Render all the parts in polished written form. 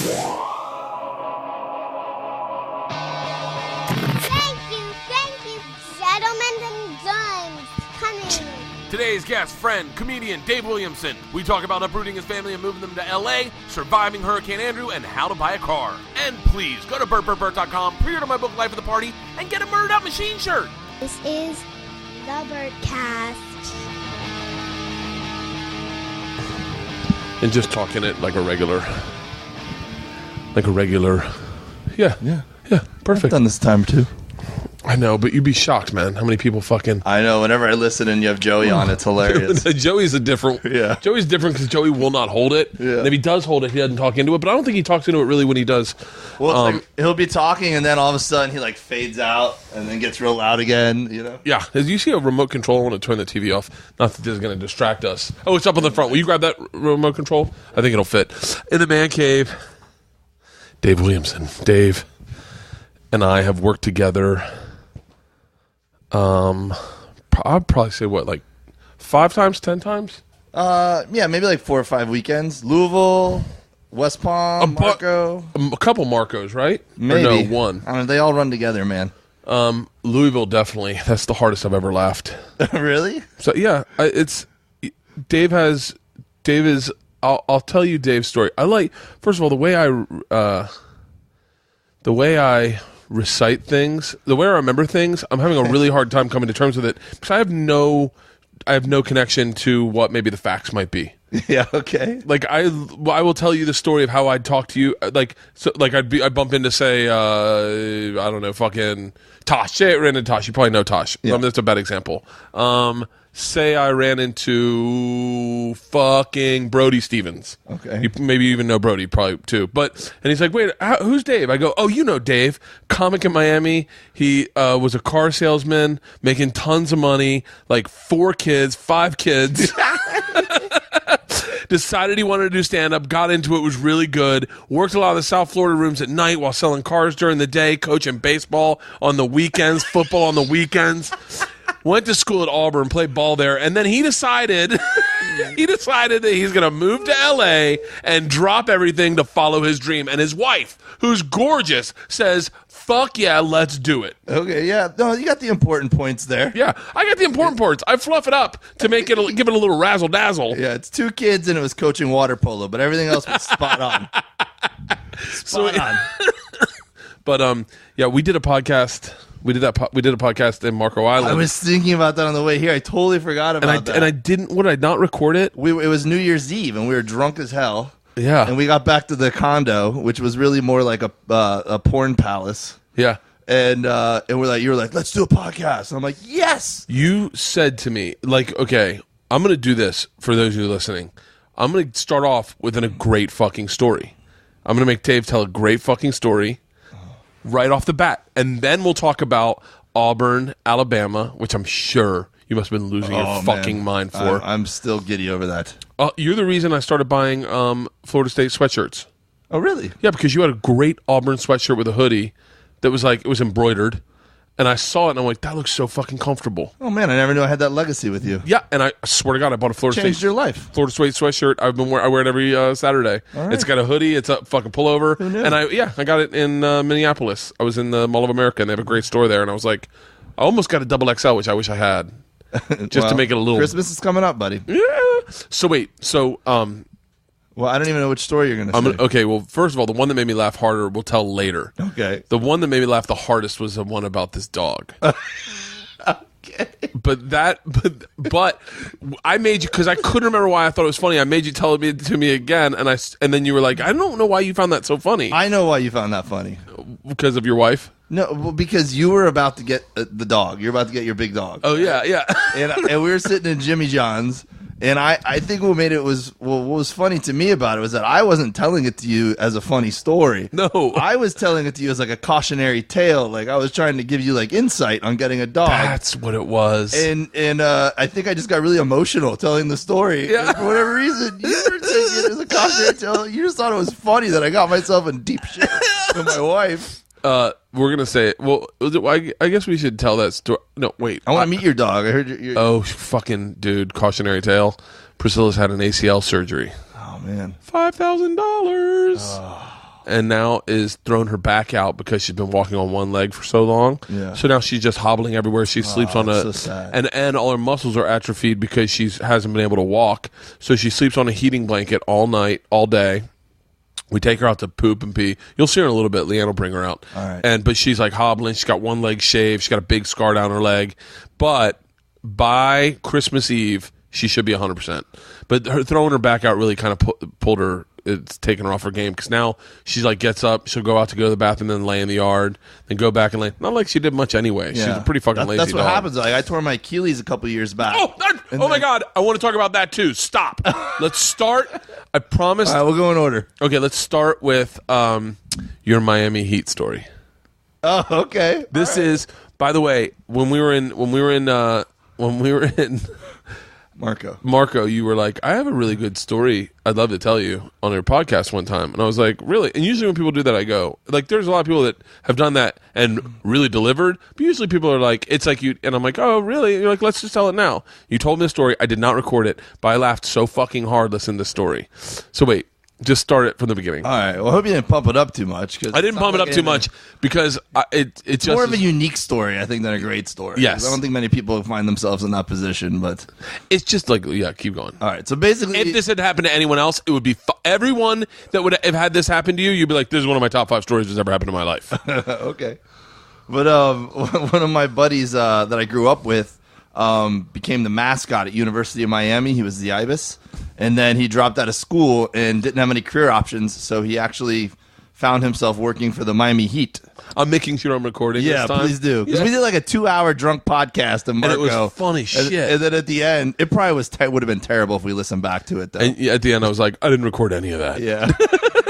Thank you, settlement and dimes coming. Today's guest, friend, comedian Dave Williamson. We talk about uprooting his family and moving them to L.A., surviving Hurricane Andrew, and how to buy a car. And please, go to BertCast.com, pre-order my book, Life of the Party, and get a Murdered Out Machine shirt. This is the Bertcast. And just talking it like a regular, yeah, perfect. I've done this time too. I know, but you'd be shocked, man, how many people fucking... I know, whenever I listen and you have Joey on, it's hilarious. Joey's different because Joey will not hold it. Yeah. And if he does hold it, he doesn't talk into it, but I don't think he talks into it really when he does. Well, it's like, he'll be talking and then all of a sudden he like fades out and then gets real loud again, you know? Yeah, as you see a remote control, I want to turn the TV off. Not that this is going to distract us. Oh, it's up on the front. Will you grab that remote control? I think it'll fit. In the man cave, Dave Williamson. Dave and I have worked together... I'd probably say what, like 5 times, 10 times? Yeah, maybe like 4 or 5 weekends. Louisville, West Palm, Marco. A couple Marcos, right? Maybe. Or no, one. I mean, they all run together, man. Louisville, definitely. That's the hardest I've ever laughed. Really? So yeah, Dave is. I'll tell you Dave's story. I like, first of all, the way I recite things, the way I remember things, I'm having a really hard time coming to terms with it because I have no connection to what maybe the facts might be. Yeah, okay. Like I will tell you the story of how I'd talk to you, I'd bump into, say, I don't know, fucking Tosh. Say I ran into Tosh. You probably know Tosh. Yeah. That's a bad example. Say I ran into fucking Brody Stevens. Okay. You maybe even know Brody, probably too. And he's like, wait, who's Dave? I go, oh, you know Dave, comic in Miami. He was a car salesman, making tons of money, like 5 kids. Decided he wanted to do stand-up, got into it, was really good, worked a lot of the South Florida rooms at night while selling cars during the day, coaching baseball on the weekends, football on the weekends. Went to school at Auburn, played ball there, and then he decided that he's going to move to L.A. and drop everything to follow his dream. And his wife, who's gorgeous, says, fuck yeah, let's do it. Okay, yeah. No, you got the important points there. Yeah, I got the important parts. I fluff it up to make it give it a little razzle-dazzle. Yeah, it's 2 kids and it was coaching water polo, but everything else was spot on. Spot on. But, yeah, we did a podcast... We did a podcast in Marco Island. I was thinking about that on the way here. I totally forgot about that. And I didn't. Would I not record it? It was New Year's Eve, and we were drunk as hell. Yeah. And we got back to the condo, which was really more like a porn palace. Yeah. And you were like, let's do a podcast. And I'm like, yes. You said to me, like, okay, I'm going to do this for those of you listening. I'm going to start off with a great fucking story. I'm going to make Dave tell a great fucking story. Right off the bat. And then we'll talk about Auburn, Alabama, which I'm sure you must have been losing your fucking mind for. I'm still giddy over that. You're the reason I started buying Florida State sweatshirts. Oh, really? Yeah, because you had a great Auburn sweatshirt with a hoodie that was like, it was embroidered. And I saw it and I'm like, that looks so fucking comfortable. Oh, man, I never knew I had that legacy with you. Yeah, and I swear to God, I bought a Florida Changed State. your life. Florida State sweatshirt. I wear it every Saturday. All right. It's got a hoodie. It's a fucking pullover. Who knew? And I got it in Minneapolis. I was in the Mall of America, and they have a great store there. And I was like, I almost got a double XL, which I wish I had, just to make it a little. Christmas is coming up, buddy. Yeah. So wait. Well, I don't even know which story you're going to say. Okay. Well, first of all, the one that made me laugh harder, we'll tell later. Okay. The one that made me laugh the hardest was the one about this dog. Okay. But I made you, because I couldn't remember why I thought it was funny. I made you tell it to me again, and then you were like, I don't know why you found that so funny. I know why you found that funny. Because of your wife? No, well, because you were about to get the dog. You're about to get your big dog. Oh yeah. And we were sitting in Jimmy John's. And I think what made it what was funny to me about it was that I wasn't telling it to you as a funny story. No. I was telling it to you as like a cautionary tale. Like I was trying to give you like insight on getting a dog. That's what it was. And I think I just got really emotional telling the story. Yeah. And for whatever reason, you were taking it as a cautionary tale. You just thought it was funny that I got myself in deep shit with my wife. We're gonna say it. Well, I guess we should tell that story. No, wait. I want to meet your dog. I heard you. Oh, fucking dude! Cautionary tale. Priscilla's had an ACL surgery. Oh man, $5,000. and now is throwing her back out because she's been walking on one leg for so long. Yeah. So now she's just hobbling everywhere. She sleeps on so sad. and all her muscles are atrophied because she hasn't been able to walk. So she sleeps on a heating blanket all night, all day. We take her out to poop and pee. You'll see her in a little bit. Leanne will bring her out. All right. But she's like hobbling. She's got one leg shaved. She's got a big scar down her leg. But by Christmas Eve, she should be 100%. But her throwing her back out really kind of pulled her. It's taken her off her game because now she's like gets up, she'll go out to go to the bathroom, then lay in the yard, then go back and lay. Not like she did much anyway. Yeah. She's a pretty fucking lazy That's what dog. happens. Like I tore my Achilles a couple years back. Oh my God! I want to talk about that too. Stop. Let's start. I promise. All right, we'll go in order. Okay, let's start with your Miami Heat story. Oh, okay. This is, by the way, when we were in Marco, you were like, I have a really good story I'd love to tell you on your podcast one time. And I was like, really? And usually when people do that, I go, like, there's a lot of people that have done that and really delivered. But usually people are like, it's like you, and I'm like, oh, really? And you're like, let's just tell it now. You told me the story. I did not record it, but I laughed so fucking hard listening to the story. So wait. Just start it from the beginning. All right. Well, I hope you didn't pump it up too much. I didn't pump it up too much because it's just more of a unique story, I think, than a great story. Yes. I don't think many people find themselves in that position, but it's just like, yeah, keep going. all right. So basically, If this had happened to anyone else, it would be everyone that would have had this happen to you. You'd be like, "This is one of my top 5 stories that's ever happened in my life." okay. But one of my buddies that I grew up with became the mascot at University of Miami. He was the Ibis. And then he dropped out of school and didn't have any career options, so he actually found himself working for the Miami Heat. I'm making sure I'm recording. Yeah, this time. please do. Because we did like a 2-hour drunk podcast, and Marco, it was funny shit. And then at the end, it probably would have been terrible if we listened back to it, though. And at the end, I was like, I didn't record any of that. Yeah,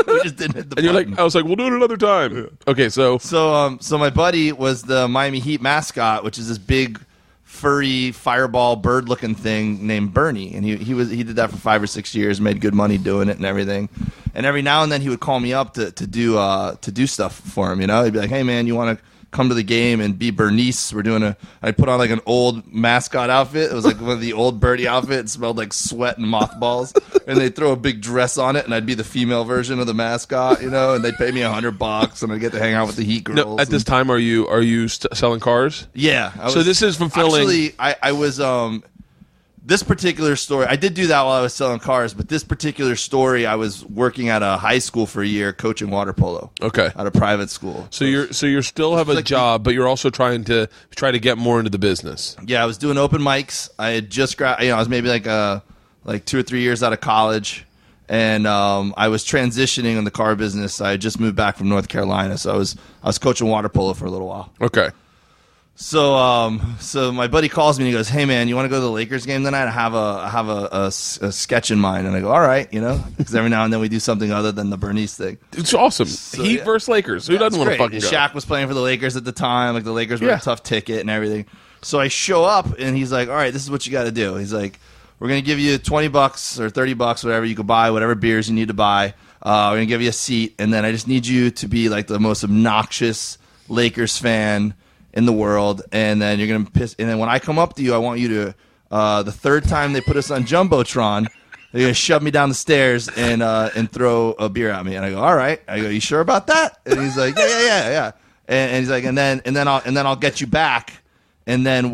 we just didn't hit the. And you're button. like, I was like, we'll do it another time. Yeah. Okay, so So my buddy was the Miami Heat mascot, which is this big, furry fireball bird looking thing named Bernie, and he did that for 5 or 6 years, made good money doing it and everything. And every now and then he would call me up to do stuff for him. You know, he'd be like, "Hey man, you want to come to the game and be Bernice? I'd put on like an old mascot outfit. It was like one of the old Bernie outfits. It smelled like sweat and mothballs. And they'd throw a big dress on it, and I'd be the female version of the mascot, you know. And they'd pay me $100, and I'd get to hang out with the Heat girls. no, at this time, are you selling cars? Yeah. So this is fulfilling. Actually, I was this particular story. I did do that while I was selling cars, but this particular story, I was working at a high school for a year, coaching water polo. Okay. At a private school. So you still have a like job, but you're also trying to get more into the business. Yeah, I was doing open mics. I had just I was maybe like 2 or 3 years out of college, and I was transitioning in the car business. I had just moved back from North Carolina, so I was coaching water polo for a little while. Okay. So my buddy calls me and he goes, "Hey man, you want to go to the Lakers game tonight? I have a sketch in mind." And I go, "All right," you know, because every now and then we do something other than the Bernice thing. It's awesome. Heat versus Lakers. Who doesn't want to fucking go? Shaq was playing for the Lakers at the time. Like the Lakers were a tough ticket and everything. So I show up and he's like, "All right, this is what you got to do." He's like, "We're gonna give you $20 or $30, whatever you could buy, whatever beers you need to buy. We're gonna give you a seat, and then I just need you to be like the most obnoxious Lakers fan in the world, and then you're gonna piss. And then when I come up to you, I want you to the third time they put us on Jumbotron, they're gonna shove me down the stairs and throw a beer at me." And I go, "All right." I go, "You sure about that?" And he's like, "Yeah." And he's like, and then I'll get you back, and then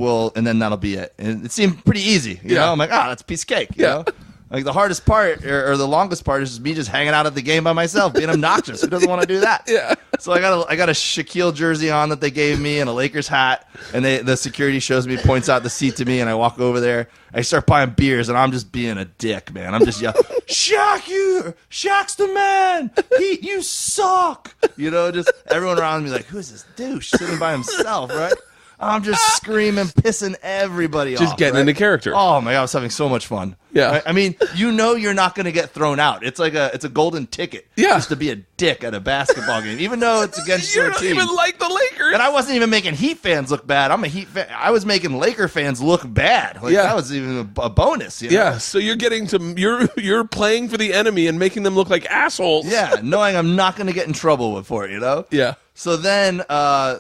that'll be it. And it seemed pretty easy, you know. I'm like, that's a piece of cake, you know. Like the hardest part or the longest part is just me just hanging out at the game by myself, being obnoxious. Who doesn't want to do that? Yeah. So I got a Shaquille jersey on that they gave me and a Lakers hat, and the security shows me, points out the seat to me, and I walk over there. I start buying beers, and I'm just being a dick, man. I'm just yelling, Shaq's the man. Heat, you suck. You know, just everyone around me like, who's this douche sitting by himself, right? I'm just screaming, pissing everybody off. Just getting into character. Oh my God, I was having so much fun. Yeah. Right? I mean, you know you're not going to get thrown out. It's like it's a golden ticket. Yeah. Just to be a dick at a basketball game, even though it's against You your don't team. even like the Lakers. And I wasn't even making Heat fans look bad. I'm a Heat fan. I was making Laker fans look bad. Like, that was even a bonus. You know? Yeah, so you're getting to you're playing for the enemy and making them look like assholes. Yeah, knowing I'm not going to get in trouble for it, you know? Yeah. So then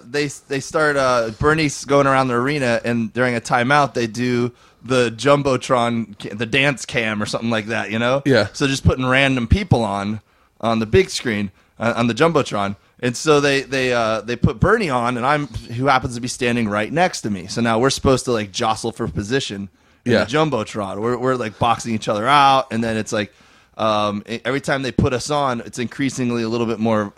they start Bernie's going around the arena, and during a timeout they do the Jumbotron, the dance cam or something like that, you know? Yeah. So just putting random people on the big screen. on the jumbotron. And so they put Bernie on, and who happens to be standing right next to me. So now we're supposed to like jostle for position in the jumbotron. We're like boxing each other out, and then it's like every time they put us on, it's increasingly a little bit more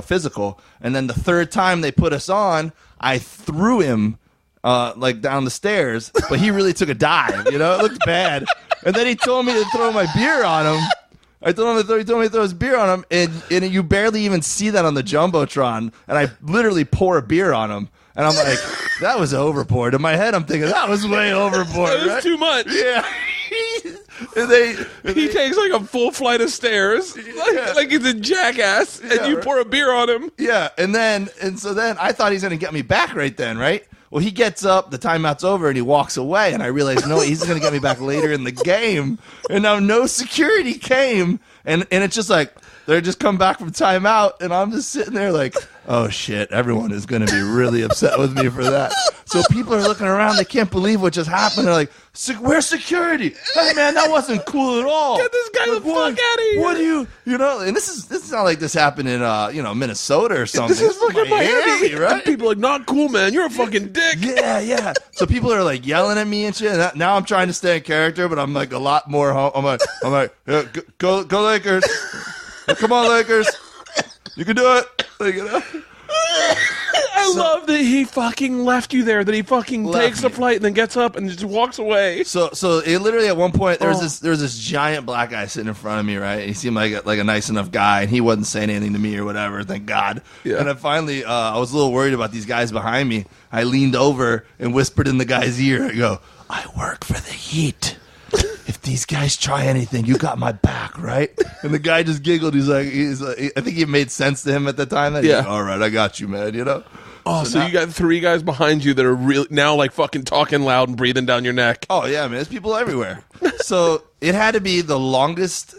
physical. And then the third time they put us on, I threw him like down the stairs, but he really took a dive. It looked bad. And then he told me to throw my beer on him. He told me to throw his beer on him, and you barely even see that on the jumbotron. And I literally pour a beer on him, and I'm like, that was overboard. In my head, I'm thinking that was way overboard. That was too much. Yeah. He takes like a full flight of stairs, like he's a jackass, and you pour a beer on him. Yeah, and so then I thought he's gonna get me back right then, right? Well, he gets up, the timeout's over, and he walks away, and I realize, no, he's going to get me back later in the game. And now no security came, and it's just like, they just come back from timeout, and I'm just sitting there like, oh, shit, everyone is going to be really upset with me for that. So people are looking around, they can't believe what just happened. They're like, where's security? Hey, man, that wasn't cool at all. Get this guy the fuck out of here. What do you, and this is not like this happened in, Minnesota or something. This is fucking Miami, right? And people are like, not cool, man. You're a fucking dick. Yeah. So people are like yelling at me and shit. And now I'm trying to stay in character, but I'm like a lot more. I'm like, yeah, go Lakers. Come on, Lakers. You can do it. I love that he fucking left you there. That he fucking takes the flight and then gets up and just walks away. So it literally at one point there was this giant black guy sitting in front of me, right? He seemed like a nice enough guy, and he wasn't saying anything to me or whatever. Thank God. Yeah. And then finally, I was a little worried about these guys behind me. I leaned over and whispered in the guy's ear. I go, "I work for the Heat. If these guys try anything, you got my back, right?" And the guy just giggled. He's like, I think it made sense to him at the time. That he's like, all right, I got you, man. Oh, so you got 3 guys behind you that are really now like fucking talking loud and breathing down your neck. Oh yeah, man, there's people everywhere. So it had to be the longest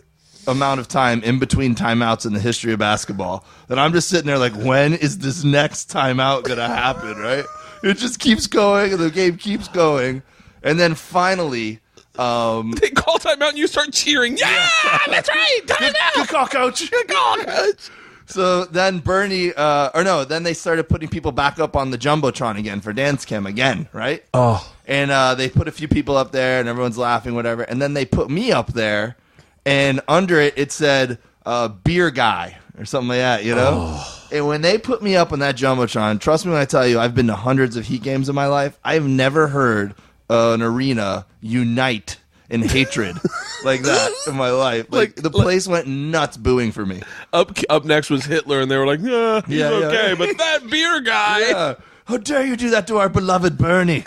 amount of time in between timeouts in the history of basketball that I'm just sitting there like, when is this next timeout gonna happen? Right? It just keeps going, and the game keeps going, and then finally. They call timeout and you start cheering. Yeah, that's right. Timeout. Good call, coach. Good call, coach. So then then they started putting people back up on the jumbotron again for dance cam again, right? Oh. And they put a few people up there, and everyone's laughing, whatever. And then they put me up there, and under it said beer guy or something like that, Oh. And when they put me up on that jumbotron, trust me when I tell you, I've been to hundreds of Heat games in my life. I've never heard an arena unite in hatred like that in my life. Like the place went nuts booing for me. Up next was Hitler, and they were like, "Yeah, he's okay." But that beer guy, how dare you do that to our beloved Bernie?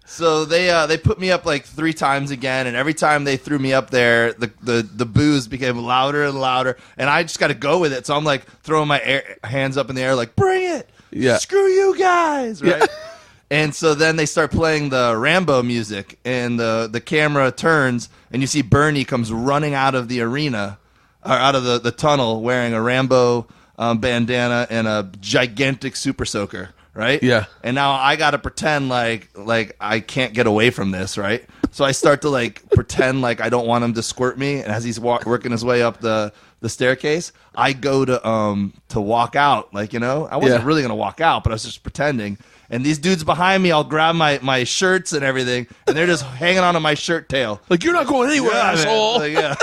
So they put me up like 3 times again, and every time they threw me up there, the boos became louder and louder, and I just got to go with it. So I'm like throwing my hands up in the air, like, "Bring it! Yeah, screw you guys!" Right? Yeah. And so then they start playing the Rambo music, and the camera turns, and you see Bernie comes running out of the arena, or out of the tunnel, wearing a Rambo bandana and a gigantic super soaker, right? Yeah. And now I got to pretend like I can't get away from this, right? So I start to like pretend like I don't want him to squirt me, and as he's working his way up the staircase, I go to walk out, like, I wasn't really gonna walk out, but I was just pretending. And these dudes behind me, I'll grab my shirts and everything, and they're just hanging on to my shirt tail. Like, you're not going anywhere, asshole. Like, yeah.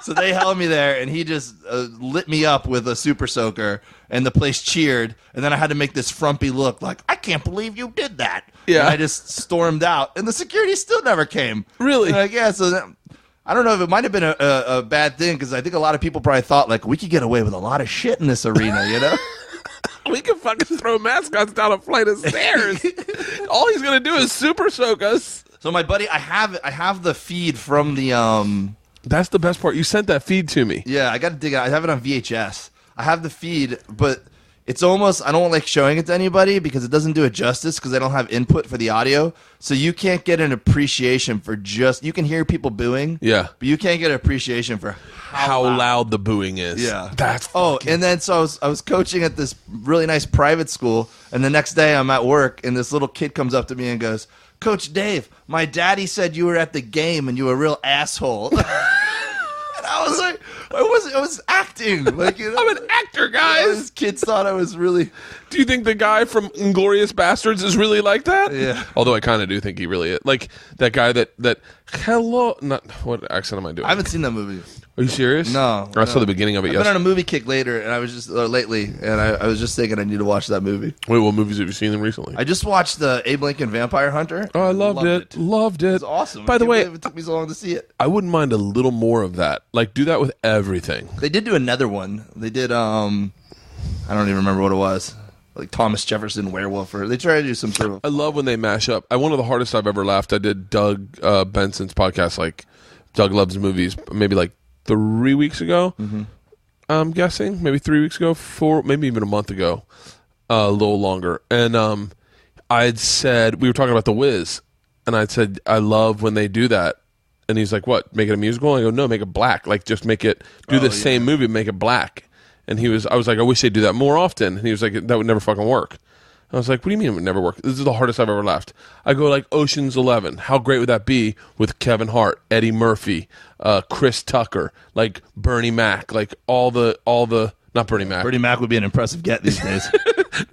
So they held me there, and he just lit me up with a super soaker, and the place cheered. And then I had to make this frumpy look, like, I can't believe you did that. Yeah. And I just stormed out, and the security still never came. Really? And like, yeah, so I don't know if it might have been a bad thing, because I think a lot of people probably thought, like, we could get away with a lot of shit in this arena, We can fucking throw mascots down a flight of stairs. All he's gonna do is super soak us. So my buddy, I have the feed from the That's the best part. You sent that feed to me. Yeah, I got to dig it out. I have it on VHS. I have the feed, but it's almost, I don't like showing it to anybody because it doesn't do it justice because I don't have input for the audio. So you can't get an appreciation for you can hear people booing. Yeah. But you can't get an appreciation for how loud the booing is. Yeah. That's and then so I was coaching at this really nice private school, and the next day I'm at work, and this little kid comes up to me and goes, "Coach Dave, my daddy said you were at the game and you were a real asshole." And I was like, I was acting. Like, you know, I'm an actor, guys. Those kids thought I was really. Do you think the guy from Inglourious Bastards is really like that? Yeah. Although I kind of do think he really is. Like that guy that hello. Not what accent am I doing? I haven't seen that movie. Are you serious? No. I saw the beginning of it. I've been on a movie kick later, and I was just lately, and I was just thinking I need to watch that movie. Wait, what movies have you seen recently? I just watched the Abe Lincoln Vampire Hunter. Oh, I loved it. Loved it. It was awesome. By the way, it took me so long to see it. I wouldn't mind a little more of that. Like, do that with everything. They did do another one. They did. I don't even remember what it was. Like Thomas Jefferson Werewolf, or they tried to do some sort of. I love when they mash up. One of the hardest I've ever laughed. I did Doug Benson's podcast, like Doug Loves Movies, maybe like 3 weeks ago. Mm-hmm. I'm guessing maybe 3 weeks ago, maybe even a month ago, a little longer. And I'd said we were talking about The Wiz, and I'd said I love when they do that. And he's like, "What? Make it a musical?" I go, "No, make it black. Like just make it same movie, make it black." And I was like, "I wish they'd do that more often." And he was like, "That would never fucking work." I was like, "What do you mean it would never work? This is the hardest I've ever laughed." I go like Ocean's 11. How great would that be with Kevin Hart, Eddie Murphy, Chris Tucker, like Bernie Mac, like all the not Bernie Mac. Bernie Mac would be an impressive get these days.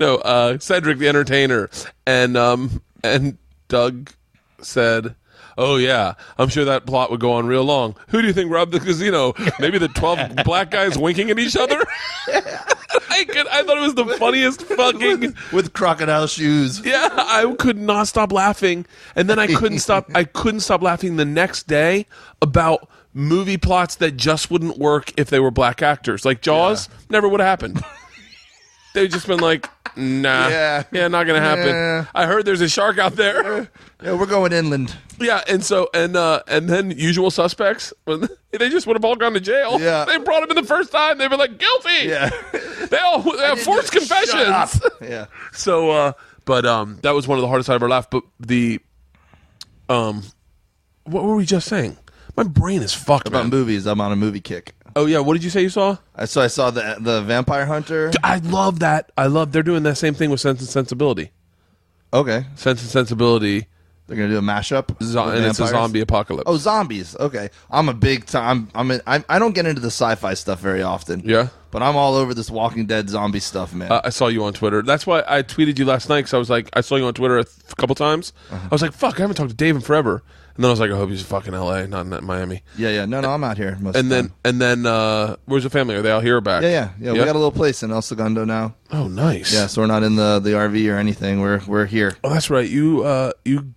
No, Cedric the Entertainer, and Doug said, "Oh yeah, I'm sure that plot would go on real long. Who do you think robbed the casino? Maybe the 12 black guys winking at each other." I thought it was the funniest fucking with crocodile shoes. Yeah, I could not stop laughing, and then I couldn't stop laughing the next day about movie plots that just wouldn't work if they were black actors. Like Jaws, never would have happened. They've just been like, nah, yeah, not gonna happen. Yeah. I heard there's a shark out there. Yeah, we're going inland. Yeah, and then Usual Suspects, they just would have all gone to jail. Yeah. They brought him in the first time. They'd be like, guilty. Yeah, they have forced confessions. Yeah. So, but that was one of the hardest I ever laughed. But what were we just saying? My brain is fucked. About man. movies, I'm on a movie kick. Oh yeah, what did you say you saw? I saw the Vampire Hunter. I love that. They're doing that same thing with Sense and Sensibility. Okay, Sense and Sensibility. They're gonna do a mashup, and it's a zombie apocalypse. Oh, zombies. Okay, I'm a big time. I don't get into the sci-fi stuff very often. Yeah, but I'm all over this Walking Dead zombie stuff, man. I saw you on Twitter. That's why I tweeted you last night because I was like, I saw you on Twitter a couple times. I was like, fuck, I haven't talked to Dave in forever. And then I was like, I hope he's fucking L.A., not in Miami. Yeah. No, I'm out here. And then, where's the family? Are they out here or back? Yeah. We got a little place in El Segundo now. Oh, nice. Yeah, so we're not in the RV or anything. We're here. Oh, that's right. You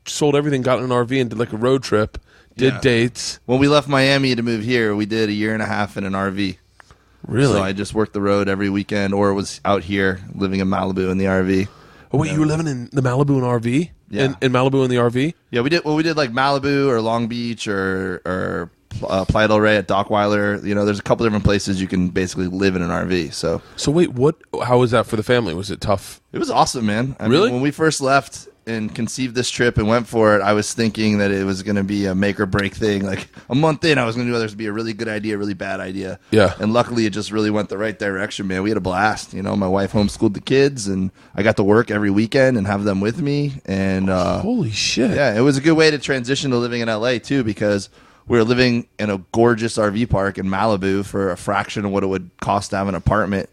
sold everything, got in an RV, and did like a road trip. Did dates. When we left Miami to move here, we did a year and a half in an RV. Really? So I just worked the road every weekend, or was out here living in Malibu in the the RV. Oh wait, you were living in the Malibu in RV? Yeah. In Malibu in the RV? Yeah, we did like Malibu or Long Beach or Playa del Rey at Dockweiler. You know, there's a couple different places you can basically live in an RV. So wait, how was that for the family? Was it tough? It was awesome, man. I really? mean, when we first left and conceived this trip and went for it, I was thinking that it was going to be a make or break thing. Like a month in, I was going to do whether it be a really good idea, really bad idea. Yeah. And luckily, it just really went the right direction, man. We had a blast. You know, my wife homeschooled the kids, and I got to work every weekend and have them with me. And holy shit! Yeah, it was a good way to transition to living in LA too, because we were living in a gorgeous RV park in Malibu for a fraction of what it would cost to have an apartment,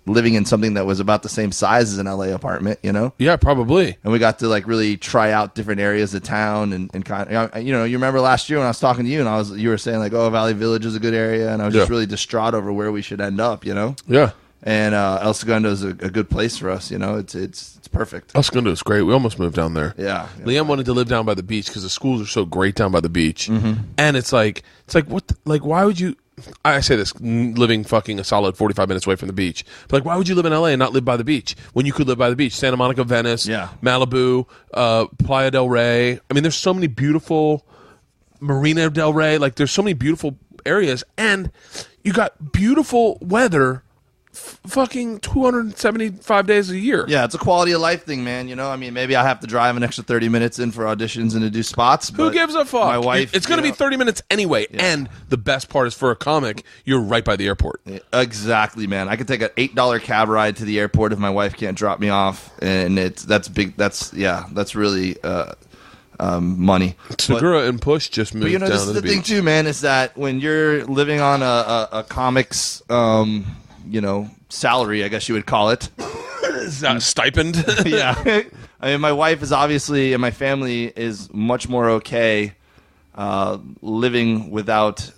living in something that was about the same size as an LA apartment, you know? Yeah, probably. And we got to like really try out different areas of town and kind of, you know, you remember last year when I was talking to you and you were saying like, oh, Valley Village is a good area. And I was just really distraught over where we should end up, you know? Yeah. And El Segundo is a good place for us, you know? It's perfect. El Segundo is great. We almost moved down there. Yeah. Liam wanted to live down by the beach because the schools are so great down by the beach. Mm-hmm. And it's like what, why would you, I say this, living fucking a solid 45 minutes away from the beach. But like, why would you live in LA and not live by the beach when you could live by the beach? Santa Monica, Venice, Malibu, Playa del Rey. I mean, there's so many beautiful, Marina del Rey. Like, there's so many beautiful areas, and you got beautiful weather. Fucking 275 days a year. Yeah, it's a quality of life thing, man. You know, I mean, maybe I have to drive an extra 30 minutes in for auditions and to do spots. Who gives a fuck? My wife, it's going to be 30 minutes anyway. Yeah. And the best part is, for a comic, you're right by the airport. Yeah, exactly, man. I could take an $8 cab ride to the airport if my wife can't drop me off, and that's big. That's really. money. Segura and Push just moved down this to is the the thing beach. too, man, is that when you're living on a comics, salary, I guess you would call it. Is that a stipend? Yeah. I mean, my wife is obviously, and my family is much more okay living without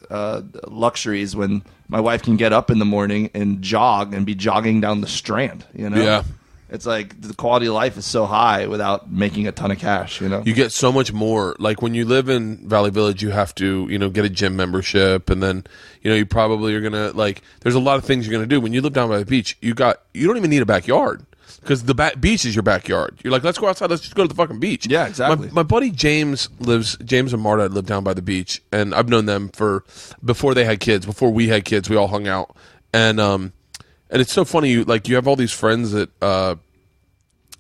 luxuries when my wife can get up in the morning and jog and be jogging down the Strand, Yeah. It's like the quality of life is so high without making a ton of cash, You get so much more. Like when you live in Valley Village, you have to, get a gym membership, and then, you probably are gonna there's a lot of things you're gonna do. When you live down by the beach, you don't even need a backyard because the beach is your backyard. You're like, let's go outside, let's just go to the fucking beach. Yeah, exactly. My buddy James and Marta live down by the beach, and I've known them before they had kids. Before we had kids, we all hung out, and it's so funny. You have all these friends that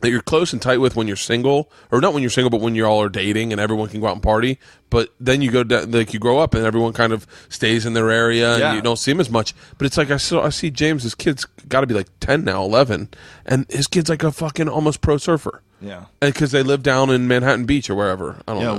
you're close and tight with when you're single, or not when you're single, but when you all are dating and everyone can go out and party. But then you go down, you grow up and everyone kind of stays in their area and you don't see them as much. But it's like I see James, his kid's got to be like 10 now, 11, and his kid's like a fucking almost pro surfer. Yeah, because they live down in Manhattan Beach or wherever. I don't know.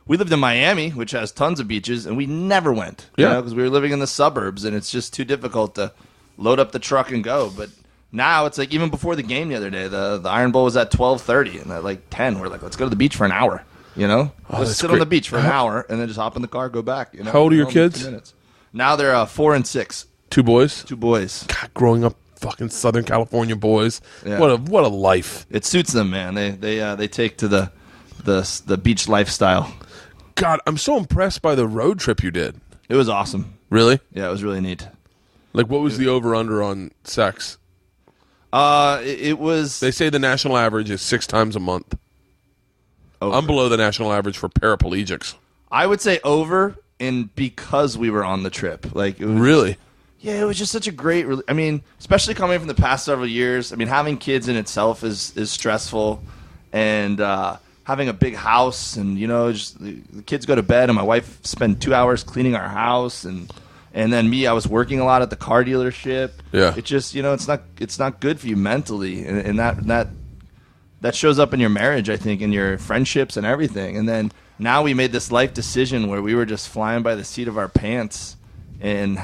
We lived in Miami, which has tons of beaches, and we never went. Because we were living in the suburbs, and it's just too difficult to load up the truck and go. But now it's like even before the game the other day, the Iron Bowl was at 12:30, and at 10, we're like, let's go to the beach for an hour. Let's sit on the beach for an hour and then just hop in the car, go back. How old are your kids? 2 minutes. Now they're 4 and 6. Two boys. God, growing up fucking Southern California boys. Yeah. What a life. It suits them, man. They take to the beach lifestyle. God, I'm so impressed by the road trip you did. It was awesome. Really? Yeah, it was really neat. What was the over-under on sex? It was... They say the national average is 6 times a month. Over. I'm below the national average for paraplegics. I would say over, and because we were on the trip. It was, really? Yeah, it was just such a great... especially coming from the past several years. Having kids in itself is stressful, and having a big house, and just the kids go to bed, and my wife spent 2 hours cleaning our house, and then me, I was working a lot at the car dealership. Yeah, it just it's not good for you mentally, and that shows up in your marriage, I think, in your friendships and everything. And then now we made this life decision where we were just flying by the seat of our pants and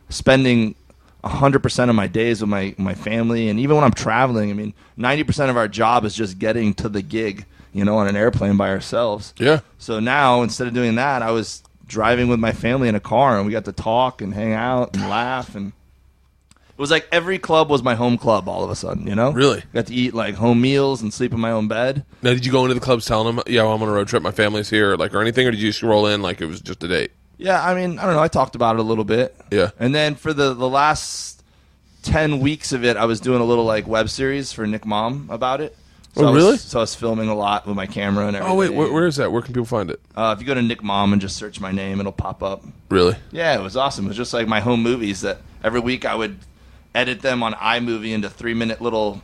spending 100% of my days with my family. And even when I'm traveling, 90% of our job is just getting to the gig, on an airplane by ourselves. Yeah. So now, instead of doing that, I was driving with my family in a car, and we got to talk and hang out and laugh, and it was like every club was my home club all of a sudden, Really? Got to eat home meals and sleep in my own bed. Now, did you go into the clubs telling them, yeah, well, I'm on a road trip, my family's here, or anything, or did you just roll in like it was just a date? Yeah, I don't know, I talked about it a little bit. Yeah. And then for the last 10 weeks of it, I was doing a little web series for Nick Mom about it. So really? So I was filming a lot with my camera and everything. Oh, wait, where is that? Where can people find it? If you go to Nick Mom and just search my name, it'll pop up. Really? Yeah, it was awesome. It was just like my home movies that every week I would edit them on iMovie into 3-minute little,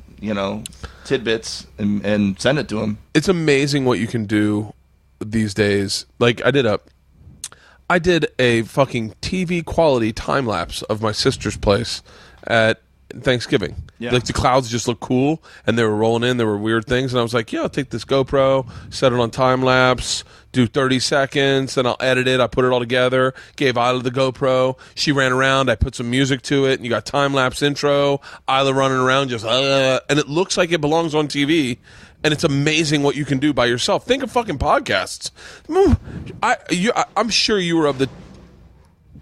tidbits and send it to them. It's amazing what you can do these days. I did a fucking TV quality time lapse of my sister's place at Thanksgiving. Yeah. The clouds just looked cool, and they were rolling in. There were weird things, and I was like, yeah, I'll take this GoPro, set it on time lapse, do 30 seconds, and I'll edit it. I put it all together, gave Isla the GoPro. She ran around. I put some music to it, and you got time lapse intro, Isla running around just, and it looks like it belongs on TV. And it's amazing what you can do by yourself. Think of fucking podcasts. I'm sure you were of the...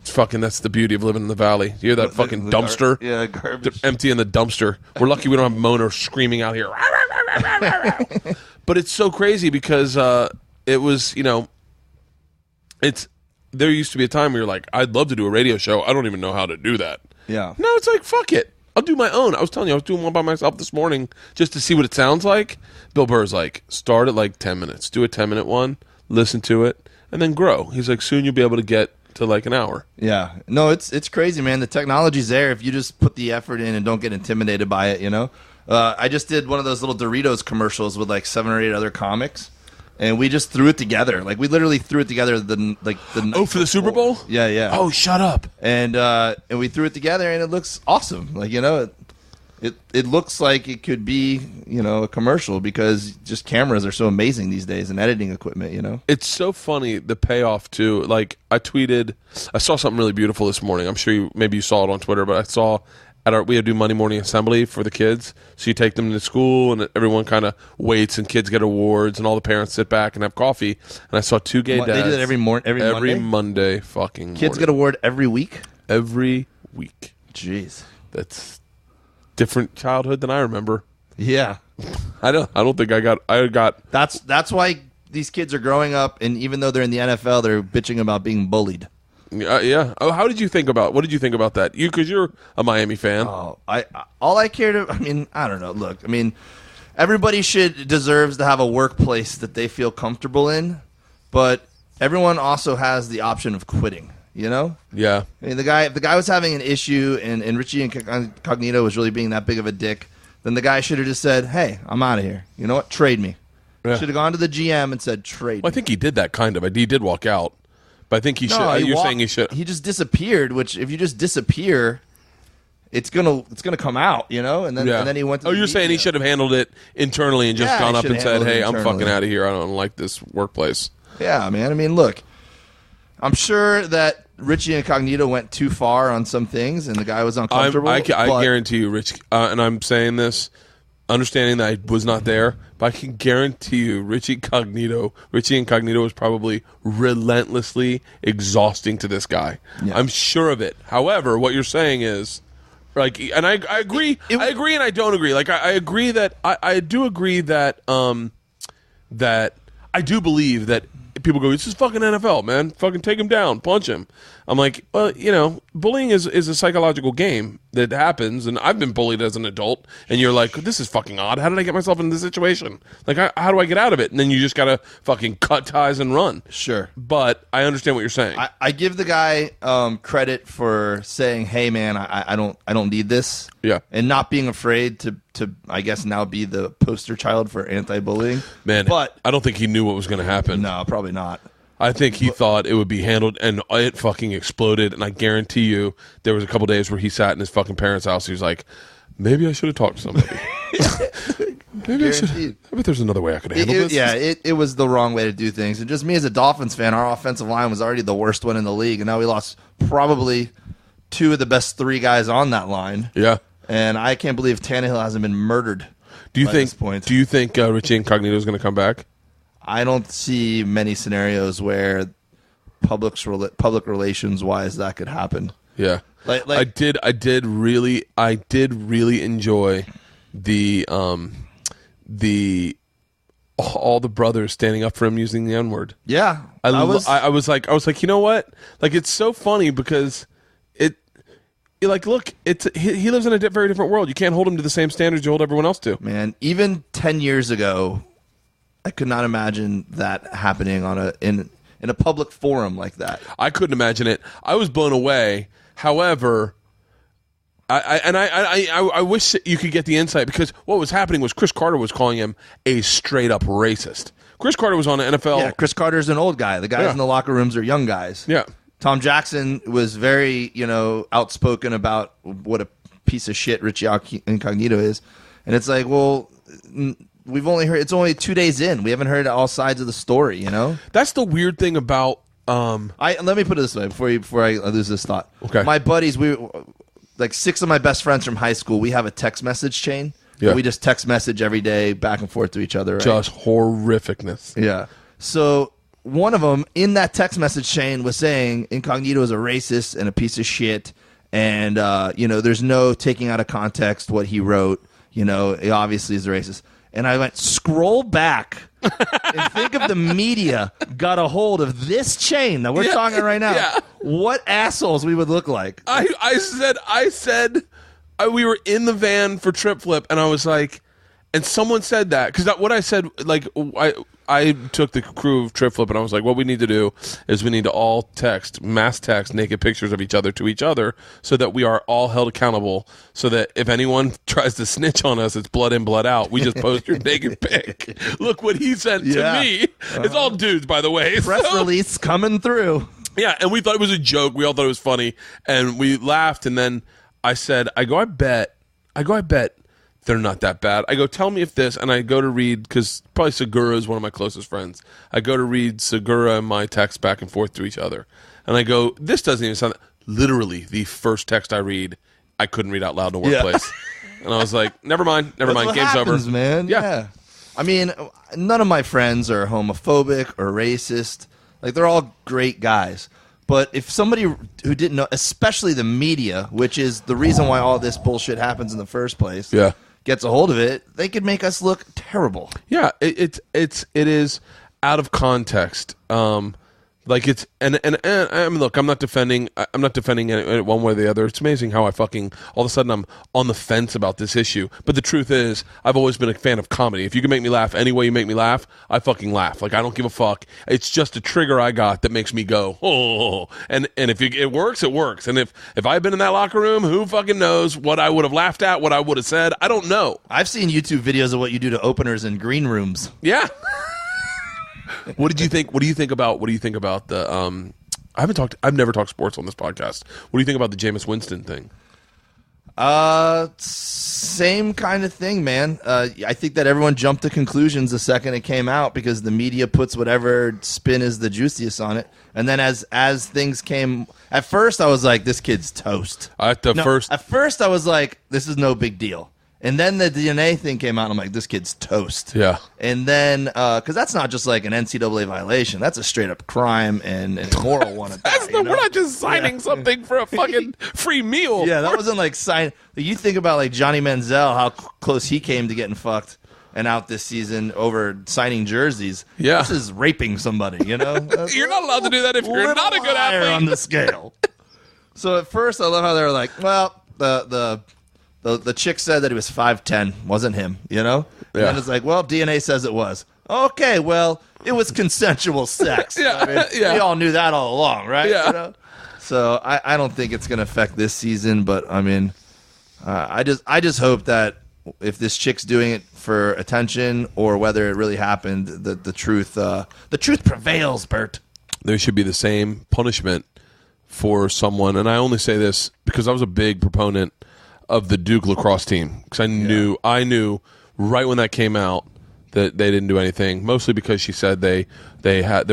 Fucking, that's the beauty of living in the valley. You hear that fucking dumpster? Garbage. Empty in the dumpster. We're lucky we don't have Mona screaming out here. But it's so crazy because it was, there used to be a time where you're like, I'd love to do a radio show. I don't even know how to do that. Yeah. Now it's like, fuck it. I'll do my own. I was telling you, I was doing one by myself this morning just to see what it sounds like. Bill Burr's like, start at 10 minutes. Do a 10-minute one, listen to it, and then grow. He's like, soon you'll be able to get to an hour. Yeah. No, it's crazy, man. The technology's there if you just put the effort in and don't get intimidated by it, I just did one of those little Doritos commercials with 7 or 8 other comics, and we just threw it together. We literally threw it together the night for the Super Bowl? Yeah. Oh, shut up. And we threw it together, and it looks awesome. it looks like it could be, a commercial because just cameras are so amazing these days and editing equipment, It's so funny, the payoff too. Like I saw something really beautiful this morning. I'm sure maybe you saw it on Twitter, but I saw we do Monday morning assembly for the kids. So you take them to school and everyone kind of waits and kids get awards and all the parents sit back and have coffee. And I saw two gay dads. They do that every Monday? Monday fucking Kids morning. get award every week? Every week. Jeez. That's different childhood than I remember. Yeah. I don't think I got That's why these kids are growing up, and even though they're in the NFL, they're bitching about being bullied. Yeah. Oh, what did you think about that? Because you're a Miami fan. Oh, I don't know. Look, everybody deserves to have a workplace that they feel comfortable in, but everyone also has the option of quitting. Yeah. If the guy was having an issue and Richie Incognito was really being that big of a dick, then the guy should have just said, "Hey, I'm out of here. You know what? Trade me." Yeah. Should have gone to the GM and said, "Trade." Well, I think he did that kind of. He did walk out, but I think he should. You're saying he should. He just disappeared. Which, if you just disappear, it's gonna come out, And then he went. To you're saying he should have handled it internally and just gone up and said, "Hey, I'm fucking out of here. I don't like this workplace." Yeah, man. Look, I'm sure that Richie Incognito went too far on some things, and the guy was uncomfortable. I guarantee you, Rich, and I'm saying this, understanding that I was not there, but I can guarantee you, Richie Incognito was probably relentlessly exhausting to this guy. Yeah. I'm sure of it. However, what you're saying is, like, and I agree. I agree, and I don't agree. Like, I agree that I do agree that that I do believe that. People go, it's just fucking NFL, man. Fucking take him down, punch him. I'm like, well, bullying is a psychological game that happens, and I've been bullied as an adult, and you're like, this is fucking odd. How did I get myself in this situation? Like, how do I get out of it? And then you just gotta fucking cut ties and run. Sure. But I understand what you're saying. I give the guy credit for saying, hey, man, I don't need this. Yeah. And not being afraid to I guess now be the poster child for anti-bullying. Man, but I don't think he knew what was going to happen. No, probably not. I think he thought it would be handled, and it fucking exploded. And I guarantee you, there was a couple days where he sat in his fucking parents' house. He was like, maybe I should have talked to somebody. Maybe I should. I bet there's another way I could handle this. Yeah, it was the wrong way to do things. And just me as a Dolphins fan, our offensive line was already the worst one in the league, and now we lost probably two of the best three guys on that line. Yeah. And I can't believe Tannehill hasn't been murdered. Do you think Richie Incognito is going to come back? I don't see many scenarios where public relations wise that could happen. Yeah, like I did really enjoy the all the brothers standing up for him using the N-word. Yeah, I was like, you know what? Like, it's so funny because look, he lives in a very different world. You can't hold him to the same standards you hold everyone else to. Man, even 10 years ago, I could not imagine that happening in a public forum like that. I couldn't imagine it. I was blown away. However, I wish you could get the insight, because what was happening was Chris Carter was calling him a straight up racist. Chris Carter was on the NFL. Yeah, Chris Carter's an old guy. The guys in the locker rooms are young guys. Yeah. Tom Jackson was very, outspoken about what a piece of shit Richie Incognito is. And it's like, well, we've only heard, it's only 2 days in. We haven't heard all sides of the story, That's the weird thing about... let me put it this way before I lose this thought. Okay. My buddies, like 6 of my best friends from high school, we have a text message chain. Yeah. We just text message every day back and forth to each other. Right? Just horrificness. Yeah. So... one of them in that text message chain was saying Incognito is a racist and a piece of shit, and there's no taking out of context what he wrote. He obviously is a racist. And I went, scroll back and think if the media got a hold of this chain that we're talking right now. Yeah. What assholes we would look like. I said we were in the van for Trip Flip, and I was like, and someone said that, because what I said, like, I took the crew of Trip Flip, and I was like, what we need to do is we need to all mass text naked pictures of each other, so that we are all held accountable, so that if anyone tries to snitch on us, it's blood in, blood out. We just post your naked pic. Look what he sent to me. It's all dudes, by the way. Press release coming through. Yeah, and we thought it was a joke. We all thought it was funny, and we laughed, and then I said, I bet I go, I bet they're not that bad. I go, tell me if this, and I go to read, because probably Segura is one of my closest friends. I go to read Segura and my text back and forth to each other. And I go, this doesn't even sound, literally the first text I read, I couldn't read out loud in the workplace. And I was like, never mind, That's game's happens, over. Man. Yeah. I mean, none of my friends are homophobic or racist. Like, they're all great guys. But if somebody who didn't know, especially the media, which is the reason why all this bullshit happens in the first place, gets a hold of it, they could make us look terrible. Yeah, it is out of context. Like it's and I mean, look, I'm not defending it one way or the other. It's amazing how I fucking all of a sudden I'm on the fence about this issue. But the truth is, I've always been a fan of comedy. If you can make me laugh any way you make me laugh, I fucking laugh. Like I don't give a fuck. It's just a trigger I got that makes me go oh. And if it works, it works. And if I had been in that locker room, who fucking knows what I would have laughed at, what I would have said? I don't know. I've seen YouTube videos of what you do to openers in green rooms. Yeah. What did you think? What do you think about the? I've never talked sports on this podcast. What do you think about the Jameis Winston thing? Same kind of thing, man. I think that everyone jumped to conclusions the second it came out because the media puts whatever spin is the juiciest on it. And then as things came, at first I was like, this kid's toast. At first I was like, this is no big deal. And then the DNA thing came out, and I'm like, this kid's toast. Yeah. And then, because that's not just like an NCAA violation. That's a straight-up crime and an immoral one at that. We're not just signing something for a fucking free meal. Yeah, that wasn't like sign. You think about like Johnny Manziel, how close he came to getting fucked and out this season over signing jerseys. Yeah. This is raping somebody, you know? You're not allowed to do that if you're not a good athlete. On the scale. So at first, I love how they were like, well, the chick said that he was 5'10", wasn't him, you know? And then it's like, well, DNA says it was. Okay, well, it was consensual sex. Yeah, I mean, yeah. We all knew that all along, right? Yeah. You know? So I don't think it's going to affect this season, but I mean, I just hope that if this chick's doing it for attention or whether it really happened, that the truth prevails, Bert. There should be the same punishment for someone, and I only say this because I was a big proponent of the Duke lacrosse team because I knew right when that came out that they didn't do anything, mostly because she said there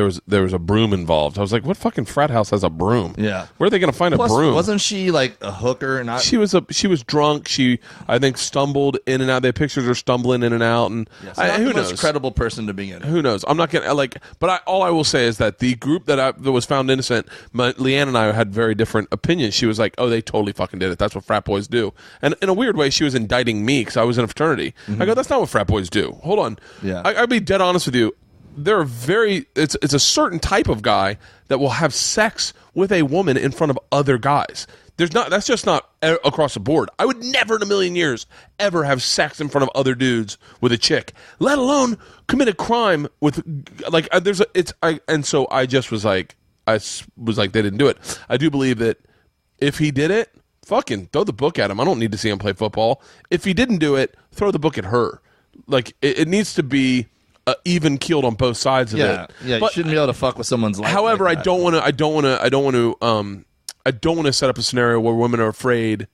was a broom involved. I was like, what fucking frat house has a broom? Yeah. Where are they going to find a broom? Wasn't she like a hooker? She was drunk. She, I think, stumbled in and out. They had pictures of her stumbling in and out. And who knows? Most credible person to begin. Who knows? I'm not going to but all I will say is that the group that was found innocent, Leanne and I had very different opinions. She was like, oh, they totally fucking did it. That's what frat boys do. And in a weird way, she was indicting me because I was in a fraternity. Mm-hmm. I go, that's not what frat boys do. Hold on. Yeah. I'll be dead honest with you. There are it's a certain type of guy that will have sex with a woman in front of other guys. That's just not across the board. I would never in a million years ever have sex in front of other dudes with a chick, let alone commit a crime with and so I just was like, they didn't do it. I do believe that if he did it, fucking throw the book at him. I don't need to see him play football. If he didn't do it, throw the book at her. Like it needs to be even keeled on both sides of it. Yeah, you shouldn't be able to fuck with someone's life. However, like I don't want to set up a scenario where women are afraid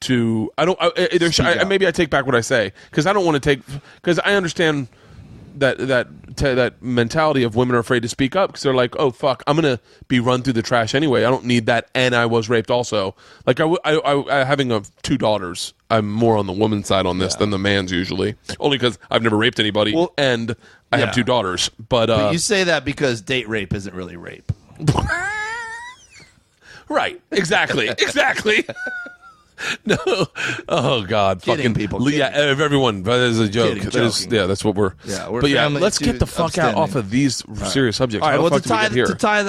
to. Maybe I take back what I say because I don't want to take because I understand that mentality of women are afraid to speak up because they're like, oh fuck, I'm gonna be run through the trash anyway. I don't need that, and I was raped also. Like I having 2 daughters, I'm more on the woman's side on this than the man's usually. Only because I've never raped anybody, and I have 2 daughters. But you say that because date rape isn't really rape, right? Exactly. No. Oh God. Kidding, people. Yeah, everyone. That is a joke. That's what we're. Yeah. We're let's get the fuck out off of these serious subjects. All right. Well, to tie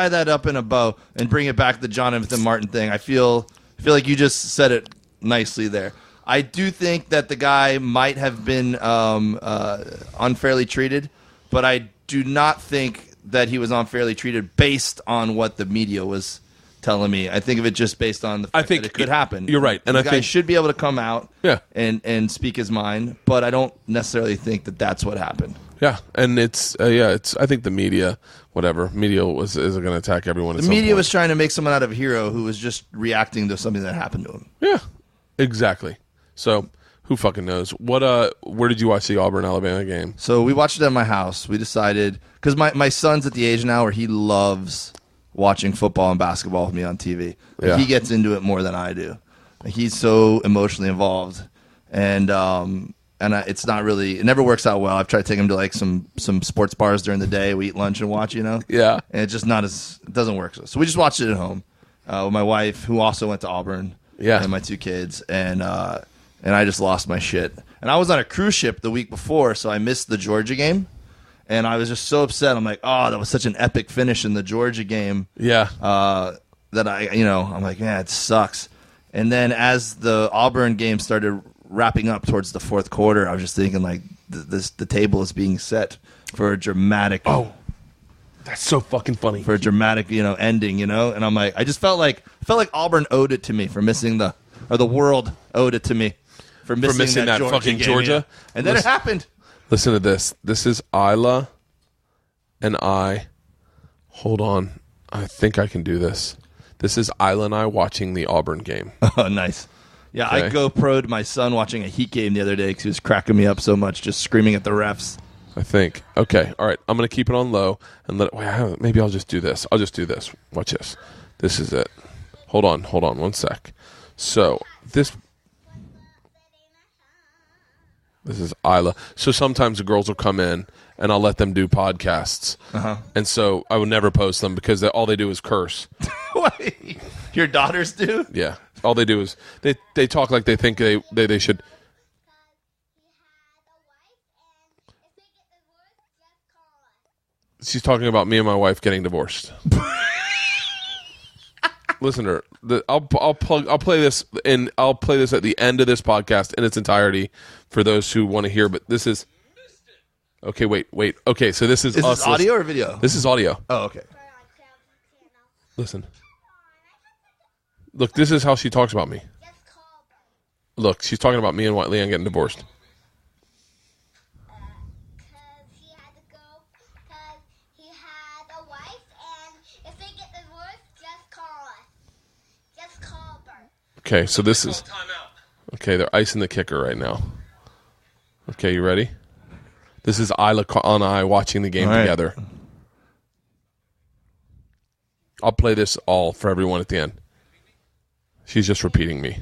that up in a bow and bring it back to the Jonathan Martin thing, I feel like you just said it nicely there. I do think that the guy might have been unfairly treated, but I do not think that he was unfairly treated based on what the media was telling me. I think of it just based on the fact that it could happen. You're right, and the guy should be able to come out, and speak his mind. But I don't necessarily think that that's what happened. Yeah, and it's I think the media, isn't going to attack everyone. The media was trying to make someone out of a hero who was just reacting to something that happened to him. Yeah, exactly. So who fucking knows? Where did you watch the Auburn Alabama game? So we watched it at my house. We decided because my son's at the age now where he loves watching football and basketball with me on TV. Yeah. He gets into it more than I do. He's so emotionally involved, and it's not really. It never works out well. I've tried to take him to like some sports bars during the day. We eat lunch and watch, Yeah. And it's just not as. It doesn't work. So we just watched it at home with my wife, who also went to Auburn. Yeah. And my 2 kids, and I just lost my shit. And I was on a cruise ship the week before, so I missed the Georgia game. And I was just so upset. I'm like, oh, that was such an epic finish in the Georgia game. Yeah. That I'm like, man, it sucks. And then as the Auburn game started wrapping up towards the fourth quarter, I was just thinking like, the table is being set for a dramatic. Oh, that's so fucking funny. For a dramatic, ending, And I'm like, I just felt like Auburn owed it to me for missing the world owed it to me for missing that Georgia fucking game, Georgia. yeah. And then it happened. Listen to this. This is Isla and I. Hold on. I think I can do this. This is Isla and I watching the Auburn game. Oh, nice. Yeah, Okay. I GoPro'd my son watching a Heat game the other day because he was cracking me up so much, just screaming at the refs. I think. Okay. All right. I'm going to keep it on low and let it. Maybe I'll just do this. I'll just do this. Watch this. This is it. Hold on. 1 sec. So this is Isla. So sometimes the girls will come in and I'll let them do podcasts. Uh-huh. And so I would never post them because all they do is curse. Wait, your daughters do? Yeah. All they do is they talk like they think they should. She's talking about me and my wife getting divorced. Listen to her. I'll play this and I'll play this at the end of this podcast in its entirety for those who want to hear. But this is okay. Wait. Okay, so this is us. This audio or video? This is audio. Oh, okay. Listen. Look, this is how she talks about me. Look, she's talking about me and Leanne getting divorced. Okay, so this is... Okay, they're icing the kicker right now. Okay, you ready? This is Isla and I watching the game together. I'll play this all for everyone at the end. She's just repeating me.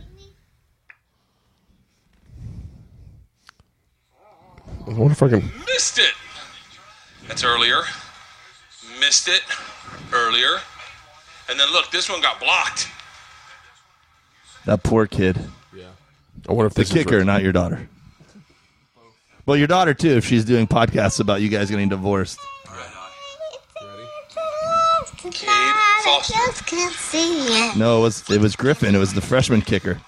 I wonder if I can... Missed it! That's earlier. Missed it earlier. And then look, this one got blocked. That poor kid. Yeah. I wonder if The this kicker, is not your daughter. Well, your daughter, too, if she's doing podcasts about you guys getting divorced. Cade Foster. Just can't see it. No, it was Griffin. It was the freshman kicker.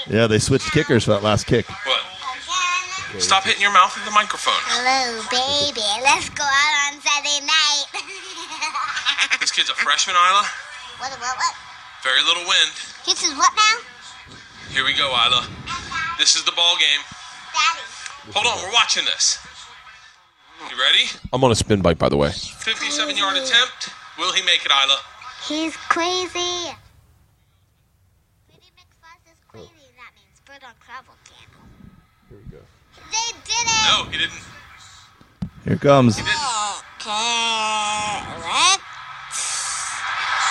Yeah, they switched kickers for that last kick. What? Stop hitting your mouth with the microphone. Hello, baby. Let's go out on Saturday night. This kid's a freshman, Isla. What? Very little wind. This is what now? Here we go, Isla. This is the ball game. Daddy. Hold on, we're watching this. You ready? I'm on a spin bike, by the way. 57-yard attempt. Will he make it, Isla? He's crazy. Pretty McFuzz is crazy. That means bird on travel channel. Here we go. They did it. No, he didn't. Here it comes. He didn't. Correct.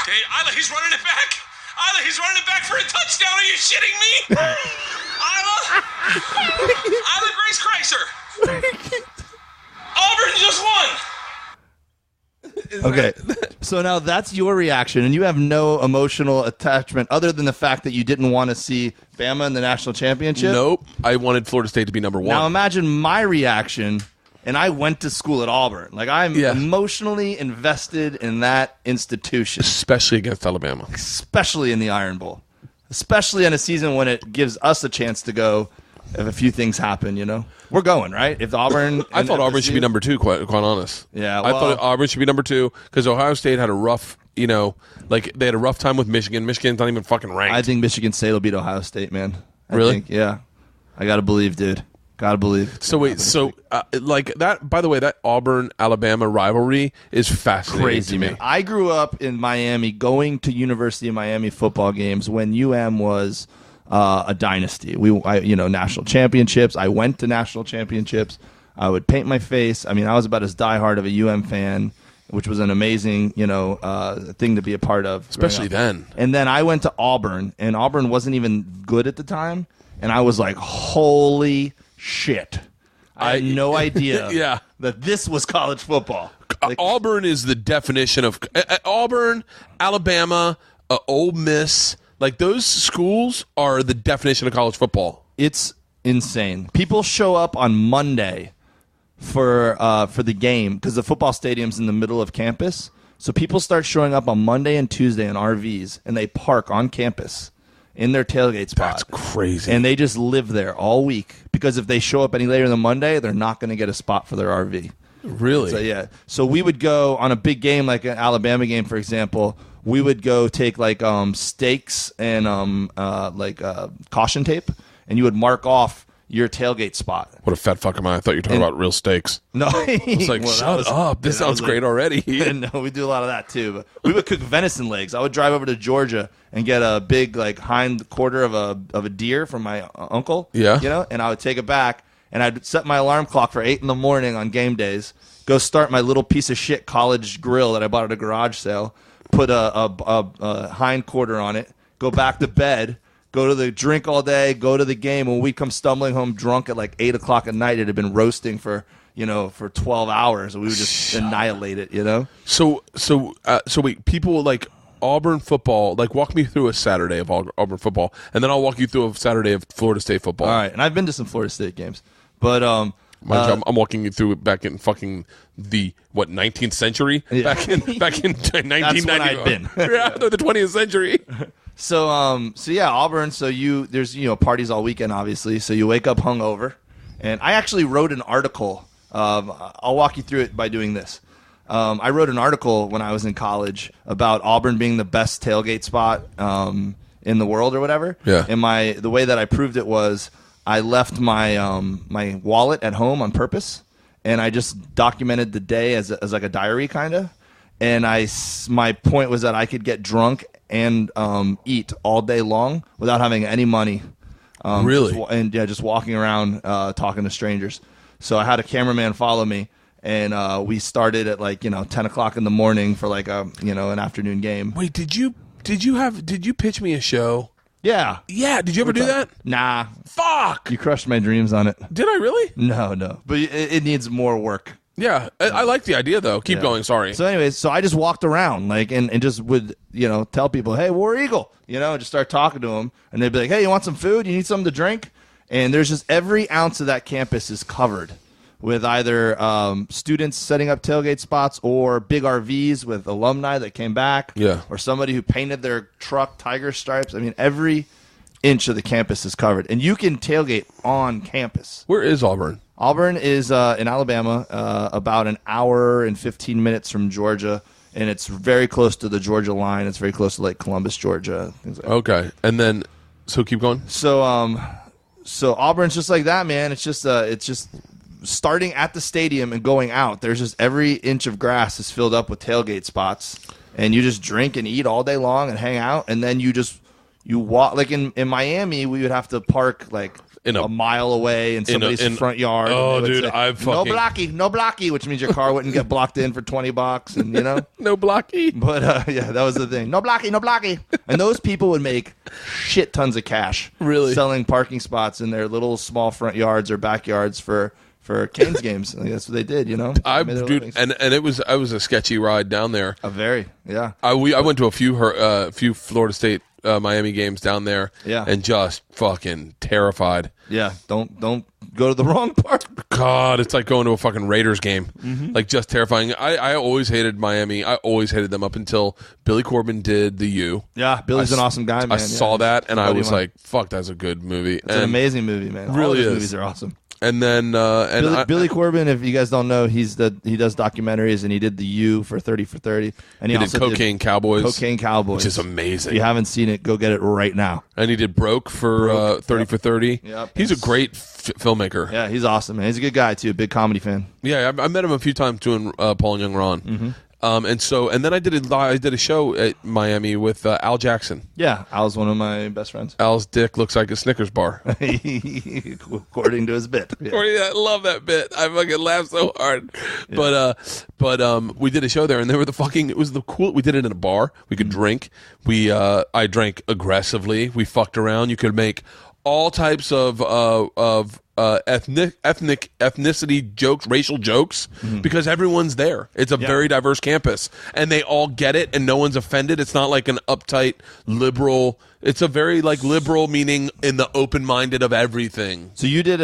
Hey, Isla, he's running it back. Isla, he's running it back for a touchdown. Are you shitting me? Isla? Isla Grace Kreischer. Auburn just won. Okay, so now that's your reaction, and you have no emotional attachment other than the fact that you didn't want to see Bama in the national championship? Nope. I wanted Florida State to be number 1. Now imagine my reaction, and I went to school at Auburn. Like, I'm emotionally invested in that institution. Especially against Alabama. Especially in the Iron Bowl. Especially in a season when it gives us a chance to go if a few things happen, We're going, right? If Auburn... I thought Auburn should be number 2, quite honest. Yeah, I thought Auburn should be number 2 because Ohio State had a rough, they had a rough time with Michigan. Michigan's not even fucking ranked. I think Michigan State will beat Ohio State, man. Really? Yeah. I got to believe, dude. Got to believe. So wait, that, by the way, that Auburn-Alabama rivalry is fascinating Crazy, to me. man. I grew up in Miami going to University of Miami football games when UM was a dynasty. National championships. I went to national championships. I would paint my face. I mean, I was about as diehard of a fan, which was an amazing, thing to be a part of. Especially then. And then I went to Auburn, and Auburn wasn't even good at the time. And I was like, holy shit. I had no idea that this was college football. Like, Auburn is the definition of Auburn, Alabama, Ole Miss. Like, those schools are the definition of college football. It's insane. People show up on Monday for the game because the football stadium's in the middle of campus. So people start showing up on Monday and Tuesday in RVs, and they park on campus in their tailgate spot. That's crazy. And they just live there all week because if they show up any later than Monday, they're not going to get a spot for their RV. Really? So, yeah. So we would go on a big game, like an Alabama game, for example. We would go take like stakes and caution tape, and you would mark off your tailgate spot. What a fat fuck am I? I thought you were talking about real steaks. No. It's like, shut up. This sounds great already. No, we do a lot of that too. But we would cook venison legs. I would drive over to Georgia and get a big like hind quarter of a deer from my uncle. Yeah. And I would take it back, and I'd set my alarm clock for 8 a.m. on game days, go start my little piece of shit college grill that I bought at a garage sale, put a hind quarter on it, go back to bed, go to the drink all day, go to the game. When we come stumbling home drunk at like 8 o'clock at night, it had been roasting for 12 hours, and we would just annihilate it. So wait, people like Auburn football. Like, walk me through a Saturday of Auburn football, and then I'll walk you through a Saturday of Florida State football. All right, and I've been to some Florida State games, but I'm walking you through it back in fucking the 19th century. Yeah. Back in 1990. That's when I'd been. Yeah, the 20th century. So yeah, Auburn. So there's parties all weekend, obviously. So you wake up hungover, and I actually wrote an article. I'll walk you through it by doing this. I wrote an article when I was in college about Auburn being the best tailgate spot in the world or whatever. Yeah. And the way that I proved it was I left my my wallet at home on purpose, and I just documented the day as like a diary kind of. And my point was that I could get drunk and eat all day long without having any money. Really? Just walking around talking to strangers. So I had a cameraman follow me, and we started at 10 o'clock in the morning for like an afternoon game. Wait, did you pitch me a show? Yeah. Yeah, did you ever do that? Nah. Fuck! You crushed my dreams on it. Did I really? No. But it needs more work. Yeah, I like the idea though. Keep going. Sorry. So anyways, I just walked around and just would tell people, hey, War Eagle, just start talking to them, and they'd be like, hey, you want some food? You need something to drink? And there's just every ounce of that campus is covered with either students setting up tailgate spots or big RVs with alumni that came back, or somebody who painted their truck tiger stripes. I mean, every inch of the campus is covered, and you can tailgate on campus. Where is Auburn? Auburn is in Alabama, about an hour and 15 minutes from Georgia, and it's very close to the Georgia line. It's very close to like Columbus, Georgia. Things like that. Okay, and then keep going. So Auburn's just like that, man. It's just starting at the stadium and going out. There's just every inch of grass is filled up with tailgate spots, and you just drink and eat all day long and hang out, and then you walk. Like in Miami, we would have to park like a mile away in somebody's front yard. Oh, dude, say, no blocky, which means your car wouldn't get blocked in for $20, and no blocky. But yeah, that was the thing. No blocky, and those people would make shit tons of cash, really, selling parking spots in their little small front yards or backyards for Canes games. I think that's what they did, Dude, and it was a sketchy ride down there. Yeah. I went to a few Florida State Miami games down there, and just fucking terrified. Yeah, don't go to the wrong part. God, it's like going to a fucking Raiders game. Mm-hmm. Like, just terrifying. I always hated Miami. I always hated them up until Billy Corbin did The U. Yeah, Billy's an awesome guy, man. I saw that, and I was like, fuck, that's a good movie. It's an amazing movie, man. Really, all of his is. movies are awesome. And then Billy Corbin, if you guys don't know, he does documentaries, and he did The U for 30 for 30, and he also did Cocaine Cowboys, which is amazing. If you haven't seen it, go get it right now. And he did Broke for 30 for 30. Yep. He's a great filmmaker. Yeah, he's awesome, man. He's a good guy too, big comedy fan. Yeah, I met him a few times doing Paul and Young Ron. Mm-hmm. And then I did a show at Miami with Al Jackson. Yeah, Al's one of my best friends. Al's dick looks like a Snickers bar. According to his bit. Yeah. I love that bit. I fucking laugh so hard. Yeah. But we did a show there, and it was the cool. We did it in a bar. We could drink. I drank aggressively. We fucked around. You could make all types of ethnicity jokes, racial jokes, because everyone's there. It's a very diverse campus, and they all get it, and no one's offended. It's not like an uptight liberal. It's a very liberal, meaning in the open-minded of everything. So you did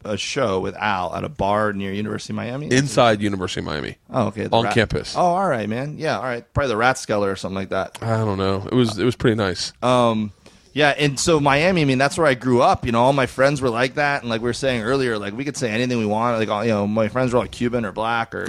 a show with Al at a bar near University of Miami? Inside University of Miami. Oh, okay. On campus. Oh, all right, man. Yeah, all right. Probably the Rathskeller or something like that. I don't know. It was pretty nice. Yeah, and so Miami, I mean, that's where I grew up. You know, all my friends were like that, and like we were saying earlier, like we could say anything we want. Like, my friends were all Cuban or black or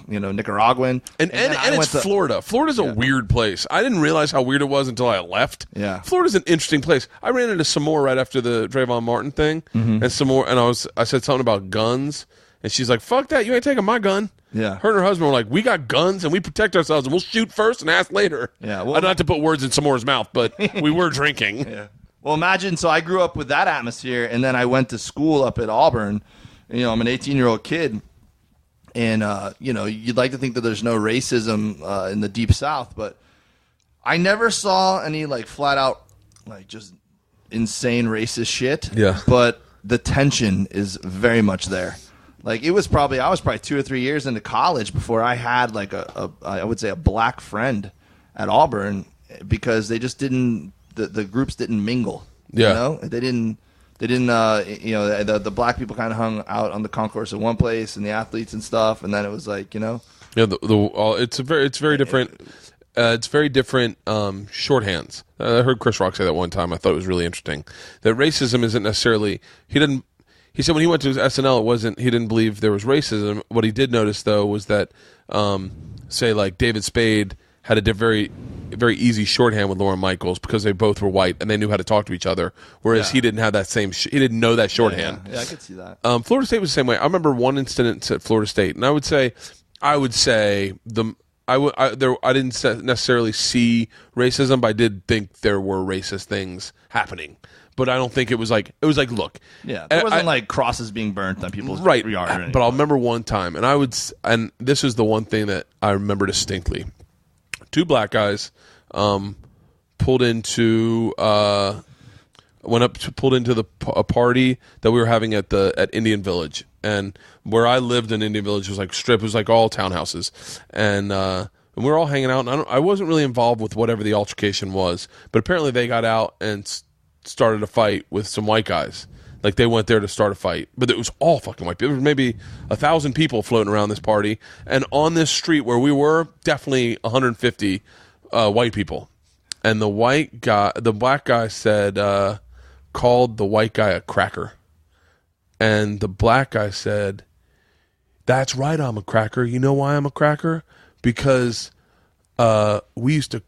Nicaraguan. And it's Florida. Florida's a weird place. I didn't realize how weird it was until I left. Yeah, Florida's an interesting place. I ran into Samore right after the Trayvon Martin thing, and Samore, and I said something about guns, and she's like, "Fuck that! You ain't taking my gun." Yeah. Her and her husband were like, we got guns and we protect ourselves and we'll shoot first and ask later. Yeah. Well, not to put words in Samore's mouth, but we were drinking. Yeah. Well, imagine, so I grew up with that atmosphere, and then I went to school up at Auburn. I'm an 18-year-old kid, and, you'd like to think that there's no racism in the Deep South, but I never saw any, flat out, just insane racist shit. Yeah. But the tension is very much there. I was probably 2 or 3 years into college before I had I would say a black friend at Auburn, because they just didn't, the groups didn't mingle. Yeah. They didn't the black people kind of hung out on the concourse in one place, and the athletes and stuff, and then it was Yeah, it's very different. It's very different shorthands. I heard Chris Rock say that one time. I thought it was really interesting. That racism isn't necessarily He said when he went to his SNL, he didn't believe there was racism. What he did notice, though, was that, David Spade had a very, very easy shorthand with Lauren Michaels because they both were white and they knew how to talk to each other, whereas he didn't have that same he didn't know that shorthand. Yeah, I could see that. Florida State was the same way. I remember one incident at Florida State, and I would say I didn't necessarily see racism, but I did think there were racist things happening. But I don't think it was look. Yeah, there wasn't crosses being burnt on people's yard. But I'll remember one time, and this is the one thing that I remember distinctly. Two black guys pulled into a party that we were having at Indian Village, and where I lived in Indian Village was strip. It was all townhouses, and we were all hanging out. And I wasn't really involved with whatever the altercation was, but apparently they got out and started a fight with some white guys. They went there to start a fight, but it was all fucking white people. There was maybe 1,000 people floating around this party, and on this street where we were, definitely 150 white people. And the black guy said, called the white guy a cracker, and the black guy said, "That's right, I'm a cracker. You know why I'm a cracker? Because we used to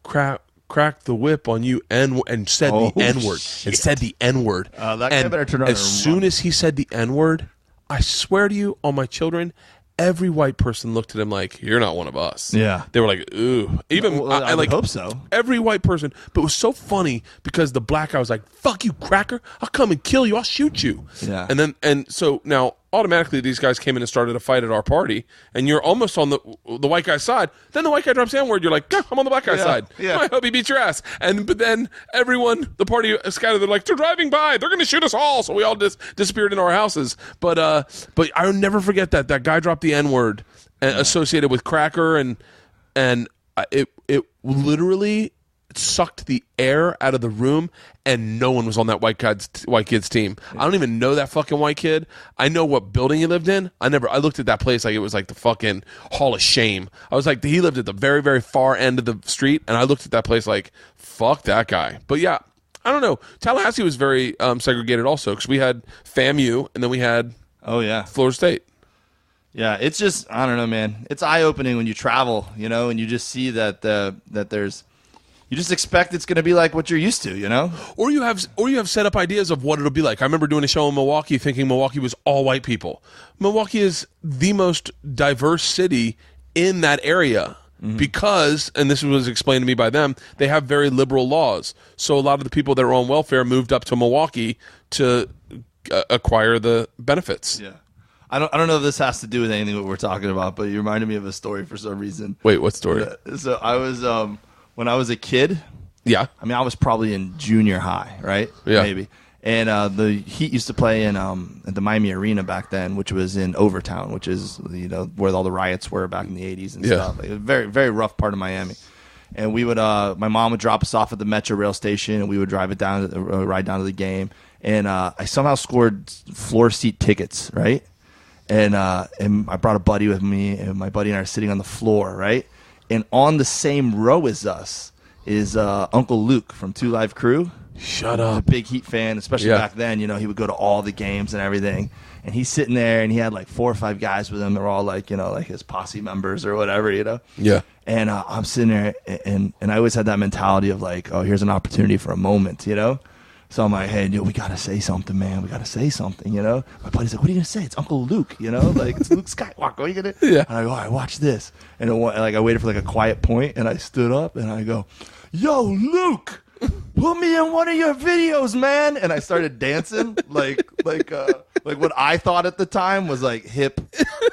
cracked the whip on you and said the N-word. Shit. And said the N-word. That guy better turn around. As soon as he said the N-word, I swear to you, on my children, every white person looked at him like, you're not one of us. Yeah. They were like, ooh. Even I hope so. Every white person. But it was so funny because the black guy was like, fuck you, cracker. I'll come and kill you. I'll shoot you. Yeah. And so now automatically these guys came in and started a fight at our party, and you're almost on the white guy's side. Then the white guy drops the N-word. You're like, I'm on the black guy's side. Yeah. I hope he beats your ass. But then everyone, the party scattered. They're like, they're driving by. They're going to shoot us all. So we all disappeared in our houses. But I'll never forget that guy dropped the N-word associated with cracker, and it literally sucked the air out of the room, and no one was on that white kid's team. I don't even know that fucking white kid. I know what building he lived in. I looked at that place like it was like the fucking Hall of Shame. I was like, he lived at the very, very far end of the street, and I looked at that place like, fuck that guy. But yeah, I don't know. Tallahassee was very segregated also, because we had FAMU, and then we had Florida State. Yeah, it's just, I don't know, man. It's eye-opening when you travel, and you just see that there's, you just expect it's going to be like what you're used to, Or you have set up ideas of what it'll be like. I remember doing a show in Milwaukee thinking Milwaukee was all white people. Milwaukee is the most diverse city in that area. Because, and this was explained to me by them, they have very liberal laws. So a lot of the people that are on welfare moved up to Milwaukee to acquire the benefits. Yeah. I don't know if this has to do with anything what we're talking about, but you reminded me of a story for some reason. Wait, what story? So I was when I was a kid. Yeah. I mean, I was probably in junior high, right? Yeah. Maybe. And the Heat used to play in at the Miami Arena back then, which was in Overtown, which is where all the riots were back in the 80s and stuff. Like, it was a very, very rough part of Miami. And we would my mom would drop us off at the Metro Rail station, and we would ride down to the game. And I somehow scored floor seat tickets, right? And I brought a buddy with me, and my buddy and I are sitting on the floor, right? And on the same row as us is Uncle Luke from 2 Live Crew. Shut He was a up. big Heat fan, especially back then. He would go to all the games and everything. And he's sitting there, and he had like 4 or 5 guys with him. They're all like, like his posse members or whatever, Yeah. And I'm sitting there, and I always had that mentality of like, oh, here's an opportunity for a moment, So I'm like, hey, we got to say something, man. We got to say something, My buddy's like, what are you going to say? It's Uncle Luke, Like, it's Luke Skywalker. What are you going to Yeah. And I go, all right, watch this. And I waited for like a quiet point, and I stood up, and I go, yo, Luke, put me in one of your videos, man. And I started dancing like what I thought at the time was like hip,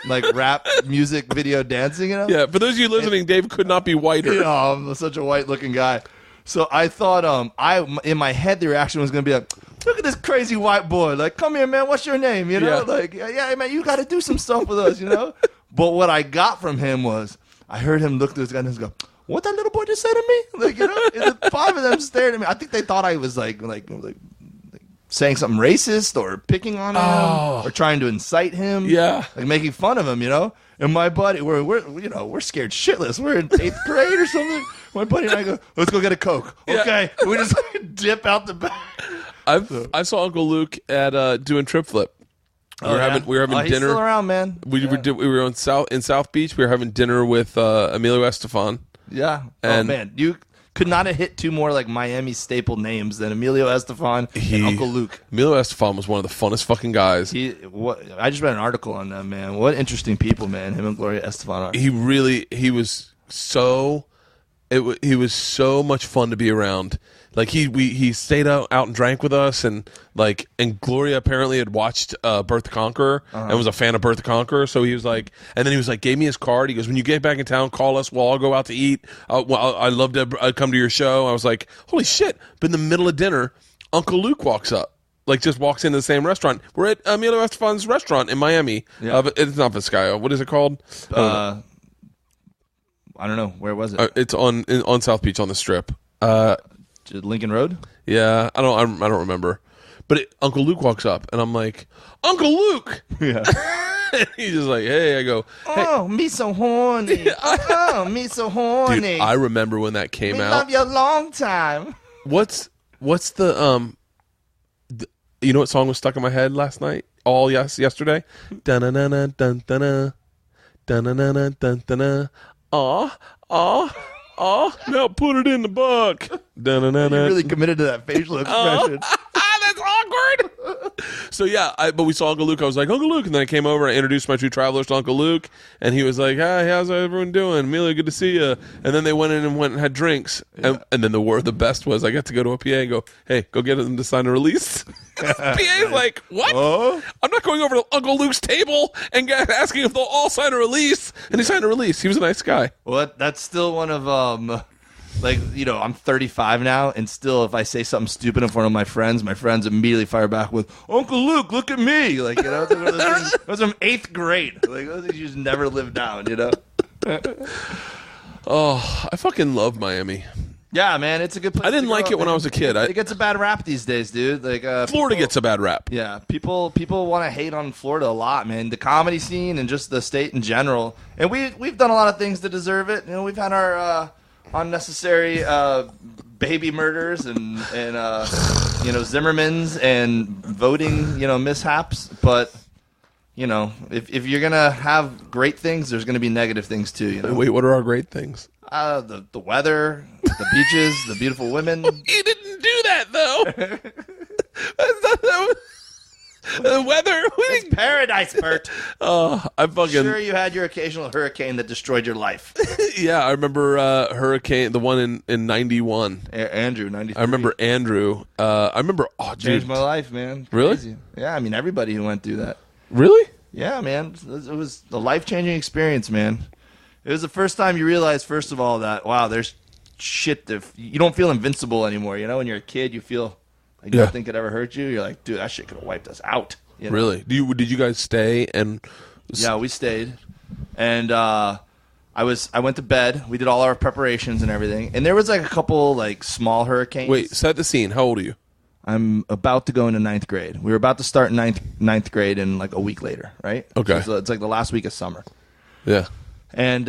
like rap music video dancing, Yeah, for those of you listening, Dave could not be whiter. I'm such a white looking guy. So I thought, in my head, the reaction was going to be like, look at this crazy white boy. Like, come here, man. What's your name? Yeah. Like, yeah, man, you got to do some stuff with us, But what I got from him was, I heard him look to this guy and just go, what that little boy just said to me? Like, and the 5 of them stared at me. I think they thought I was like saying something racist or picking on him or trying to incite him. Yeah. Like making fun of him, And my buddy, we're scared shitless. We're in 8th grade or something. My buddy and I go, let's go get a Coke. Yeah. Okay. We just dip out the back. I saw Uncle Luke at doing Trip Flip. We were having he's dinner. still around, man. We were in South Beach. We were having dinner with Emilio Estefan. Yeah. And man, you could not have hit 2 more like Miami staple names than Emilio Estefan and Uncle Luke. Emilio Estefan was one of the funnest fucking guys. I just read an article on them, man. What interesting people, man. Him and Gloria Estefan are. He was so much fun to be around. Like he stayed out and drank with us, and Gloria apparently had watched Bert the Conqueror and was a fan of Bert the Conqueror. So he was like, and then he was like, gave me his card. He goes, when you get back in town, call us. We'll all go out to eat. I'd love to come to your show. I was like, holy shit! But in the middle of dinner, Uncle Luke walks up. Like, just walks into the same restaurant. We're at Emilio Estefan's restaurant in Miami. Yeah. It's not Vizcayo. What is it called? I don't know. Where was it? It's on South Beach on the Strip. Lincoln Road? Yeah, I don't remember. But Uncle Luke walks up, and I'm like, Uncle Luke! Yeah. And he's just like, hey. I go, hey. Oh, me so horny. Me so horny. Dude, I remember when that came out. Love you a long time. What's the you know what song was stuck in my head last night? Yesterday? Dun-na-na-na, dun-dun-na. Dun-na-na-na, dun-dun-na. Now put it in the buck. You really committed to that facial expression. That's awkward. So yeah, but we saw Uncle Luke. I was like, Uncle Luke, and then I came over and I introduced my 2 travelers to Uncle Luke, and he was like, hi, how's everyone doing? Amelia, good to see you. And then they went in and had drinks, and then the best was I got to go to a PA and go, hey, go get them to sign a release. PA's like, what? I'm not going over to Uncle Luke's table and asking if they'll all sign a release. And he signed a release. He was a nice guy. Well, that's still one of I'm 35 now, and still, if I say something stupid in front of my friends immediately fire back with, Uncle Luke, look at me. Like, it's one of those things, that was from 8th grade. Like, those things you just never live down, Oh, I fucking love Miami. Yeah, man, it's a good place. I didn't like it when I was a kid. It gets a bad rap these days, dude. Like Florida gets a bad rap. Yeah, people want to hate on Florida a lot, man. The comedy scene and just the state in general. And we've done a lot of things to deserve it. We've had our unnecessary baby murders and Zimmermans and voting mishaps, but if you're gonna have great things, there's gonna be negative things too. Wait, what are our great things? The weather, the beaches, the beautiful women. He didn't do that though. That's not that. The weather. It's paradise, Bert. Oh, I fucking Sure, you had your occasional hurricane that destroyed your life. yeah. I remember hurricane, the one in 91. Andrew, 93. I remember Andrew. I remember. Oh, dude. Changed my life, man. Really? Crazy. Yeah, I mean, everybody who went through that. Really? Yeah, man. It was a life-changing experience, man. It was the first time you realize, first of all, that, wow, there's shit that you don't feel invincible anymore. You know, when you're a kid, you feel like nothing could ever hurt you. You're like, dude, that shit could have wiped us out. You know? Really? Did you guys stay and? Yeah, we stayed, and I went to bed. We did all our preparations and everything, and there was like a couple like small hurricanes. Wait, set the scene. How old are you? I'm about to go into 9th grade. We were about to start ninth grade in like a week later, right? Okay. So it's like the last week of summer. Yeah. And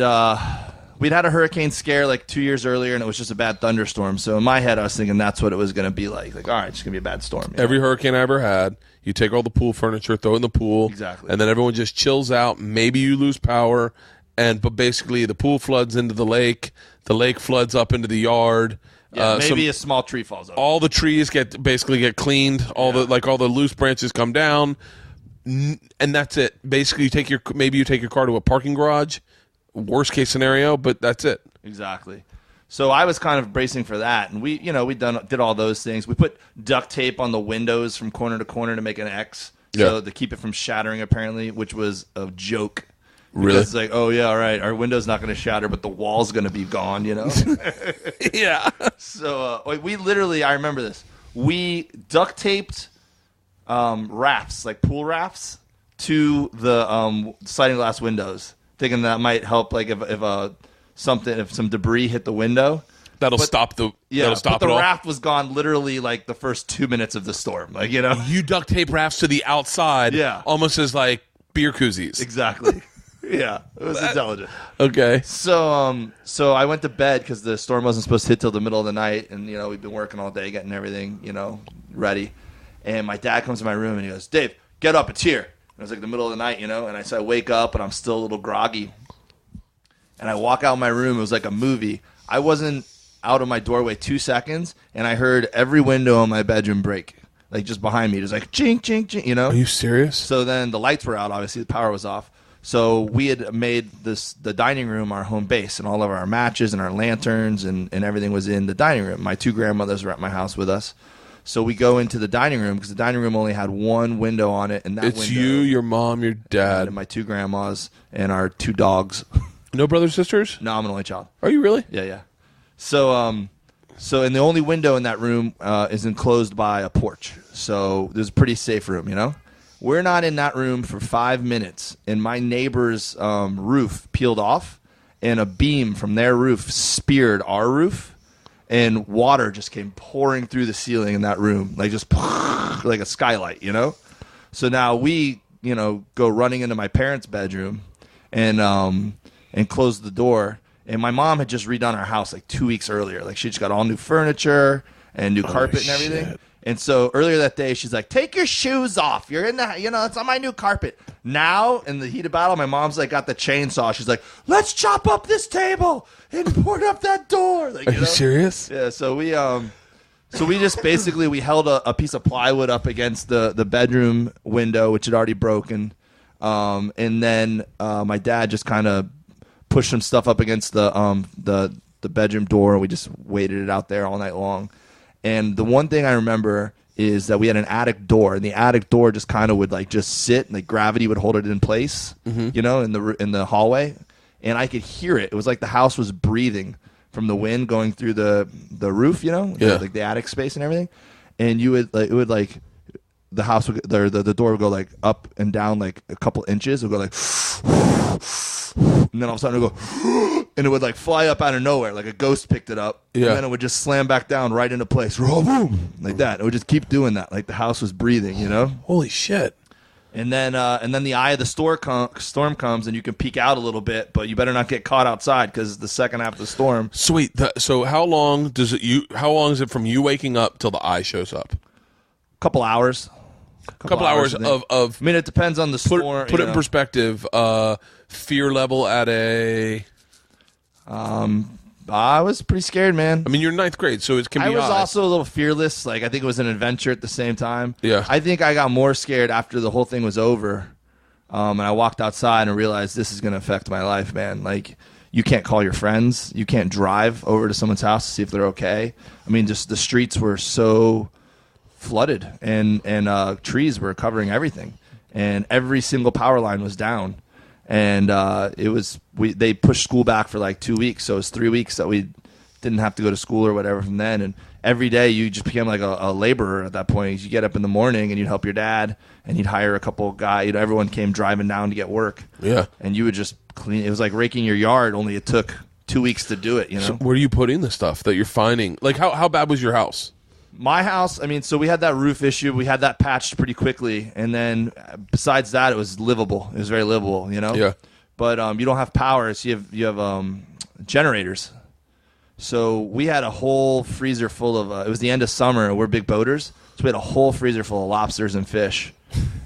we'd had a hurricane scare like 2 years earlier, and it was just a bad thunderstorm. So in my head, I was thinking that's what it was going to be like. Like, all right, it's going to be a bad storm. Every hurricane I ever had, you take all the pool furniture, throw it in the pool. Exactly. And then everyone just chills out. Maybe you lose power, but basically the pool floods into the lake. The lake floods up into the yard. Yeah, maybe a small tree falls over. All the trees get cleaned. All the loose branches come down, and that's it. Basically, you take your car to a parking garage. Worst case scenario, but that's it. Exactly. So I was kind of bracing for that, and we did all those things. We put duct tape on the windows from corner to corner to make an X, so to keep it from shattering. Apparently, which was a joke. Really? Because it's like, oh yeah, all right, our window's not going to shatter, but the wall's going to be gone. You know? Yeah. So we literally, I remember this. We duct taped rafts, like pool rafts, to the sliding glass windows, thinking that might help, like if some debris hit the window. That'll stop the raft was gone literally like the first 2 minutes of the storm. Like, you know, you duct tape rafts to the outside, almost as like beer koozies. Exactly. Yeah, it was intelligent. Okay. So I went to bed because the storm wasn't supposed to hit till the middle of the night, and we've been working all day getting everything ready. And my dad comes to my room and he goes, "Dave, get up, it's here." And it was like the middle of the night, and I wake up and I'm still a little groggy, and I walk out of my room. It was like a movie. I wasn't out of my doorway 2 seconds, and I heard every window in my bedroom break, like just behind me. It was like chink, chink, chink. Are you serious? So then the lights were out. Obviously, the power was off. So we had made the dining room our home base, and all of our matches and our lanterns and everything was in the dining room. My two grandmothers were at my house with us. So we go into the dining room because the dining room only had one window on it. And it's you, your mom, your dad. And my two grandmas and our two dogs. No brothers, sisters? No, I'm an only child. Are you really? Yeah. So and the only window in that room is enclosed by a porch. So there's a pretty safe room, We're not in that room for 5 minutes, and my neighbor's roof peeled off, and a beam from their roof speared our roof, and water just came pouring through the ceiling in that room, like just like a skylight, So now we, go running into my parents' bedroom and close the door. And my mom had just redone our house like 2 weeks earlier. Like she just got all new furniture and new carpet and everything. Shit. And so earlier that day, she's like, "Take your shoes off. You're in the, it's on my new carpet." Now, in the heat of battle, my mom's like got the chainsaw. She's like, "Let's chop up this table and board up that door." Like, Are you serious? Yeah. So we just basically we held a piece of plywood up against the bedroom window, which had already broken, and then my dad just kind of pushed some stuff up against the bedroom door. We just waited it out there all night long. And the one thing I remember is that we had an attic door, and the attic door just kind of would like just sit, and like gravity would hold it in place, in the hallway, and I could hear it. It was like the house was breathing from the wind going through the roof, like the attic space and everything. And the house would, the door would go like up and down like a couple inches. It would go like, and then all of a sudden it would go, and it would like fly up out of nowhere, like a ghost picked it up, and then it would just slam back down right into place, boom, like that. It would just keep doing that, like the house was breathing, Holy shit! And then the eye of the storm comes, and you can peek out a little bit, but you better not get caught outside because the second half of the storm. Sweet. So how long is it from you waking up till the eye shows up? Couple hours. Couple hours of. I mean, it depends on the storm. Put it in perspective. Fear level at a I was pretty scared, man. I mean, you're in ninth grade, so it can be I was odd. also a little fearless. Like, I think it was an adventure at the same time. Yeah. I think I got more scared after the whole thing was over. And I walked outside and realized this is going to affect my life, man. Like, you can't call your friends. You can't drive over to someone's house to see if they're okay. I mean, just the streets were so flooded, and trees were covering everything, and every single power line was down. And they pushed school back for like 2 weeks, so it was 3 weeks that we didn't have to go to school or whatever from then. And every day you just became like a laborer at that point. You get up in the morning and you'd help your dad, and you'd hire a couple guys. Everyone came driving down to get work. Yeah. And you would just clean. It was like raking your yard, only it took 2 weeks to do it. You know. So where are you putting the stuff that you're finding? Like, how bad was your house? My house, I mean, so we had that roof issue. We had that patched pretty quickly, and then besides that, it was livable. It was very livable, you know. Yeah. But you don't have power, so you have generators. So we had a whole freezer full of. It was the end of summer, and we're big boaters, so we had a whole freezer full of lobsters and fish,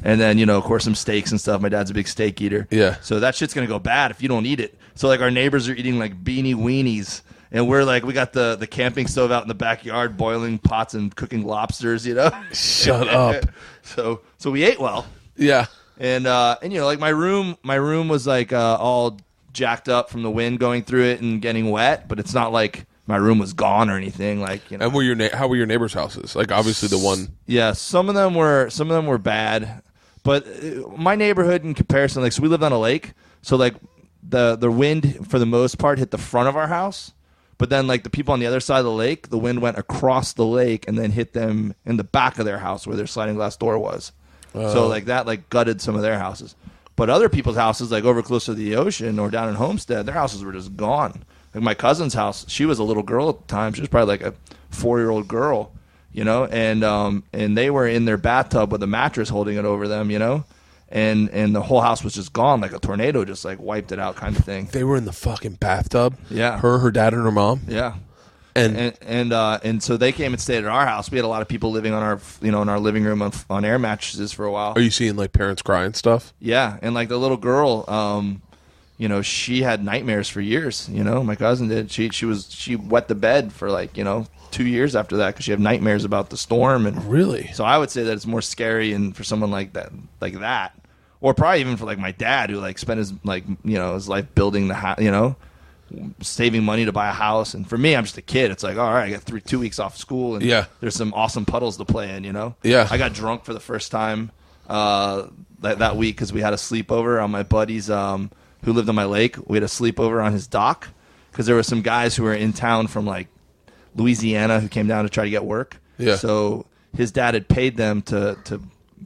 and then of course some steaks and stuff. My dad's a big steak eater. Yeah. So that shit's gonna go bad if you don't eat it. So like our neighbors are eating like beanie weenies. And we're like, we got the camping stove out in the backyard, boiling pots and cooking lobsters, Shut up. So we ate well. Yeah. And like my room was like all jacked up from the wind going through it and getting wet, but it's not like my room was gone or anything. Like, And how were your neighbors' houses? Like, obviously the one. Yeah, some of them were bad, but my neighborhood in comparison, like, so we lived on a lake, so like the wind for the most part hit the front of our house. But then, like, the people on the other side of the lake, the wind went across the lake and then hit them in the back of their house where their sliding glass door was. So, like, that, like, gutted some of their houses. But other people's houses, like, over close to the ocean or down in Homestead, their houses were just gone. Like, my cousin's house, she was a little girl at the time. She was probably, like, a 4-year-old girl, and they were in their bathtub with a mattress holding it over them, And the whole house was just gone, like a tornado just like wiped it out, kind of thing. They were in the fucking bathtub. Yeah. Her dad, and her mom. Yeah. And So they came and stayed at our house. We had a lot of people living on our, in our living room on air mattresses for a while. Are you seeing like parents cry and stuff? Yeah, and like the little girl, she had nightmares for years. My cousin did. She wet the bed for like 2 years after that because she had nightmares about the storm. And Really? so I would say that it's more scary and for someone like that. Or probably even for like my dad, who like spent his his life building the house, saving money to buy a house. And for me, I'm just a kid. It's like, all right, I got 2 weeks off school, and there's some awesome puddles to play in. Yeah. I got drunk for the first time that week because we had a sleepover on my buddy's who lived on my lake. We had a sleepover on his dock because there were some guys who were in town from like Louisiana who came down to try to get work. Yeah. So his dad had paid them to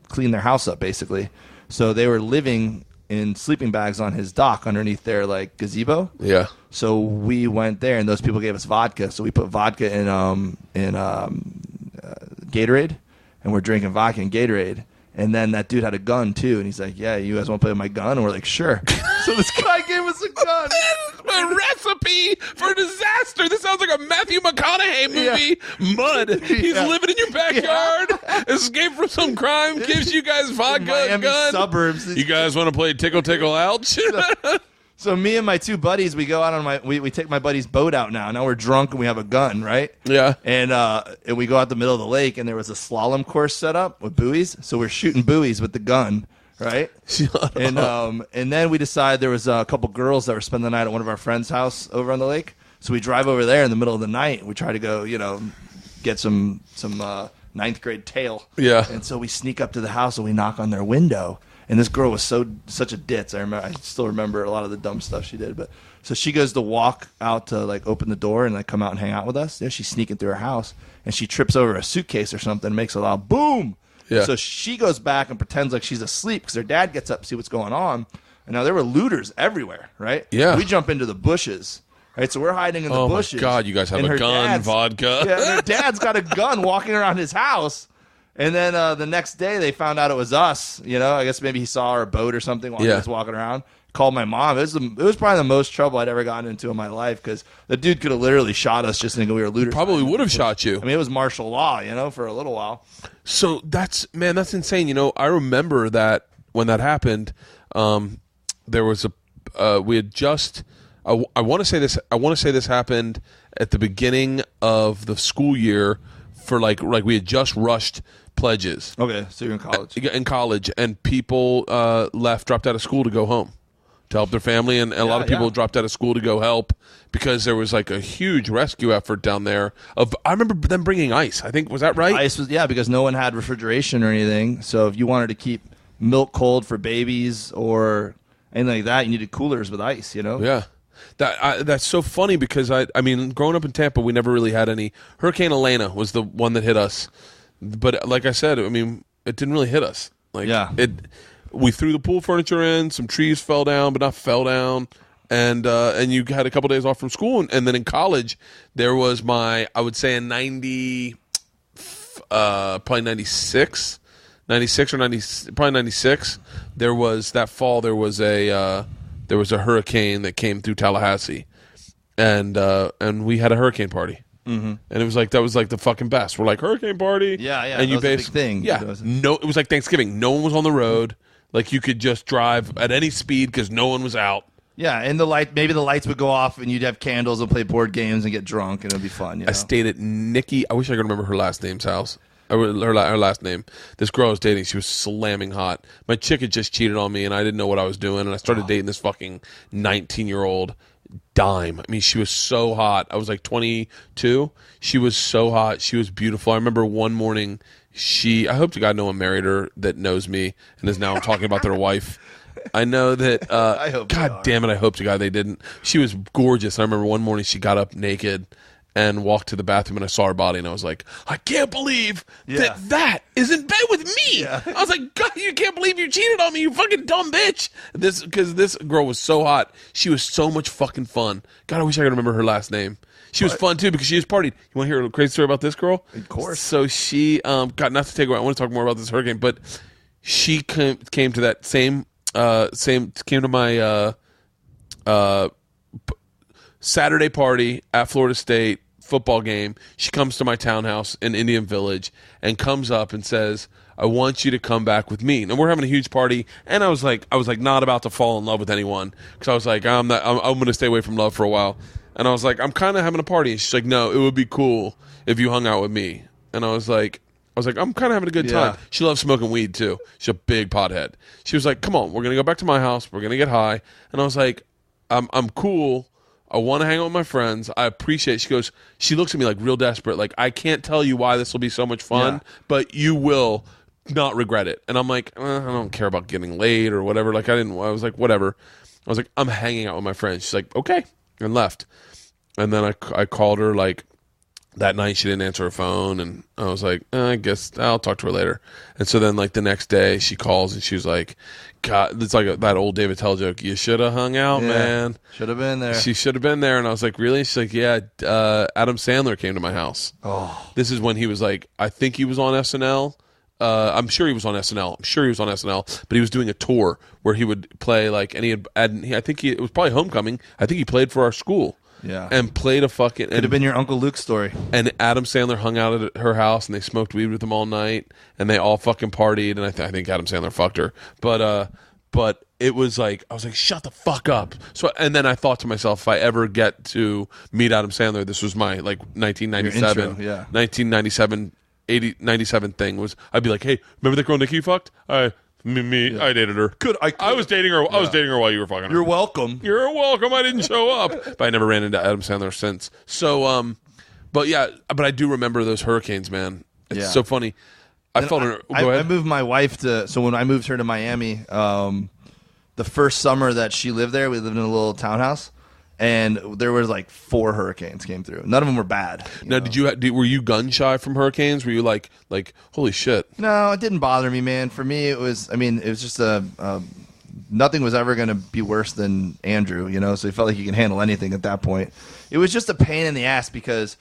clean their house up, basically. So they were living in sleeping bags on his dock underneath their like gazebo. Yeah. So we went there, and those people gave us vodka. So we put vodka in Gatorade, and we're drinking vodka and Gatorade. And then that dude had a gun too, and he's like, "Yeah, you guys want to play with my gun?" And we're like, "Sure." So this guy gave us a gun. A recipe for disaster. This sounds like a Matthew McConaughey movie. Yeah. Mud. He's living in your backyard. Yeah. Escaped from some crime. Gives you guys vodka and gun. Suburbs. You guys want to play Tickle Tickle Ouch? So me and my two buddies, we go out on we take my buddy's boat out now. Now we're drunk and we have a gun, right? Yeah. And we go out the middle of the lake, and there was a slalom course set up with buoys. So we're shooting buoys with the gun, right? And then we decide there was a couple girls that were spending the night at one of our friends' house over on the lake. So we drive over there in the middle of the night. We try to go, get some ninth grade tail. Yeah. And so we sneak up to the house and we knock on their window. And this girl was such a ditz. I still remember a lot of the dumb stuff she did. But so she goes to walk out to like open the door and like come out and hang out with us. There she's sneaking through her house, and she trips over a suitcase or something and makes a loud boom. Yeah. So she goes back and pretends like she's asleep because her dad gets up to see what's going on. And now there were looters everywhere, right? Yeah. We jump into the bushes. Right, so we're hiding in the bushes. Oh my God, you guys have and a her gun, vodka. Yeah, and her dad's got a gun walking around his house. And then the next day they found out it was us. I guess maybe he saw our boat or something while he was walking around. Called my mom. It was probably the most trouble I'd ever gotten into in my life because the dude could have literally shot us just thinking we were looters. Probably would have shot you. I mean, it was martial law, for a little while. So that's insane. I remember that when that happened, there was we had just I want to say this. I want to say this happened at the beginning of the school year for like we had just rushed pledges. Okay, so you're in college. In college, and people dropped out of school to go home to help their family, and a lot of people dropped out of school to go help because there was like a huge rescue effort down there. I remember them bringing ice. I think, was that right? Ice was because no one had refrigeration or anything. So if you wanted to keep milk cold for babies or anything like that, you needed coolers with ice. Yeah. That's so funny because I mean, growing up in Tampa, we never really had any. Hurricane Elena was the one that hit us, but like I said, I mean, it didn't really hit us. We threw the pool furniture in, some trees fell down, but not fell down, and you had a couple days off from school, and then in college there was I would say in probably 96 or 90, probably 96. There was that fall. There was a hurricane that came through Tallahassee, and we had a hurricane party. Mm-hmm. And it was like that was like the fucking best. We're like hurricane party, And you basically thing, it was like Thanksgiving. No one was on the road. Like you could just drive at any speed because no one was out. Yeah, and maybe the lights would go off, and you'd have candles and play board games and get drunk, and it'd be fun. I stayed at Nikki. I wish I could remember her last name's house. Her last name. This girl I was dating, she was slamming hot. My chick had just cheated on me, and I didn't know what I was doing, and I started dating this fucking 19-year-old dime. I mean, she was so hot. I was like 22. She was so hot. She was beautiful. I remember one morning, I hope to God no one married her that knows me and is now talking about their wife. I know that, I hope God damn it, I hope to God they didn't. She was gorgeous. I remember one morning she got up naked and walked to the bathroom, and I saw her body, and I was like, I can't believe that is in bed with me. Yeah. I was like, God, you can't believe you cheated on me, you fucking dumb bitch. Because this girl was so hot. She was so much fucking fun. God, I wish I could remember her last name. She was fun, too, because she just partied. You want to hear a crazy story about this girl? Of course. So she, not to take away, I want to talk more about this hurricane, but she came to that came to my Saturday party at Florida State football game. She comes to my townhouse in Indian Village and comes up and says, I want you to come back with me. And we're having a huge party, and I was like not about to fall in love with anyone because I was like, I'm going to stay away from love for a while. And I was like, I'm kind of having a party. And she's like, no, it would be cool if you hung out with me. And I was like, I'm kind of having a good time. She loves smoking weed too. She's a big pothead. She was like, come on, we're going to go back to my house. We're going to get high. And I was like, I'm cool. I want to hang out with my friends. I appreciate it. She looks at me like real desperate. Like, I can't tell you why this will be so much fun, but you will not regret it. And I'm like, I don't care about getting laid or whatever. Like, I was like, whatever. I was like, I'm hanging out with my friends. She's like, okay, and left. And then I called her like that night. She didn't answer her phone, and I was like, I guess I'll talk to her later. And so then like the next day she calls and she was like, God, it's like that old David Tell joke. You should have hung out, man. Should have been there. She should have been there. And I was like, really? She's like, yeah. Adam Sandler came to my house. Oh, this is when he was like, I think he was on SNL. I'm sure he was on SNL. But he was doing a tour where he would play like, and it was probably Homecoming. I think he played for our school. Yeah. And played a fucking... Could have been your Uncle Luke story. And Adam Sandler hung out at her house, and they smoked weed with him all night, and they all fucking partied, and I think Adam Sandler fucked her. But it was like, I was like, shut the fuck up. So, and then I thought to myself, if I ever get to meet Adam Sandler, this was my, like, 1997, intro, yeah. 97 thing was, I'd be like, hey, remember that girl Nikki fucked? I dated her. I was dating her. I was dating her while you were fucking her. You're welcome. You're welcome. I didn't show up, but I never ran into Adam Sandler since. So, but I do remember those hurricanes, man. It's so funny. I moved my wife so when I moved her to Miami, the first summer that she lived there, we lived in a little townhouse. And there was like 4 hurricanes came through. None of them were bad. Now, were you gun shy from hurricanes? Were you like holy shit? No, it didn't bother me, man. For me, it was just nothing was ever going to be worse than Andrew, So he felt like he could handle anything at that point. It was just a pain in the ass because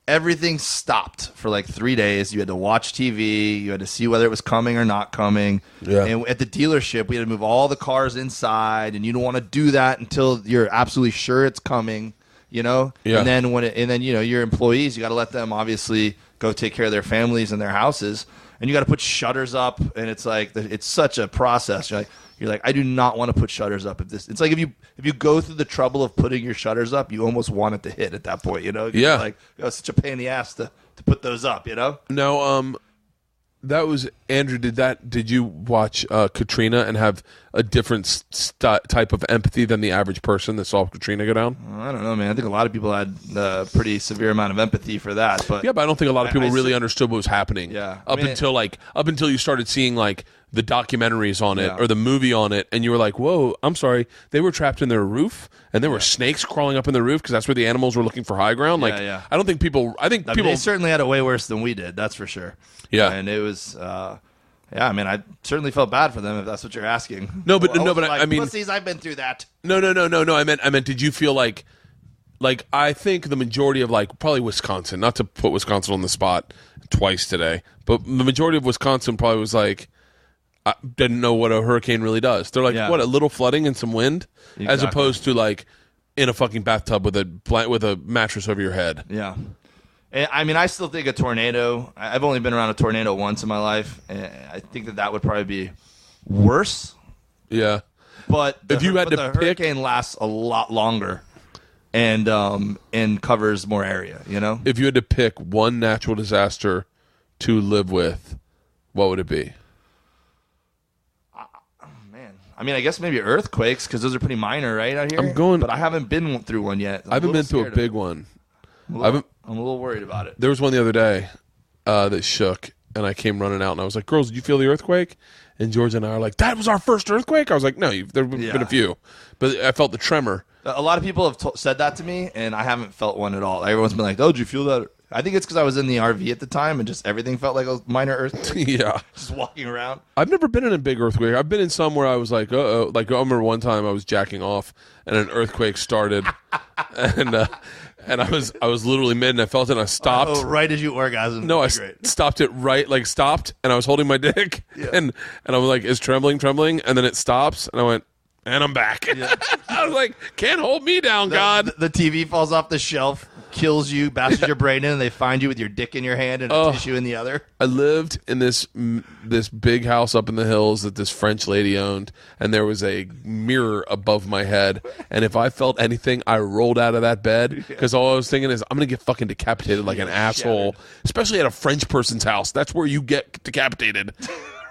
everything stopped for like 3 days. You had to watch TV. You had to see whether it was coming or not coming. Yeah. And at the dealership, we had to move all the cars inside, and you don't want to do that until you're absolutely sure it's coming. Yeah. And then your employees, you got to let them obviously go take care of their families and their houses. and you got to put shutters up, and it's like it's such a process. You're like, I do not want to put shutters up. It's like if you go through the trouble of putting your shutters up, you almost want it to hit at that point, you know? Yeah. Like, it's such a pain in the ass to put those up, you know? No, that was Andrew. Did you watch Katrina and have a different type of empathy than the average person that saw Katrina go down? I don't know, man. I think a lot of people had a pretty severe amount of empathy for that. But yeah, but I don't think a lot of people really understood what was happening. Yeah, up until you started seeing like the documentaries on it or the movie on it, and you were like, "Whoa, I'm sorry." They were trapped in their roof, and there were snakes crawling up in the roof because that's where the animals were looking for high ground. Like, I don't think people. I think people they certainly had it way worse than we did. That's for sure. Yeah, and it was. Yeah, I mean, I certainly felt bad for them if that's what you're asking. No, but like, I mean, pussies, I've been through that. No. I meant, did you feel like I think the majority of probably Wisconsin, not to put Wisconsin on the spot twice today, but the majority of Wisconsin probably was like, I didn't know what a hurricane really does. They're like, what, a little flooding and some wind, as opposed to like in a fucking bathtub with a mattress over your head. Yeah. I mean, I still think a tornado. I've only been around a tornado once in my life, and I think that would probably be worse. Yeah, but if you had to pick, hurricane lasts a lot longer, and covers more area. You know, if you had to pick one natural disaster to live with, what would it be? Man, I mean, I guess maybe earthquakes because those are pretty minor, right out here. But I haven't been through one yet. I haven't been through a big one. I'm a little worried about it. There was one the other day that shook, and I came running out, and I was like, "Girls, did you feel the earthquake?" And George and I are like, "That was our first earthquake." I was like, "No, there have been a few," but I felt the tremor. A lot of people have said that to me, and I haven't felt one at all. Everyone's been like, "Oh, did you feel that?" I think it's because I was in the RV at the time, and just everything felt like a minor earthquake. Yeah, just walking around. I've never been in a big earthquake. I've been in some where I was like, "Uh-oh!" Like I remember one time I was jacking off, and an earthquake started, and I was literally mid, and I felt it, and I stopped. Oh, right as you orgasm. No, stopped it stopped, and I was holding my dick, and I was like, "It's trembling," and then it stops, and I went, and I'm back. Yeah. I was like, "Can't hold me down, God." The TV falls off the shelf, kills you, bashes your brain in, and they find you with your dick in your hand and a tissue in the other. I lived in this big house up in the hills that this French lady owned, and there was a mirror above my head, and if I felt anything, I rolled out of that bed, because all I was thinking is, I'm going to get fucking decapitated like an asshole, especially at a French person's house. That's where you get decapitated.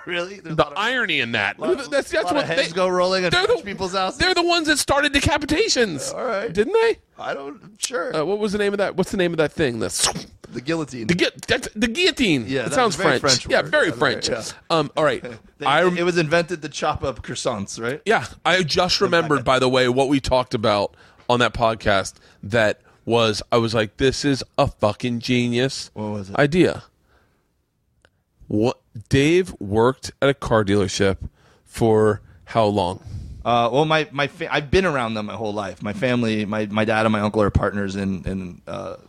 Really? The irony in that. That's what heads go rolling at French people's houses. They're the ones that started decapitations. All right. Didn't they? Sure. What was the name of that? What's the name of that thing? The guillotine. The guillotine. Yeah, that sounds French. Yeah, very French. Yeah. All right. It was invented to chop up croissants, right? Yeah. I just remembered, by the way, what we talked about on that podcast. I was like, this is a fucking genius idea. What? Dave worked at a car dealership for how long? Well, I've been around them my whole life. My family, my dad and my uncle are partners in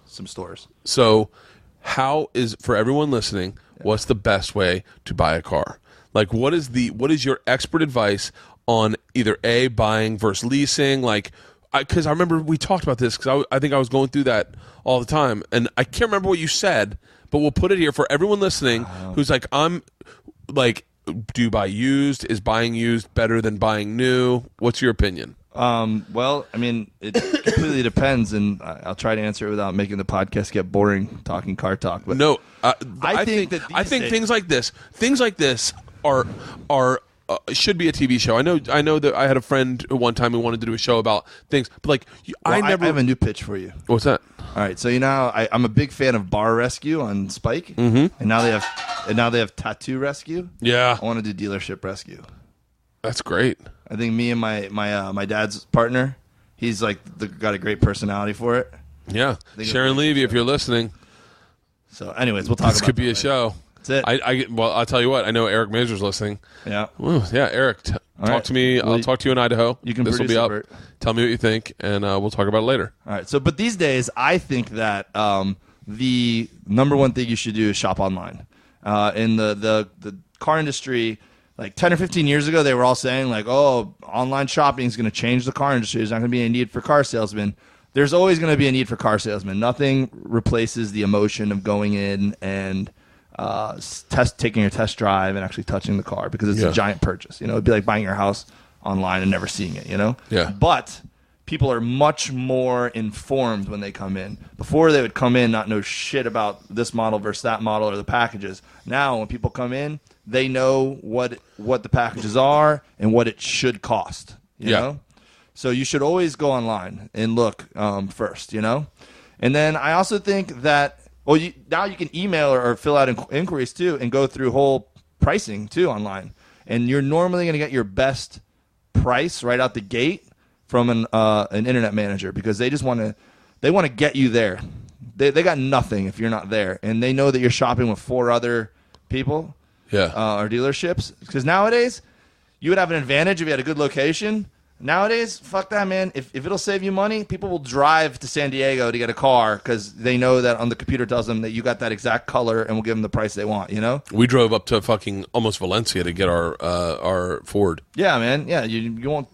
some stores. So, for everyone listening, what's the best way to buy a car? Like, what is your expert advice on either buying versus leasing? Like, because I remember we talked about this, because I think I was going through that all the time, and I can't remember what you said. But we'll put it here for everyone listening who's like, I'm like, do you buy used? Is buying used better than buying new? What's your opinion? Well, I mean, it completely depends, and I'll try to answer it without making the podcast get boring talking car talk. But no, I think things like this are should be a TV show. I know that I had a friend one time who wanted to do a show about things, but like I have a new pitch for you. What's that? All right, so I'm a big fan of Bar Rescue on Spike, and now they have Tattoo Rescue. Yeah, I want to do Dealership Rescue. That's great. I think me and my dad's partner, he's got a great personality for it. Yeah, Sharon Levy, if you're listening. So, anyways, we'll talk about this. Could be a show. That's it. Well, I'll tell you what. I know Eric Mazur's listening. Yeah. Ooh, yeah, Eric, talk to me. I'll talk to you in Idaho. You can. This will be up. Bert. Tell me what you think, and we'll talk about it later. All right. So, but these days, I think that the number one thing you should do is shop online. In the car industry, like 10 or 15 years ago, they were all saying like, "Oh, online shopping is going to change the car industry. There's not going to be any need for car salesmen." There's always going to be a need for car salesmen. Nothing replaces the emotion of going in and taking your test drive and actually touching the car because it's a giant purchase. You know, it'd be like buying your house online and never seeing it, you know? Yeah. But people are much more informed when they come in. Before, they would come in, not know shit about this model versus that model or the packages. Now, when people come in, they know what the packages are and what it should cost, you know? So you should always go online and look first, you know? And then I also think that, now you can email or fill out inquiries too and go through whole pricing too online. And you're normally going to get your best price right out the gate from an internet manager because they just want to get you there. They got nothing if you're not there. And they know that you're shopping with 4 other people or dealerships. Because nowadays, you would have an advantage if you had a good location. Nowadays, fuck that, man. If it'll save you money, people will drive to San Diego to get a car because they know that on the computer tells them that you got that exact color and will give them the price they want, you know? We drove up to fucking almost Valencia to get our Ford. Yeah, man. Yeah, you won't...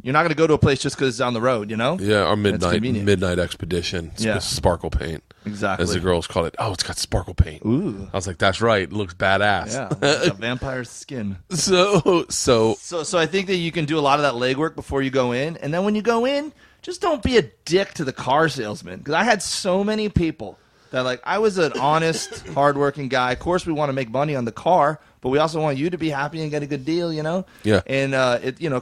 You're not going to go to a place just because it's down the road, you know? Yeah, our midnight expedition. Sparkle paint. Exactly. As the girls call it. Oh, it's got sparkle paint. Ooh. I was like, that's right. It looks badass. Yeah, like a vampire's skin. So I think that you can do a lot of that legwork before you go in. And then when you go in, just don't be a dick to the car salesman. Because I had so many people that, like, I was an honest, hardworking guy. Of course, we want to make money on the car, but we also want you to be happy and get a good deal, you know? Yeah. And,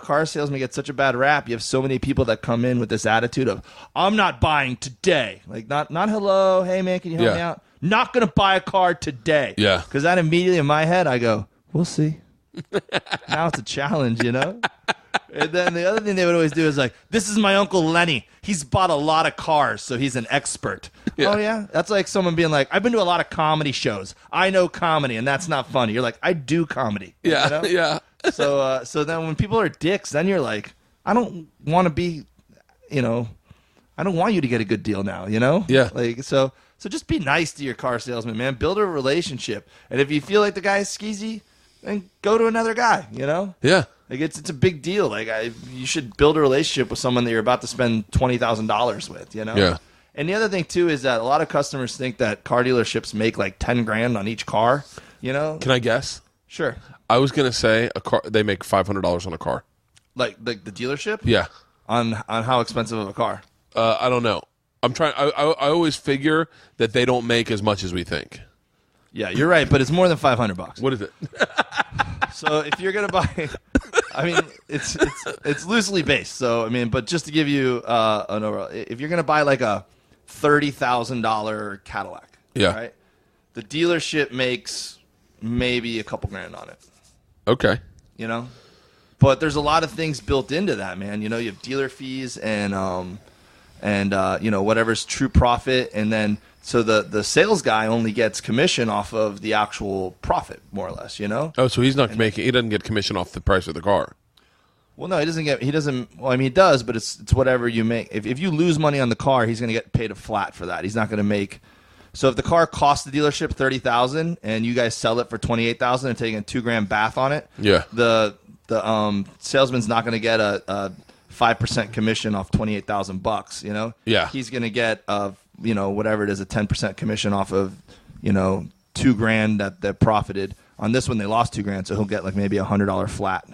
car salesmen get such a bad rap. You have so many people that come in with this attitude of, I'm not buying today. Like, not hello, hey, man, can you help me out? Not going to buy a car today. Yeah. Because that immediately in my head, I go, we'll see. Now it's a challenge, you know? And then the other thing they would always do is like, this is my Uncle Lenny. He's bought a lot of cars, so he's an expert. Yeah. Oh, yeah? That's like someone being like, I've been to a lot of comedy shows. I know comedy, and that's not funny. You're like, I do comedy. Yeah, you know? yeah. So then when people are dicks, then you're like, I don't want to be, I don't want you to get a good deal now, you know? Yeah. Like, so just be nice to your car salesman, man. Build a relationship. And if you feel like the guy is skeezy, then go to another guy, you know? Yeah. Like it's a big deal. Like you should build a relationship with someone that you're about to spend $20,000 with. You know. Yeah. And the other thing too is that a lot of customers think that car dealerships make like $10,000 on each car. You know. Can I guess? Sure. I was gonna say they make $500 on a car. Like the dealership. Yeah. On how expensive of a car? I don't know. I'm trying. I always figure that they don't make as much as we think. Yeah, you're right, but it's more than $500. What is it? So if you're gonna buy, I mean, it's loosely based. So I mean, but just to give you an overall, if you're gonna buy like a $30,000 Cadillac, right? The dealership makes maybe a couple grand on it. Okay. You know, but there's a lot of things built into that, man. You know, you have dealer fees and whatever's true profit, and then. So the sales guy only gets commission off of the actual profit, more or less, you know? Oh, so he doesn't get commission off the price of the car. Well, no, well, I mean, he does, but it's whatever you make. If you lose money on the car, he's going to get paid a flat for that. He's not going to make. So if the car costs the dealership $30,000 and you guys sell it for $28,000 and taking a $2,000 bath on it, the salesman's not going to get a 5% commission off $28,000, you know? Yeah. He's going to get whatever it is, a 10% commission off of, $2,000 that profited. On this one, they lost $2,000, so he'll get like maybe $100 flat.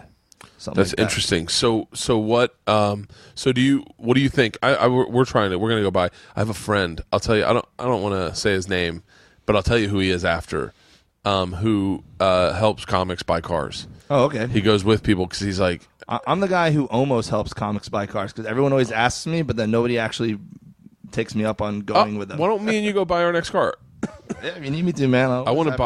That's like interesting. So what? What do you think? We're gonna go by. I have a friend. I'll tell you. I don't want to say his name, but I'll tell you who he is after. Who helps comics buy cars. Oh, okay. He goes with people because he's like. I'm the guy who almost helps comics buy cars because everyone always asks me, but then nobody actually takes me up on going with them. Why don't me and you go buy our next car? Yeah, if you need me to, man. I want to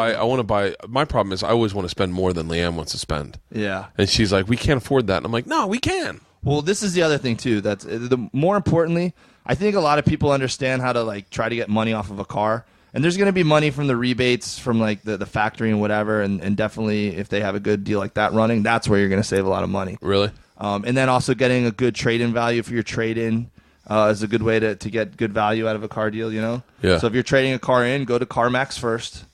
buy. My problem is I always want to spend more than Leanne wants to spend. Yeah. And she's like, we can't afford that. And I'm like, no, we can. Well, this is the other thing too. That's more importantly, I think a lot of people understand how to like try to get money off of a car. And there's going to be money from the rebates from like the factory and whatever. And definitely if they have a good deal like that running, that's where you're going to save a lot of money. Really? And then also getting a good trade-in value for your trade-in. Is a good way to get good value out of a car deal, you know? Yeah. So if you're trading a car in, go to CarMax first,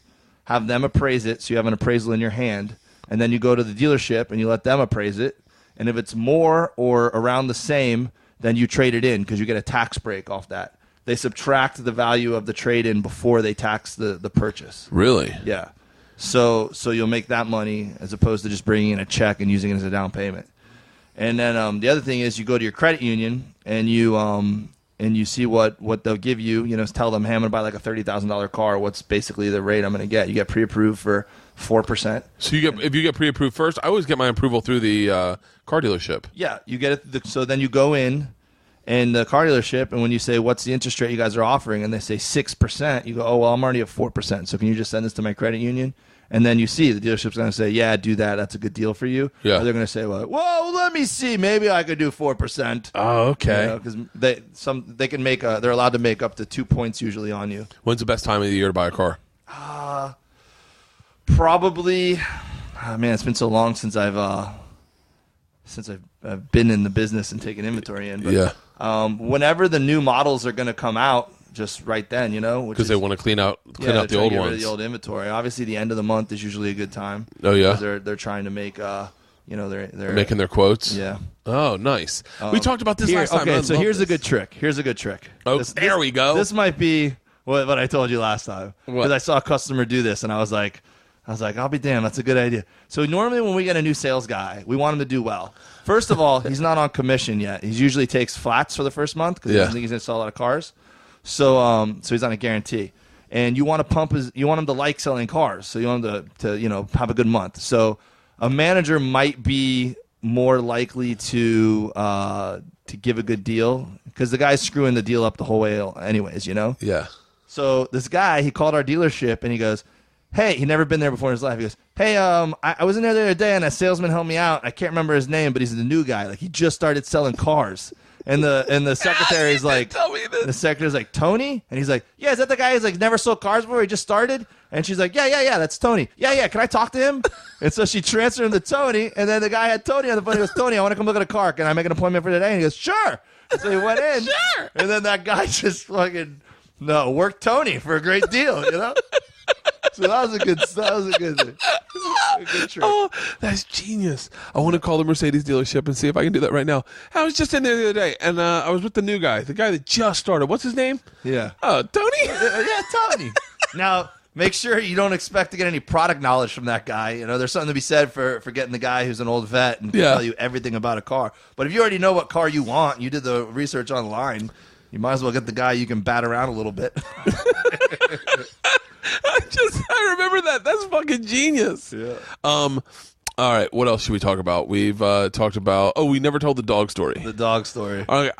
have them appraise it so you have an appraisal in your hand, and then you go to the dealership and you let them appraise it. And if it's more or around the same, then you trade it in because you get a tax break off that. They subtract the value of the trade-in before they tax the purchase. Really? Yeah. So you'll make that money as opposed to just bringing in a check and using it as a down payment. And then the other thing is you go to your credit union and you see what they'll give you. You know, tell them, hey, I'm going to buy like a $30,000 car. What's basically the rate I'm going to get? You get pre-approved for 4%. So if you get pre-approved first, I always get my approval through the car dealership. Yeah, you get it. So then you go in and the car dealership, and when you say, what's the interest rate you guys are offering, and they say 6%, you go, oh, well, I'm already at 4%. So can you just send this to my credit union? And then you see the dealership's going to say, yeah, do that. That's a good deal for you. Yeah. Or they're going to say, well, whoa, let me see. Maybe I could do 4%. Oh, okay. Because they can make they're allowed to make up to 2 points usually on you. When's the best time of the year to buy a car? Probably, man, it's been so long since I've been in the business and taken inventory in. But, yeah. Whenever the new models are going to come out, just right then, you know, because they want to clean out the old get rid ones. of the old inventory. Obviously, the end of the month is usually a good time. Oh yeah, they're trying to make they're making their quotes. Yeah. Oh, nice. We talked about this last time. Okay, so here's a good trick. Oh, there we go. This might be what I told you last time because I saw a customer do this and I was like, I'll be damned, that's a good idea. So normally when we get a new sales guy, we want him to do well. First of all, he's not on commission yet. He usually takes flats for the first month because he doesn't think he's going to sell a lot of cars. So he's on a guarantee, and you want to you want him to like selling cars. So you want him to have a good month. So a manager might be more likely to give a good deal because the guy's screwing the deal up the whole way anyways, you know? Yeah. So this guy, he called our dealership and he goes, hey, he'd never been there before in his life. He goes, hey, I was in there the other day and a salesman helped me out. I can't remember his name, but he's the new guy. Like he just started selling cars. And the secretary's like, the secretary's like, Tony? And he's like, yeah, is that the guy who's like never sold cars before? He just started? And she's like, yeah, that's Tony. Yeah, can I talk to him? And so she transferred him to Tony. And then the guy had Tony on the phone. He goes, Tony, I want to come look at a car. Can I make an appointment for today? And he goes, sure. And so he went in. Sure. And then that guy just fucking, worked Tony for a great deal, you know? So that was a good thing. A good trick. Oh, that's genius. I want to call the Mercedes dealership and see if I can do that right now. I was just in there the other day, and I was with the new guy, the guy that just started. What's his name? Yeah. Tony? Yeah, Tony. Now, make sure you don't expect to get any product knowledge from that guy. You know, there's something to be said for getting the guy who's an old vet and can tell you everything about a car. But if you already know what car you want, you did the research online, you might as well get the guy you can bat around a little bit. I remember that. That's fucking genius. Yeah. All right. What else should we talk about? We've talked about. Oh, we never told the dog story. The dog story. All right.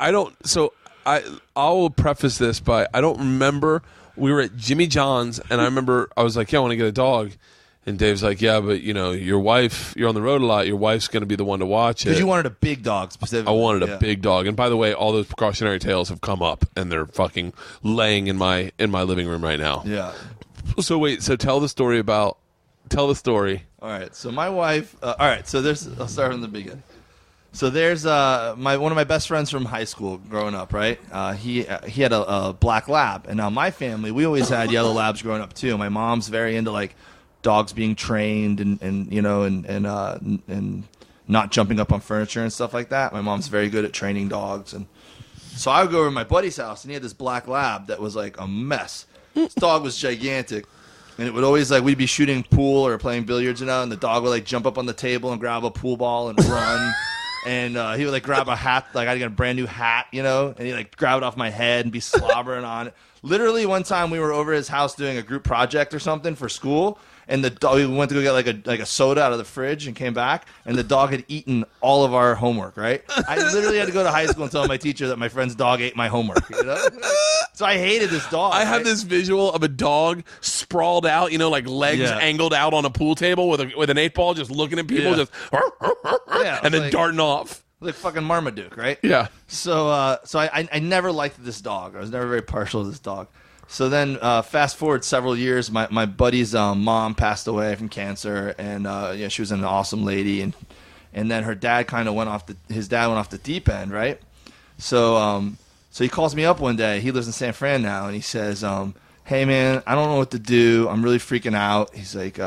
I will preface this by I don't remember. We were at Jimmy John's, and I remember I was like, "Yeah, I want to get a dog." And Dave's like, "Yeah, but your wife. You're on the road a lot. Your wife's going to be the one to watch it." Because you wanted a big dog specifically. I wanted a big dog. And by the way, all those precautionary tales have come up, and they're fucking laying in my living room right now. Yeah. So wait, tell the story. All right, so my wife. All right, so I'll start from the beginning. So there's one of my best friends from high school growing up, right? He had a black lab, and now my family, we always had yellow labs growing up too. My mom's very into like dogs being trained and not jumping up on furniture and stuff like that. My mom's very good at training dogs, and so I would go over to my buddy's house, and he had this black lab that was like a mess. This dog was gigantic, and it would always we'd be shooting pool or playing billiards, and the dog would jump up on the table and grab a pool ball and run, and he would grab a hat, I'd get a brand new hat, and he'd grab it off my head and be slobbering on it. Literally, one time we were over his house doing a group project or something for school, and the dog, we went to go get like a soda out of the fridge and came back, and the dog had eaten all of our homework, right? I literally had to go to high school and tell my teacher that my friend's dog ate my homework, So I hated this dog. I have this visual of a dog sprawled out, legs angled out on a pool table with an 8-ball, just looking at people, and then darting off. Like fucking Marmaduke, right? Yeah. So I never liked this dog. I was never very partial to this dog. So then fast forward several years, my buddy's mom passed away from cancer, and she was an awesome lady, and then her dad kind of went off the deep end, right? So he calls me up one day. He lives in San Fran now, and he says, "Hey man, I don't know what to do. I'm really freaking out." He's like,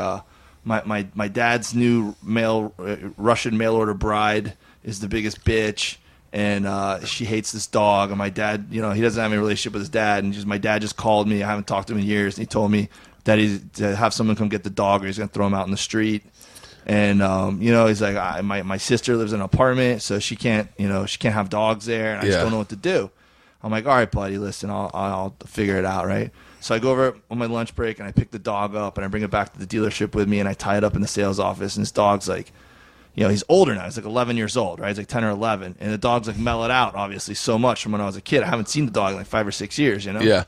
"My dad's new Russian mail order bride is the biggest bitch. And she hates this dog, and my dad, he doesn't have any relationship with his dad, and my dad just called me. I haven't talked to him in years, and he told me to have someone come get the dog, or he's gonna throw him out in the street. And he's like, my sister lives in an apartment, so she can't have dogs there, and I just don't know what to do. I'm like, all right, buddy, listen, I'll figure it out, right? So I go over on my lunch break and I pick the dog up and I bring it back to the dealership with me and I tie it up in the sales office. And this dog's like, he's older now. He's like 11 years old, right? He's like 10 or 11, and the dog's like mellowed out, obviously, so much from when I was a kid. I haven't seen the dog in like 5 or 6 years, Yeah.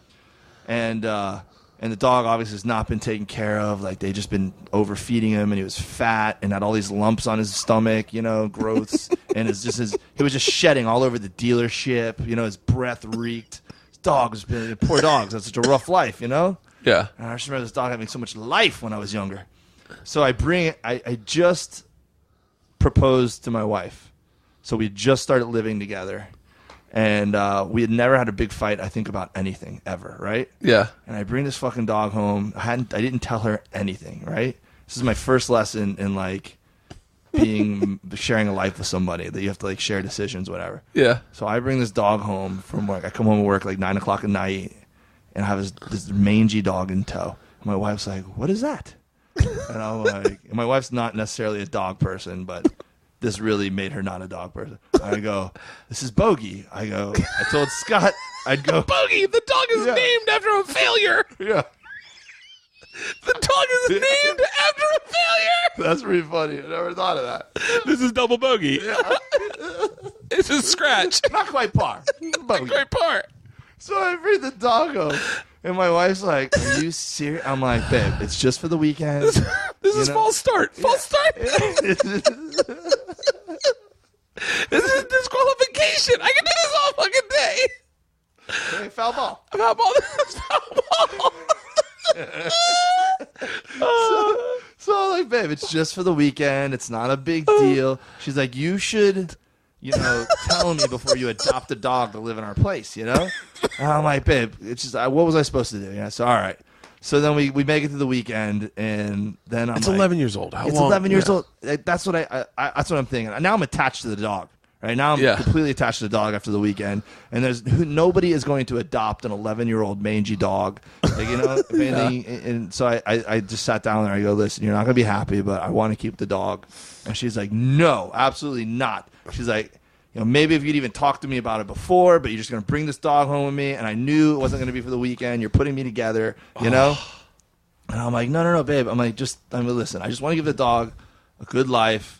And the dog obviously has not been taken care of. Like, they just been overfeeding him, and he was fat and had all these lumps on his stomach, growths, and he was just shedding all over the dealership. His breath reeked. His dog was poor dogs. That's such a rough life, Yeah. And I just remember this dog having so much life when I was younger. So I just proposed to my wife. So we just started living together. And we had never had a big fight, I think, about anything ever, right? Yeah. And I bring this fucking dog home. I didn't tell her anything, right? This is my first lesson in like sharing a life with somebody, that you have to like share decisions, whatever. Yeah. So I bring this dog home from work. I come home from work like 9 o'clock at night, and I have this mangy dog in tow. And my wife's like, "What is that?" And I'm like, and my wife's not necessarily a dog person, but this really made her not a dog person. I go, "This is Bogey." I told Scott, I'd go, Bogey, the dog is named after a failure. Yeah. The dog is named after a failure. That's pretty funny. I never thought of that. This is double Bogey. Yeah. It's a scratch. Not quite par. Bogey. Great part. So I bring the dog home, and my wife's like, "Are you serious?" I'm like, "Babe, it's just for the weekend." This is false start. False start. This is disqualification. I can do this all fucking day. Hey, foul ball. Foul ball. Foul ball. So I'm like, "Babe, it's just for the weekend. It's not a big deal." She's like, "You should, tell me before you adopt a dog to live in our place, And I'm like, "Babe, it's just, what was I supposed to do?" So, all right. So then we make it to the weekend, and then It's 11 years old. How it's long? 11 years old. That's what that's what I'm thinking. Now I'm attached to the dog. Right now, I'm completely attached to the dog after the weekend, and nobody is going to adopt an 11-year-old mangy dog, if anything. And so I just sat down there. I go, "Listen, you're not gonna be happy, but I want to keep the dog." And she's like, "No, absolutely not." She's like, "Maybe if you'd even talked to me about it before, but you're just gonna bring this dog home with me, and I knew it wasn't gonna be for the weekend. You're putting me together, And I'm like, no, babe. I'm like, listen. I just want to give the dog a good life.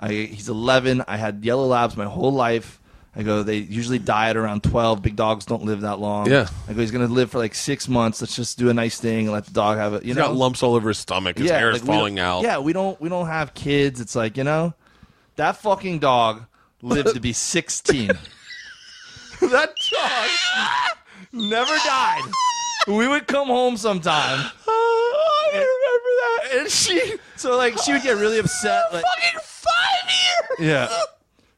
He's 11. I had yellow labs my whole life. I go, they usually die at around 12. Big dogs don't live that long. Yeah. I go, he's going to live for like 6 months. Let's just do a nice thing and let the dog have it. He's got lumps all over his stomach. His hair is falling out. Yeah, we don't have kids. It's like, that fucking dog lived to be 16. That dog never died. We would come home sometime. Oh, I remember that. And she would get really upset. Like, fucking 5 years. yeah.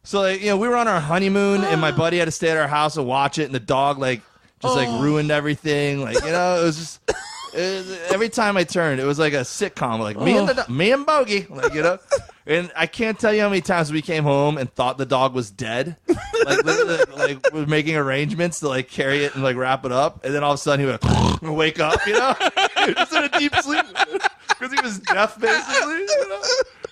So we were on our honeymoon, and my buddy had to stay at our house and watch it, and the dog ruined everything. It was just every time I turned, it was like a sitcom. Like me and Bogey, And I can't tell you how many times we came home and thought the dog was dead. Literally, we're making arrangements to carry it and wrap it up, and then all of a sudden he would wake up, just in a deep sleep because he was deaf, basically.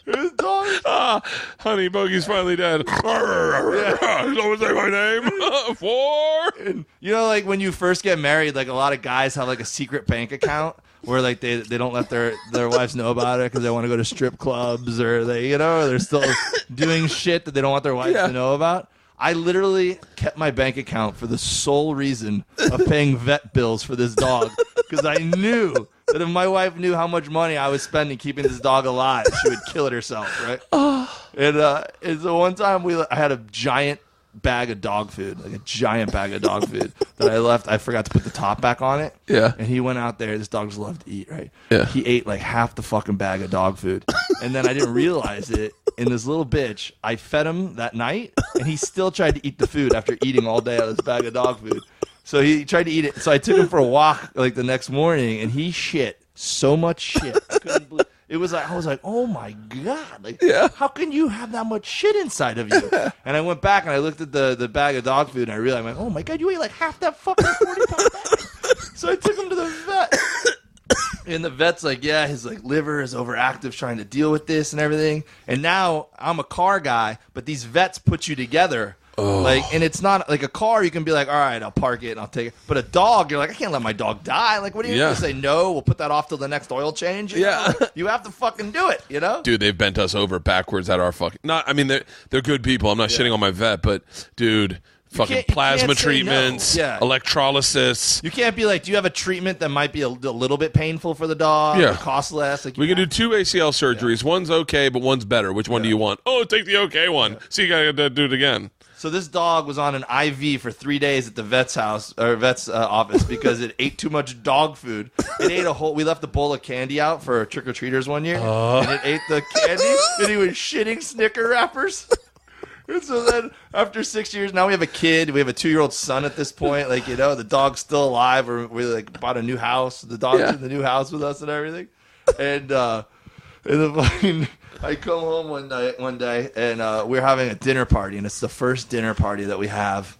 His dog. Honey, Bogey's finally dead. Someone say my name. 4. And, when you first get married, a lot of guys have a secret bank account where they don't let their wives know about it because they want to go to strip clubs, or they're still doing shit that they don't want their wives to know about. I literally kept my bank account for the sole reason of paying vet bills for this dog, because I knew that if my wife knew how much money I was spending keeping this dog alive, she would kill it herself, right? And so one time I had a giant bag of dog food, a giant bag of dog food that I left. I forgot to put the top back on it. Yeah. And he went out there. This dog's love to eat, right? Yeah. He ate half the fucking bag of dog food. And then I didn't realize it. And this little bitch, I fed him that night, and he still tried to eat the food after eating all day out of this bag of dog food. So he tried to eat it. So I took him for a walk the next morning, and he shit so much shit. I couldn't believe it. I was like, oh my God. How can you have that much shit inside of you? And I went back and I looked at the bag of dog food, and I realized, oh my God, you ate half that fucking 40-pound bag. So I took him to the vet. And the vet's like, yeah, his like liver is overactive trying to deal with this and everything. And now I'm a car guy, but these vets put you together. Like, and it's not like a car. You can be like, all right, I'll park it and I'll take it. But a dog, you're like, I can't let my dog die. Like, what are you going to say? No, we'll put that off till the next oil change. You know? You have to fucking do it. You know, dude, they've bent us over backwards at our fucking. Not, I mean, they're good people. I'm not shitting on my vet, but dude. Fucking plasma treatments, electrolysis. You can't be like, do you have a treatment that might be a little bit painful for the dog? Yeah. Cost less. Like we can do 2 ACL surgeries. One's okay, but one's better. Which one do you want? Oh, take the okay one. So you got to do it again. So this dog was on an IV for 3 days at the vet's house or vet's office because it ate too much dog food. It ate a whole. We left a bowl of candy out for trick or treaters one year, and it ate the candy, and he was shitting Snicker wrappers. And so then, after 6 years, now we have a kid. We have a 2-year-old son at this point. Like, you know, the dog's still alive. We like bought a new house. The dog's in the new house with us and everything. And I come home one day, and we're having a dinner party, and it's the first dinner party that we have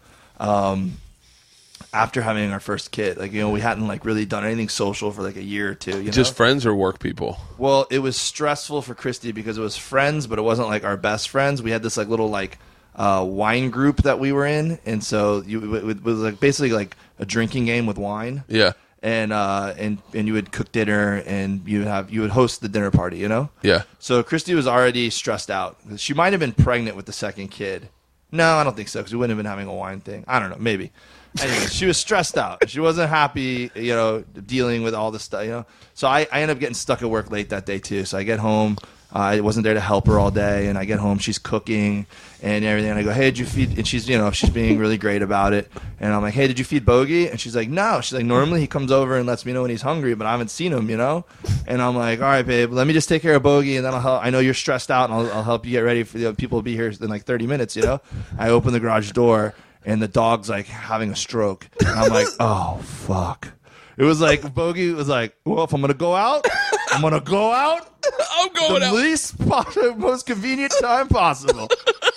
after having our first kid. Like, you know, we hadn't like really done anything social for like a year or two. You know? Just friends or work people? Well, it was stressful for Christy because it was friends, but it wasn't like our best friends. We had this like little like wine group that we were in, and so it was like basically like a drinking game with wine. Yeah. And you would cook dinner, and you would host the dinner party, you know? Yeah. So Christy was already stressed out. She might have been pregnant with the second kid. No, I don't think so, because we wouldn't have been having a wine thing. I don't know, maybe. Anyway, she was stressed out. She wasn't happy, you know, dealing with all this stuff, you know? So I ended up getting stuck at work late that day, too. So I get home. I wasn't there to help her all day, and I get home, she's cooking and everything, and I go, hey, did you feed, and she's, you know, she's being really great about it, and I'm like, hey, did you feed Bogey? And she's like, no. She's like, normally he comes over and lets me know when he's hungry, but I haven't seen him, you know? And I'm like, all right, babe, let me just take care of Bogey, and then I'll help. I know you're stressed out, and I'll help you get ready for, you know, people will be here in like 30 minutes, you know? I open the garage door, and the dog's like having a stroke, and I'm like, oh, fuck. It was like, Bogey was like, well, if I'm going to go out, I'm going to go out. I'm going out. The most convenient time possible.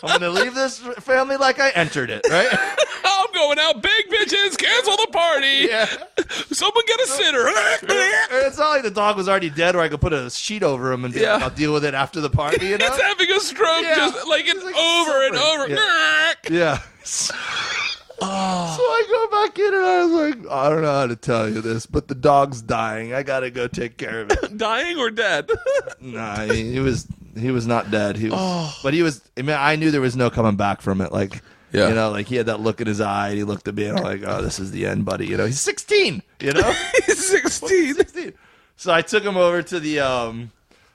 I'm going to leave this family like I entered it, right? I'm going out. Big bitches, cancel the party. Yeah. Someone get a sitter. It's not like the dog was already dead where I could put a sheet over him and be like, I'll deal with it after the party, you know? It's having a stroke, just like it's like over and over. Yeah. So I go back in and I was like, I don't know how to tell you this, but the dog's dying. I gotta go take care of it. Dying or dead? Nah, he was not dead. But he was. I mean, I knew there was no coming back from it. Like, you know, like he had that look in his eye. And he looked at me and I'm like, oh, this is the end, buddy. You know, he's 16. You know, he's 16. So I took him over to the.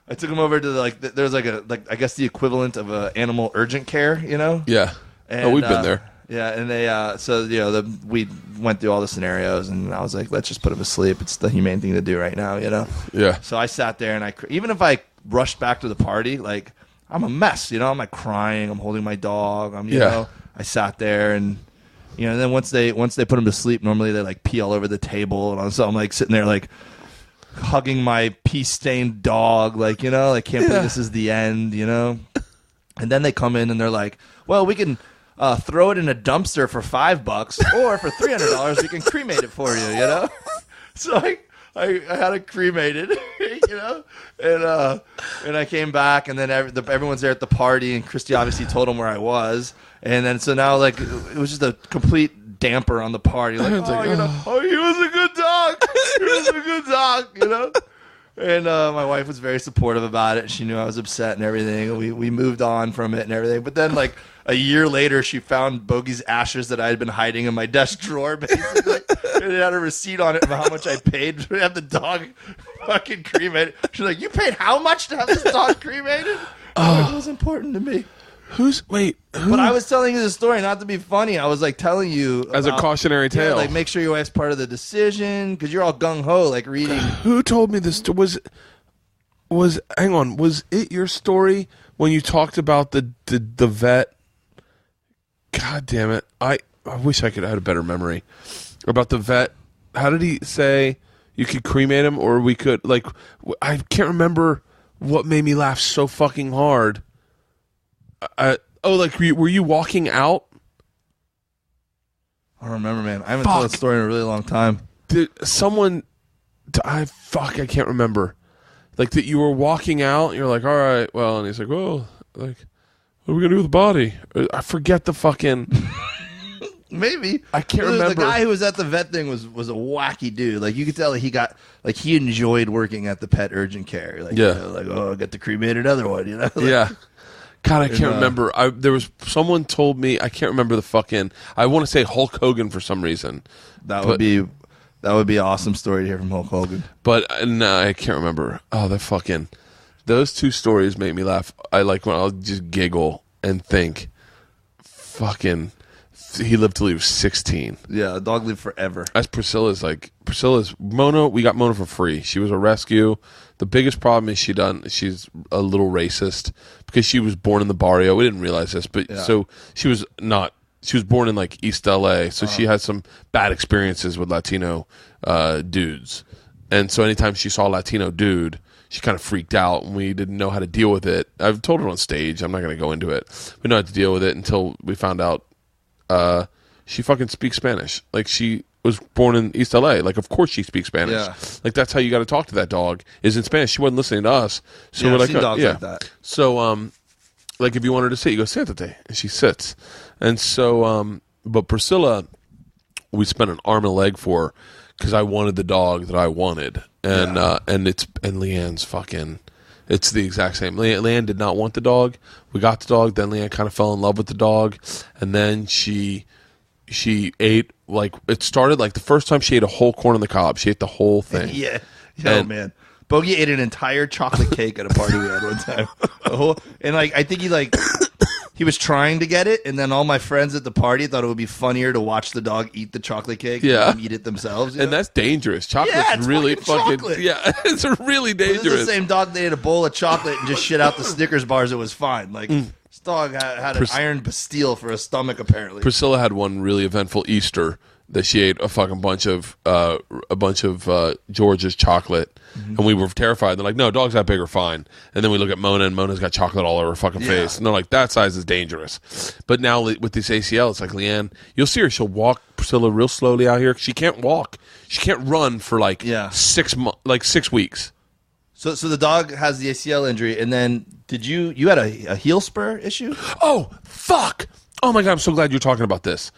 Like there's like I guess the equivalent of a animal urgent care. You know. Yeah. And, we've been there. Yeah, and they so you know we went through all the scenarios, and I was like, let's just put him to sleep. It's the humane thing to do right now, you know. Yeah. So I sat there, and even if I rushed back to the party, like I'm a mess, you know. I'm like crying. I'm holding my dog. You know. I sat there, and you know. And then once they put him to sleep, normally they like pee all over the table, and so I'm like sitting there like hugging my pee-stained dog, like, you know, like can't believe this is the end, you know. And then they come in and they're like, well, we can. Throw it in a dumpster for $5, or for $300 we can cremate it for you, you know. So I had it cremated, you know, and I came back, and then everyone's there at the party, and Christy obviously told them where I was, and then so now like it was just a complete damper on the party, like, oh, you know, oh, he was a good dog, he was a good dog, you know. And my wife was very supportive about it. She knew I was upset and everything. We moved on from it and everything. But then, like, a year later, she found Bogey's ashes that I had been hiding in my desk drawer, basically. And it had a receipt on it of how much I paid to have the dog fucking cremated. She's like, you paid how much to have this dog cremated? It was important to me. But I was telling you the story not to be funny. I was like telling you as a cautionary tale. Like, make sure your wife's part of the decision because you're all gung ho, like reading. Who told me this? Hang on. Was it your story when you talked about the vet? God damn it! I wish I had a better memory about the vet. How did he say you could cremate him, or we could like? I can't remember what made me laugh so fucking hard. Were you walking out? I don't remember, man. I haven't told that story in a really long time. Someone I can't remember. Like that you were walking out, and you're like, all right, well, and he's like, well, like, what are we gonna do with the body? I forget the fucking. Maybe I can't remember. The guy who was at the vet thing was a wacky dude. Like you could tell that he enjoyed working at the pet urgent care. Like, yeah, like I got to cremate another one. Like, yeah. God, I can't remember. There was someone told me I can't remember the fucking. I want to say Hulk Hogan for some reason. That would be an awesome story to hear from Hulk Hogan. But no, I can't remember. Oh, those two stories make me laugh. I like when I'll just giggle and think, fucking. He lived till he was 16. Yeah, the dog lived forever. As Priscilla's Mona. We got Mona for free. She was a rescue. The biggest problem is she's a little racist because she was born in the barrio. We didn't realize this, but so she was born in like East LA, so she had some bad experiences with Latino dudes. And so anytime she saw a Latino dude, she kind of freaked out, and we didn't know how to deal with it. I've told her on stage. I'm not going to go into it. We didn't know how to deal with it until we found out she fucking speaks Spanish. Like, she was born in East LA. Like, of course she speaks Spanish. Yeah. Like, that's how you got to talk to that dog, is in Spanish. She wasn't listening to us. So yeah, we're like, dogs like that. So, like, if you want her to sit, you go, siéntate. And she sits. And so, but Priscilla, we spent an arm and a leg for her because I wanted the dog that I wanted. And, and Leanne's fucking... It's the exact same. Leanne did not want the dog. We got the dog. Then Leanne kind of fell in love with the dog. And then she ate, like, it started like the first time she ate a whole corn on the cob. She ate the whole thing. Yeah. Oh, man. Bogey ate an entire chocolate cake at a party we had one time. And, like, I think he was trying to get it, and then all my friends at the party thought it would be funnier to watch the dog eat the chocolate cake than eat it themselves. And that's dangerous. Chocolate's really fucking chocolate. Yeah, it's really dangerous. This is the same dog that ate a bowl of chocolate and just shit out the Snickers bars. It was fine. Like, this dog had an iron Bastille for a stomach, apparently. Priscilla had one really eventful Easter that she ate a fucking bunch of George's chocolate, and we were terrified. They're like, "No, dogs that big are fine." And then we look at Mona, and Mona's got chocolate all over her fucking face, and they're like, "That size is dangerous." But now with this ACL, it's like Leanne. You'll see her; she'll walk Priscilla real slowly out here. She can't walk. She can't run for like 6 weeks. So the dog has the ACL injury, and then you had a heel spur issue? Oh fuck! Oh my god! I'm so glad you're talking about this.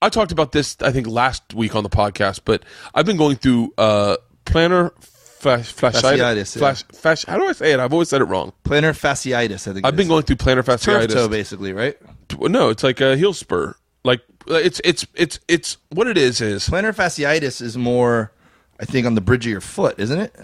I talked about this, I think, last week on the podcast, but I've been going through plantar fasciitis. How do I say it? I've always said it wrong. Plantar fasciitis, I think. I've been going through plantar fasciitis. Turf toe, basically, right? No, it's like a heel spur. Like it's what it is. Plantar fasciitis is more, I think, on the bridge of your foot, isn't it?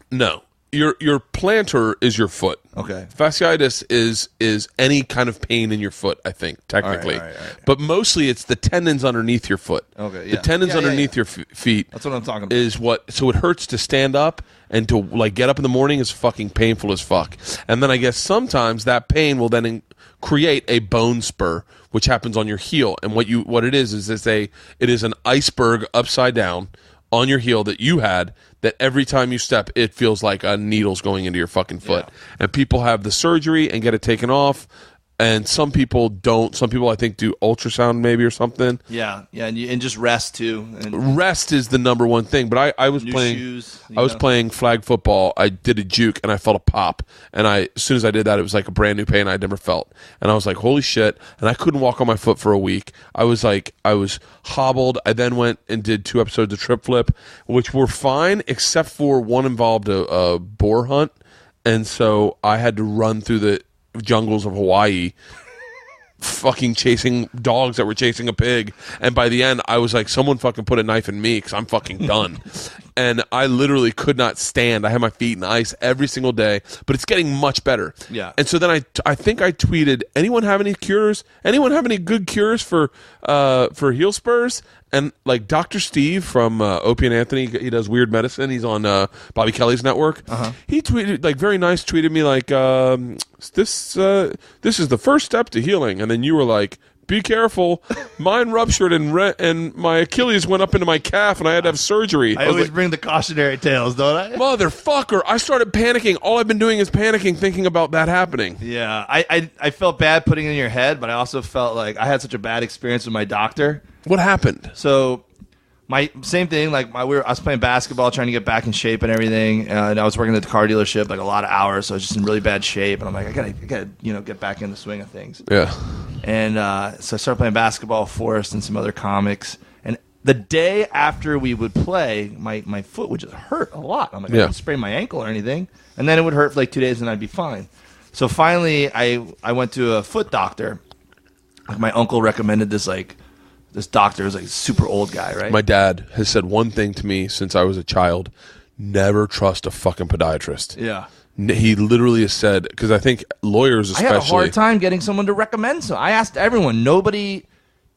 No. Your plantar is your foot. Okay. Fasciitis is any kind of pain in your foot, I think, technically. All right. But mostly it's the tendons underneath your foot. Okay, yeah. The tendons underneath your feet. That's what I'm talking about. Is what, so it hurts to stand up, and to like get up in the morning is fucking painful as fuck. And then I guess sometimes that pain will then create a bone spur, which happens on your heel. And what it is it is an iceberg upside down on your heel that you had, that every time you step, it feels like a needle's going into your fucking foot. Yeah. And people have the surgery and get it taken off, and some people don't. Some people, I think, do ultrasound maybe or something. Yeah, and just rest too. And rest is the number one thing. But I was playing shoes, I was playing flag football. I did a juke and I felt a pop. And as soon as I did that, it was like a brand new pain I'd never felt. And I was like, holy shit! And I couldn't walk on my foot for a week. I was hobbled. I then went and did 2 episodes of Trip Flip, which were fine, except for one involved a boar hunt, and so I had to run through the jungles of Hawaii fucking chasing dogs that were chasing a pig, and by the end I was like, someone fucking put a knife in me because I'm fucking done. And I literally could not stand. I had my feet in ice every single day, but it's getting much better. Yeah. And so then I think I tweeted, anyone have any cures? Anyone have any good cures for heel spurs? And like Dr. Steve from Opie and Anthony, he does Weird Medicine. He's on Bobby Kelly's network. He tweeted, like, very nice, tweeted me like, this is the first step to healing. And then you were like, be careful. Mine ruptured and my Achilles went up into my calf and I had to have surgery. I always bring the cautionary tales, don't I? Motherfucker. I started panicking. All I've been doing is panicking, thinking about that happening. Yeah. I felt bad putting it in your head, but I also felt like I had such a bad experience with my doctor. What happened? So my same thing. Like I was playing basketball, trying to get back in shape and everything. And I was working at the car dealership like a lot of hours, so I was just in really bad shape. And I'm like, I gotta get back in the swing of things. Yeah. And so I started playing basketball, Forrest, and some other comics. And the day after we would play, my foot would just hurt a lot. I'm like, I didn't sprain my ankle or anything. And then it would hurt for like 2 days, and I'd be fine. So finally, I went to a foot doctor. Like my uncle recommended this doctor. It was like a super old guy, right? My dad has said one thing to me since I was a child: never trust a fucking podiatrist. Yeah. He literally has said, because I think lawyers especially. I had a hard time getting someone to recommend. So I asked everyone. Nobody.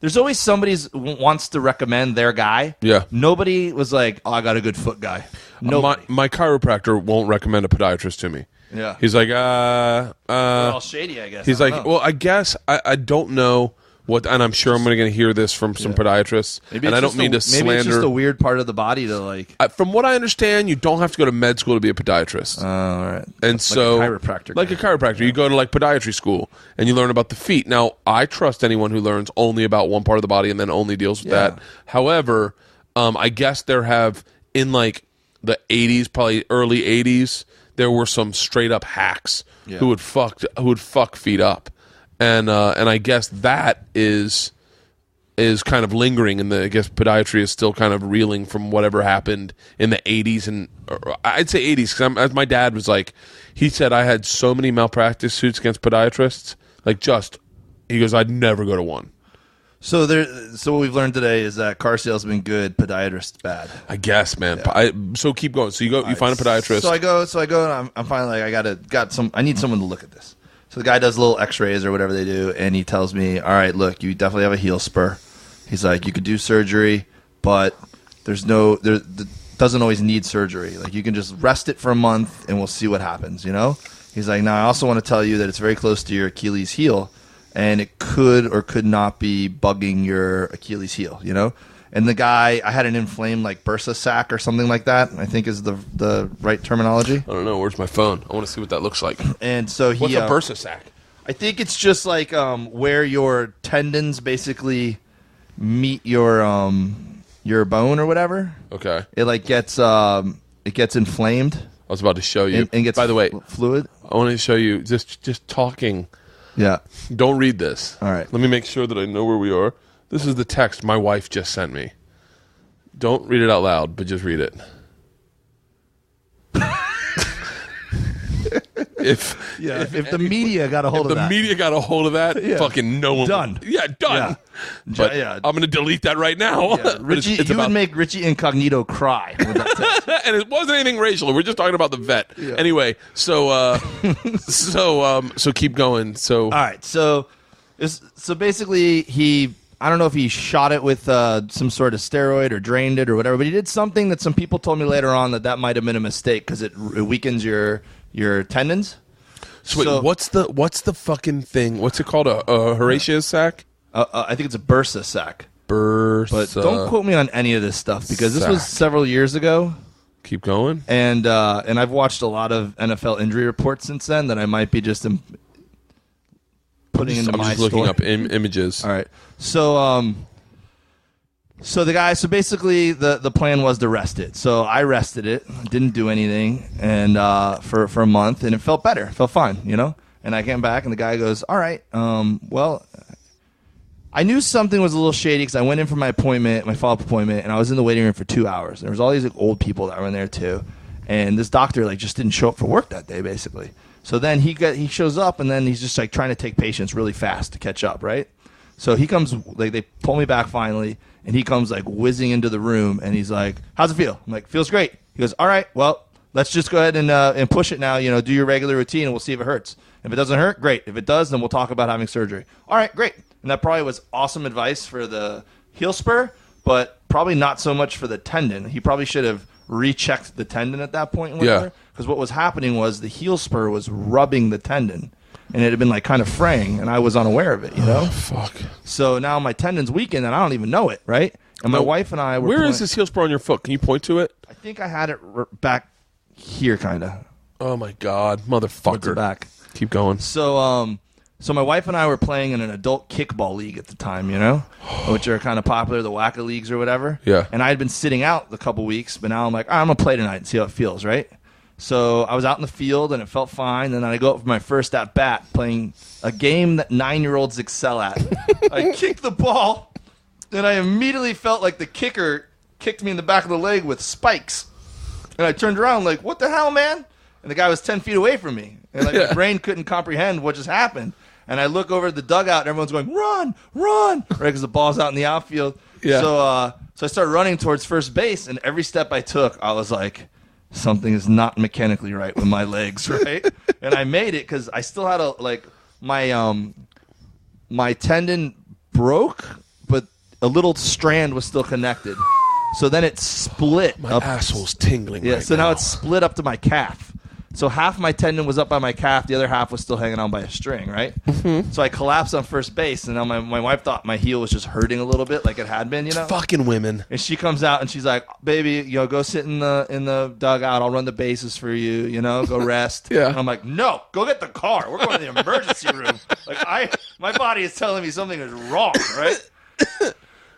There's always somebody wants to recommend their guy. Yeah. Nobody was like, oh, I got a good foot guy. Nobody. My chiropractor won't recommend a podiatrist to me. Yeah. He's like, They're all shady, I guess. He's like, well, I guess I don't know what, and I'm sure I'm going to hear this from some podiatrists, and I don't mean to slander. Maybe it's just a weird part of the body to like. From what I understand, you don't have to go to med school to be a podiatrist. All right. And like so, a chiropractor. Like a chiropractor. Yeah. You go to like podiatry school, and you learn about the feet. Now, I trust anyone who learns only about one part of the body and then only deals with that. However, I guess there have, in like the 80s, probably early 80s, there were some straight up hacks who would fuck feet up. And I guess that is kind of lingering, and I guess podiatry is still kind of reeling from whatever happened in the 80s, and I'd say 80s, because as my dad was like, he said I had so many malpractice suits against podiatrists, like he goes, I'd never go to one. So what we've learned today is that car sales have been good, podiatrists bad. I guess, man. Yeah. So keep going. So you find a podiatrist. So I go, and I'm finally like, I need someone to look at this. So the guy does little x-rays or whatever they do, and he tells me, all right, look, you definitely have a heel spur. He's like, you could do surgery, but there doesn't always need surgery. Like, you can just rest it for a month, and we'll see what happens, you know? He's like, now I also want to tell you that it's very close to your Achilles heel, and it could or could not be bugging your Achilles heel, you know? And the guy, I had an inflamed like bursa sac or something like that, I think is the right terminology. I don't know. Where's my phone? I want to see what that looks like. And so what's a bursa sac? I think it's just like where your tendons basically meet your bone or whatever. Okay. It like gets inflamed. I was about to show you. And gets by the way, fluid. I want to show you just talking. Yeah. Don't read this. All right. Let me make sure that I know where we are. This is the text my wife just sent me. Don't read it out loud, but just read it. If the media got a hold of that. If the media got a hold of that, fucking no one. Done. Yeah, done. But I'm going to delete that right now. Yeah. Richie, you would make Richie Incognito cry with that text. And it wasn't anything racial. We're just talking about the vet. Yeah. Anyway, so keep going. So all right. So basically I don't know if he shot it with some sort of steroid or drained it or whatever, but he did something that some people told me later on that might have been a mistake because it weakens your tendons. So wait, what's the fucking thing? What's it called? A Horatius sac? I think it's a bursa sac. Bursa. But don't quote me on any of this stuff because this was several years ago. Keep going. And I've watched a lot of NFL injury reports since then that I might be just putting into my story. I'm just looking up images. All right. So the guy. So basically, the plan was to rest it. So I rested it, didn't do anything, and for a month, and it felt better. It felt fine, you know. And I came back, and the guy goes, "All right, well, I knew something was a little shady because I went in for my follow-up appointment, and I was in the waiting room for 2 hours. There was all these like, old people that were in there too, and this doctor like just didn't show up for work that day, basically. So then he shows up, and then he's just like trying to take patients really fast to catch up, right? So he comes, like they pull me back finally, and he comes like whizzing into the room, and he's like, "How's it feel?" I'm like, "Feels great." He goes, "All right, well, let's just go ahead and push it now. You know, do your regular routine, and we'll see if it hurts. If it doesn't hurt, great. If it does, then we'll talk about having surgery." All right, great. And that probably was awesome advice for the heel spur, but probably not so much for the tendon. He probably should have rechecked the tendon at that point. Yeah. Because what was happening was the heel spur was rubbing the tendon. And it had been like kind of fraying, and I was unaware of it, you know? Oh, fuck. So now my tendon's weakened, and I don't even know it, right? And my wife and I were Where is this heel spur on your foot? Can you point to it? I think I had it back here, kind of. Oh, my God. Motherfucker. Back. Keep going. So So my wife and I were playing in an adult kickball league at the time, which are kind of popular, the Wacka leagues or whatever. Yeah. And I had been sitting out a couple weeks, but now I'm like, I'm going to play tonight and see how it feels, right? So I was out in the field, and it felt fine. And then I go up for my first at-bat playing a game that 9-year-olds excel at. I kicked the ball, and I immediately felt like the kicker kicked me in the back of the leg with spikes. And I turned around like, what the hell, man? And the guy was 10 feet away from me. And my brain couldn't comprehend what just happened. And I look over at the dugout, and everyone's going, run, right? Because the ball's out in the outfield. Yeah. So I started running towards first base, and every step I took, I was like, something is not mechanically right with my legs, right? And I made it because I still had my tendon broke, but a little strand was still connected. So then it split. My asshole's tingling. Yeah. Right So now it's split up to my calf. So half my tendon was up by my calf, the other half was still hanging on by a string, right? Mm-hmm. So I collapsed on first base, and now my wife thought my heel was just hurting a little bit, like it had been, Fucking women. And she comes out and she's like, "Baby, go sit in the dugout. I'll run the bases for you. Go rest." Yeah. And I'm like, "No, go get the car. We're going to the emergency room." Like my body is telling me something is wrong, right?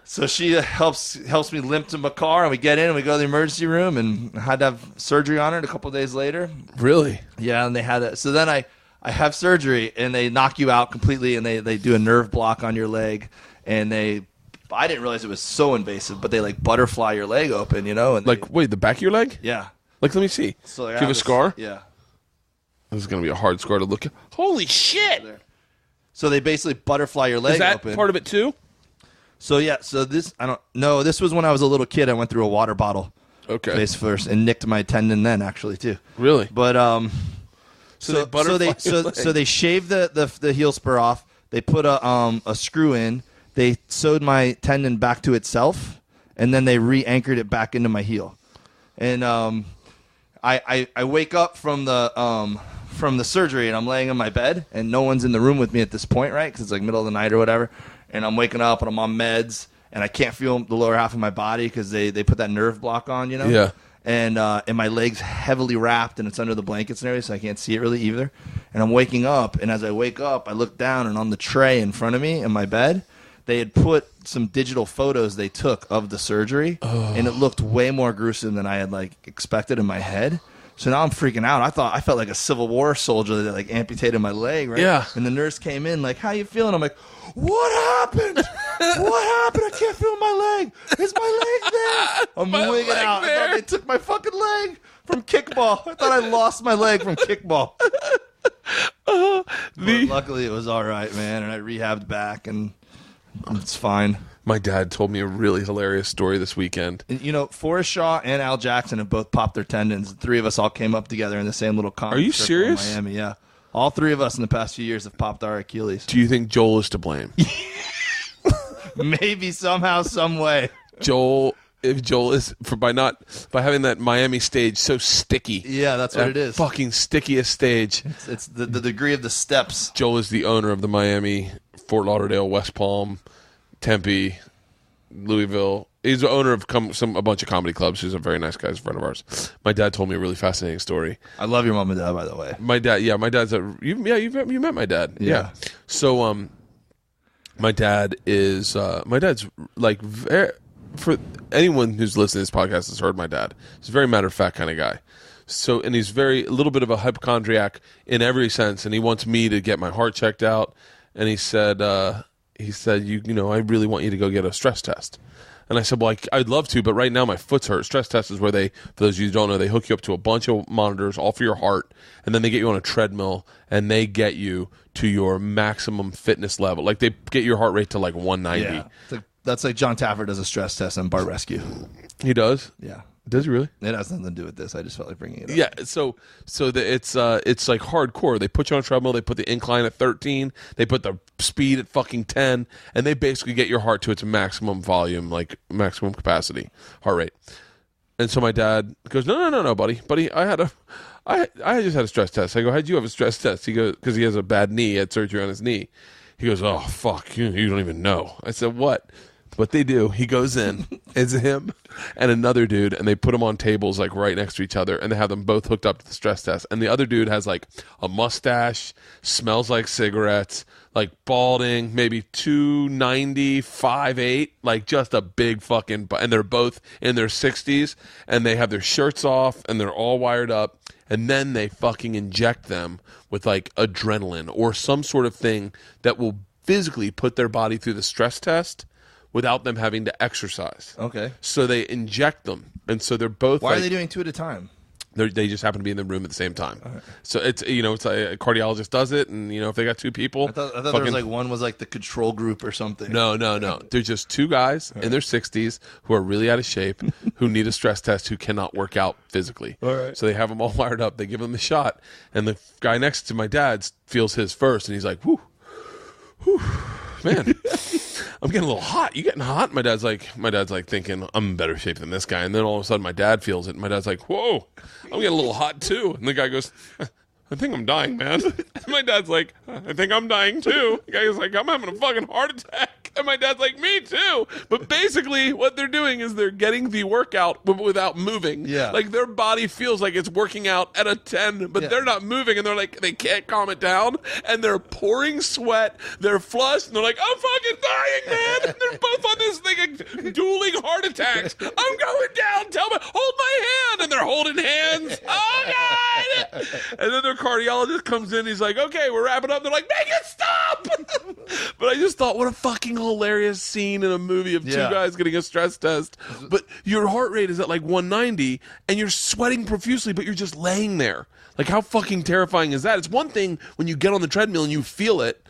So she helps me limp to my car, and we get in and we go to the emergency room, and I had to have surgery on it a couple of days later. Really? Yeah, and they had it. So then I have surgery, and they knock you out completely, and they do a nerve block on your leg, and I didn't realize it was so invasive, but they like butterfly your leg open, and Wait, the back of your leg? yeah. Like, let me see. So Do you have a scar? Yeah. This is going to be a hard scar to look at. Holy shit! So they basically butterfly your leg Is that open. part of it too? So yeah, this I don't know. This was when I was a little kid. I went through a water bottle face first and nicked my tendon then actually too. Really? But So they shaved the heel spur off. They put a screw in. They sewed my tendon back to itself, and then they re-anchored it back into my heel. And I wake up from the surgery, and I'm laying in my bed, and no one's in the room with me at this point, right? Because it's like middle of the night or whatever. And I'm waking up, and I'm on meds, and I can't feel the lower half of my body because they put that nerve block on, Yeah. And my leg's heavily wrapped, and it's under the blankets and everything, so I can't see it really either. And I'm waking up, and as I wake up, I look down, and on the tray in front of me in my bed, they had put some digital photos they took of the surgery, and it looked way more gruesome than I had expected in my head. So now I'm freaking out. I felt like a Civil War soldier that amputated my leg, right? Yeah. And the nurse came in like, "How you feeling?" I'm like, "What happened? What happened? I can't feel my leg. Is my leg there?" I'm wigging out. I thought they took my fucking leg from kickball. I thought I lost my leg from kickball. But luckily, it was all right, man. And I rehabbed back, and it's fine. My dad told me a really hilarious story this weekend. Forrest Shaw and Al Jackson have both popped their tendons. The three of us all came up together in the same little comedy Are you circle serious? in Miami, yeah. All three of us in the past few years have popped our Achilles. Do you think Joel is to blame? Maybe somehow, some way. If Joel is by having that Miami stage so sticky. Yeah, that's what it is. Fucking stickiest stage. It's the degree of the steps. Joel is the owner of the Miami, Fort Lauderdale, West Palm, Tempe, Louisville. He's the owner of a bunch of comedy clubs. He's a very nice guy. He's a friend of ours. My dad told me a really fascinating story. I love your mom and dad, by the way. My dad's you met my dad. Yeah. So my dad's like for anyone who's listening to this podcast has heard my dad. He's a very matter of fact kind of guy. So and he's a little bit of a hypochondriac in every sense, and he wants me to get my heart checked out. And he said, I really want you to go get a stress test. And I said, well, I'd love to, but right now my foot's hurt. Stress test is where for those of you who don't know, they hook you up to a bunch of monitors, all for your heart, and then they get you on a treadmill, and they get you to your maximum fitness level. Like, they get your heart rate to 190. Yeah. That's like John Taffer does a stress test on Bar Rescue. He does? Yeah. Does he really? It has nothing to do with this. I just felt like bringing it up. Yeah, so it's like hardcore. They put you on a treadmill. They put the incline at 13. They put the speed at fucking 10, and they basically get your heart to its maximum volume, like maximum capacity, heart rate. And so my dad goes, no, buddy, I just had a stress test. I go, how'd you have a stress test? He goes, because he has a bad knee. He had surgery on his knee. He goes, oh fuck, you don't even know. I said, what? What they do, he goes in, it's him and another dude, and they put them on tables like right next to each other, and they have them both hooked up to the stress test. And the other dude has like a mustache, smells like cigarettes, like balding, maybe 290, 5'8", like just a big fucking, and they're both in their 60s, and they have their shirts off, and they're all wired up, and then they fucking inject them with like adrenaline or some sort of thing that will physically put their body through the stress test without them having to exercise. Okay. So they inject them, and so they're both. Why are they doing 2 at a time? They just happen to be in the room at the same time. Right. So it's it's like a cardiologist does it, and if they got 2 people, I thought there was like one was like the control group or something. No. They're just 2 guys in their 60s who are really out of shape, who need a stress test, who cannot work out physically. All right. So they have them all wired up. They give them the shot, and the guy next to my dad's feels his first, and he's like, "Whew, man." I'm getting a little hot. You getting hot? My dad's like thinking, I'm in better shape than this guy. And then all of a sudden my dad feels it. And my dad's like, whoa, I'm getting a little hot too. And the guy goes, I think I'm dying, man. And my dad's like, I think I'm dying too. The guy's like, I'm having a fucking heart attack. And my dad's like, me too. But basically what they're doing is they're getting the workout without moving. Yeah. Like their body feels like it's working out at a 10, but they're not moving. And they're like, they can't calm it down. And they're pouring sweat. They're flushed. And they're like, I'm fucking dying, man. And they're both on this thing of dueling heart attacks. I'm going down. Tell me, hold my hand. And they're holding hands. Oh, God. And then their cardiologist comes in. He's like, okay, we're wrapping up. They're like, make it stop. But I just thought, what a fucking hilarious scene in a movie of 2 guys getting a stress test. But your heart rate is at like 190 and you're sweating profusely, but you're just laying there. Like, how fucking terrifying is that? It's one thing when you get on the treadmill and you feel it.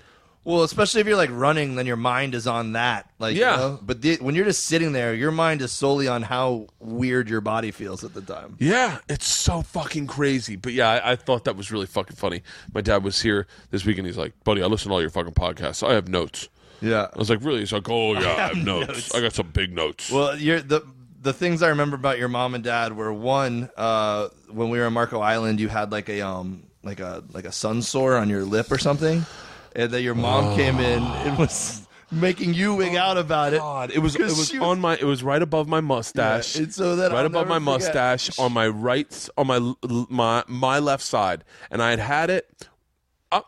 Well, especially if you're like running, then your mind is on that. Like, But when you're just sitting there, your mind is solely on how weird your body feels at the time. Yeah, it's so fucking crazy. But yeah, I thought that was really fucking funny. My dad was here this week and he's like, buddy, I listen to all your fucking podcasts. I have notes. Yeah. I was like, really? He's like, oh, yeah, I have notes. I got some big notes. Well, the things I remember about your mom and dad were, one, when we were in Marco Island, you had like a sun sore on your lip or something. And then your mom came in and was making you wig out about it. God, it was right above my mustache. Yeah, and so that right above my mustache on my my left side, and I had it.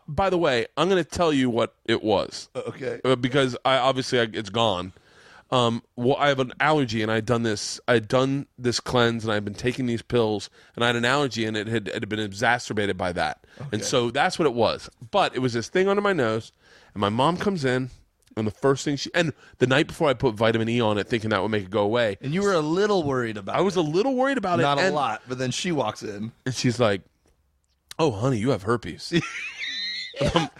By the way, I'm going to tell you what it was. Okay. Because it's gone. Well, I have an allergy, and I'd done this cleanse, and I'd been taking these pills, and I had an allergy, and it had been exacerbated by that. Okay. And so that's what it was. But it was this thing under my nose, and my mom comes in, and the first thing and the night before I put vitamin E on it, thinking that would make it go away. And you were a little worried about it. I was a little worried about it. Not a lot, but then she walks in. And she's like, oh, honey, you have herpes. She hadn't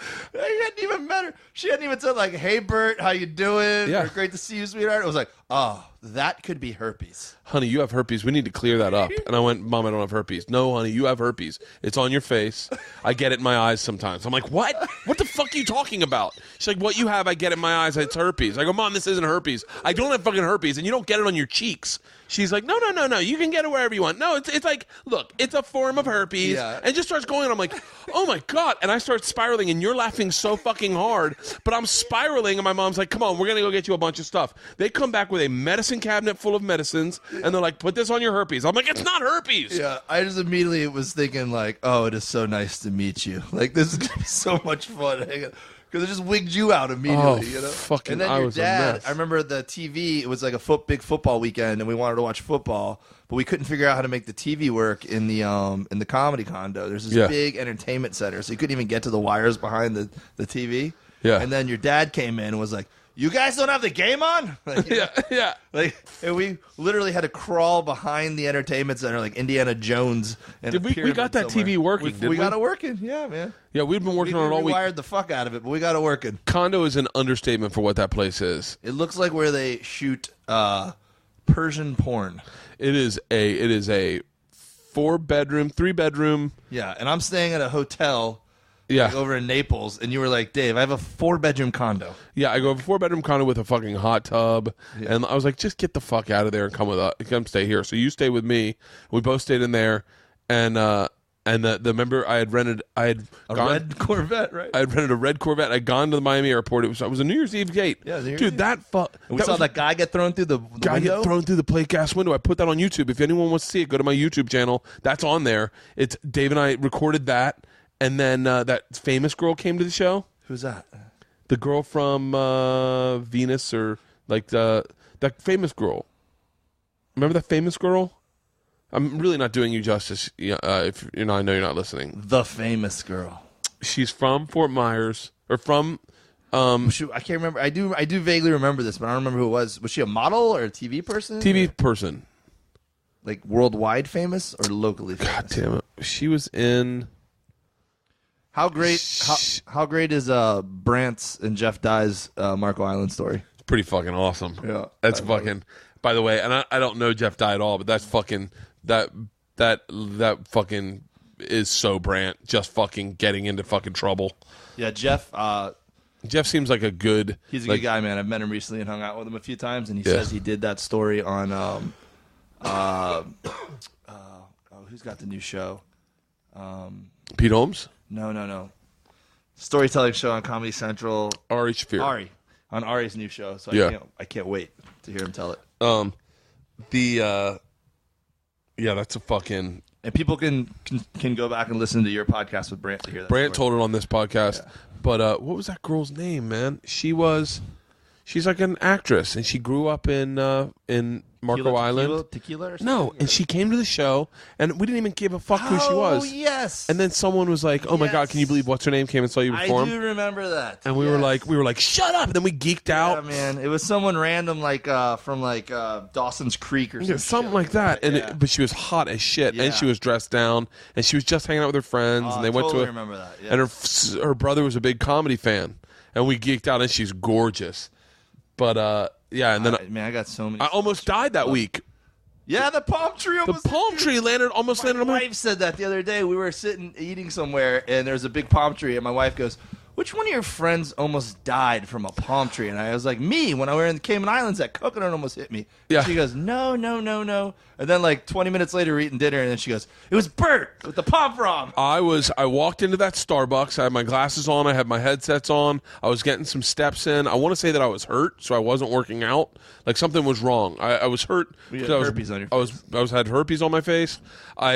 even met her. She hadn't even said like, "Hey, Bert, how you doing? Yeah, great to see you, sweetheart." It was like, "Oh, that could be herpes." Honey, you have herpes. We need to clear that up. And I went, Mom, I don't have herpes. No, honey, you have herpes. It's on your face. I get it in my eyes sometimes. I'm like, what? What the fuck are you talking about? She's like, what you have, I get it in my eyes. It's herpes. I go, Mom, this isn't herpes. I don't have fucking herpes, and you don't get it on your cheeks. She's like, no. You can get it wherever you want. No, it's like, look, it's a form of herpes. Yeah. And just starts going, and I'm like, oh my God. And I start spiraling, and you're laughing so fucking hard, but I'm spiraling, and my mom's like, come on, we're going to go get you a bunch of stuff. They come back with a medicine cabinet full of medicines, and they're like, put this on your herpes. I'm like, it's not herpes. Yeah, I just immediately was thinking like, oh, it is so nice to meet you. Like, this is going to be so much fun. Because it just wigged you out immediately, you know? Fucking, and then your dad, I remember the TV, it was like a big football weekend, and we wanted to watch football, but we couldn't figure out how to make the TV work in the comedy condo. There's this big entertainment center, so you couldn't even get to the wires behind the TV. Yeah. And then your dad came in and was like, you guys don't have the game on? Like, yeah. Like, and we literally had to crawl behind the entertainment center like Indiana Jones. We got that somewhere. TV working, we got it working, yeah, man. Yeah, we've been working on it all week. We wired the fuck out of it, but we got it working. Condo is an understatement for what that place is. It looks like where they shoot Persian porn. It is a 4-bedroom, 3-bedroom. Yeah, and I'm staying at a hotel. Yeah, like over in Naples, and you were like, Dave, I have a 4-bedroom condo. Yeah, I go have a 4-bedroom condo with a fucking hot tub, and I was like, just get the fuck out of there and come stay here. So you stay with me. We both stayed in there, and And the remember I had rented red Corvette, right? I had rented a red Corvette. I'd gone to the Miami airport. It was a New Year's Eve gate. Yeah, dude, we saw that guy get thrown through the guy window. get thrown through the plate glass window. I put that on YouTube. If anyone wants to see it, go to my YouTube channel. That's on there. It's Dave and I recorded that, and then that famous girl came to the show. Who's that? The girl from Venus, or like that famous girl. Remember that famous girl? I'm really not doing you justice. If I know you're not listening. The famous girl. She's from Fort Myers, or from. Shoot, I can't remember. I do vaguely remember this, but I don't remember who it was. Was she a model or a TV person? TV person. Like worldwide famous or locally famous? God damn it! She was in. How great is Brant's and Jeff Dye's Marco Island story? It's pretty fucking awesome. Yeah, That's fucking. By the way, and I don't know Jeff Dye at all, but that's fucking that fucking is so Brant, just fucking getting into fucking trouble. Yeah, Jeff. Jeff seems like a good. He's a good guy, man. I've met him recently and hung out with him a few times, and he says he did that story on who's got the new show? Pete Holmes? No. Storytelling show on Comedy Central. Ari Shaffir. On Ari's new show. So I can't wait to hear him tell it. That's a fucking. And people can go back and listen to your podcast with Brant to hear that. Brant story. told it on this podcast. Yeah. But what was that girl's name, man? She's like an actress, and she grew up in Marco Island. Tequila or something? No, and she came to the show, and we didn't even give a fuck who she was. Oh, yes. And then someone was like, "Oh my god, can you believe what's her name came and saw you perform?" I do remember that. And we were like, "Shut up!" And then we geeked out. Yeah, man, it was someone random from Dawson's Creek or something like that. And but she was hot as shit, and she was dressed down, and she was just hanging out with her friends, and they went to. I remember that. Yes. And her brother was a big comedy fan, and we geeked out, and she's gorgeous. But and then I got so many. I almost died that week. Yeah, the palm tree. The palm tree almost landed on my wife said that the other day. We were sitting eating somewhere, and there's a big palm tree, and my wife goes, "Which one of your friends almost died from a palm tree?" And I was like, "Me, when I were in the Cayman Islands, that coconut almost hit me." Yeah. She goes, No. And then like 20 minutes later, we're eating dinner, and then she goes, "It was Bert with the palm frond." I walked into that Starbucks. I had my glasses on. I had my headsets on. I was getting some steps in. I want to say that I was hurt, so I wasn't working out. Like something was wrong. I was hurt because I was herpes on your face. I had herpes on my face. I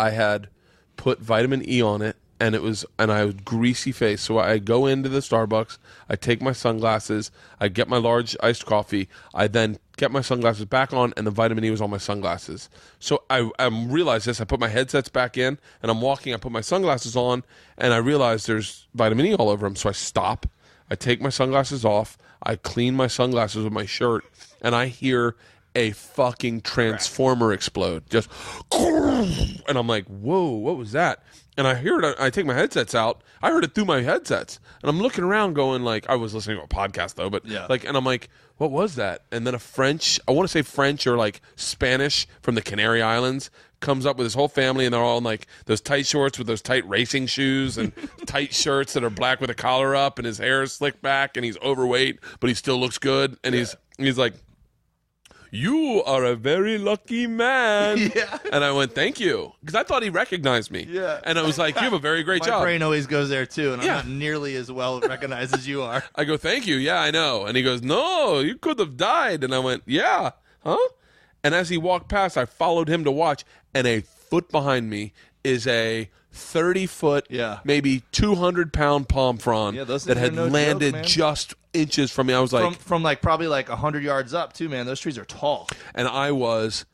had put vitamin E on it. And I had greasy face. So I go into the Starbucks, I take my sunglasses, I get my large iced coffee, I then get my sunglasses back on, and the vitamin E was on my sunglasses. So I realized this, I put my headsets back in, and I'm walking, I put my sunglasses on, and I realize there's vitamin E all over them. So I stop, I take my sunglasses off, I clean my sunglasses with my shirt, and I hear a fucking transformer explode. Just, and I'm like, whoa, what was that? And I hear it, I take my headsets out. I heard it through my headsets. And I'm looking around going like, I was listening to a podcast though, but and I'm like, what was that? And then I want to say French or like Spanish from the Canary Islands comes up with his whole family, and they're all in like those tight shorts with those tight racing shoes and tight shirts that are black with a collar up, and his hair is slicked back, and he's overweight, but he still looks good. And he's like, "You are a very lucky man." Yeah. And I went, "Thank you." Because I thought he recognized me. Yeah. And I was like, "You have a very great job." My brain always goes there too, and I'm not nearly as well recognized as you are. I go, "Thank you." "Yeah, I know." And he goes, "No, you could have died." And I went, "Yeah." "Huh?" And as he walked past, I followed him to watch, and a foot behind me is a 30-foot, maybe 200-pound palm frond that had landed just inches from me. I was like, from like probably like 100 yards up too, man. Those trees are tall. And I was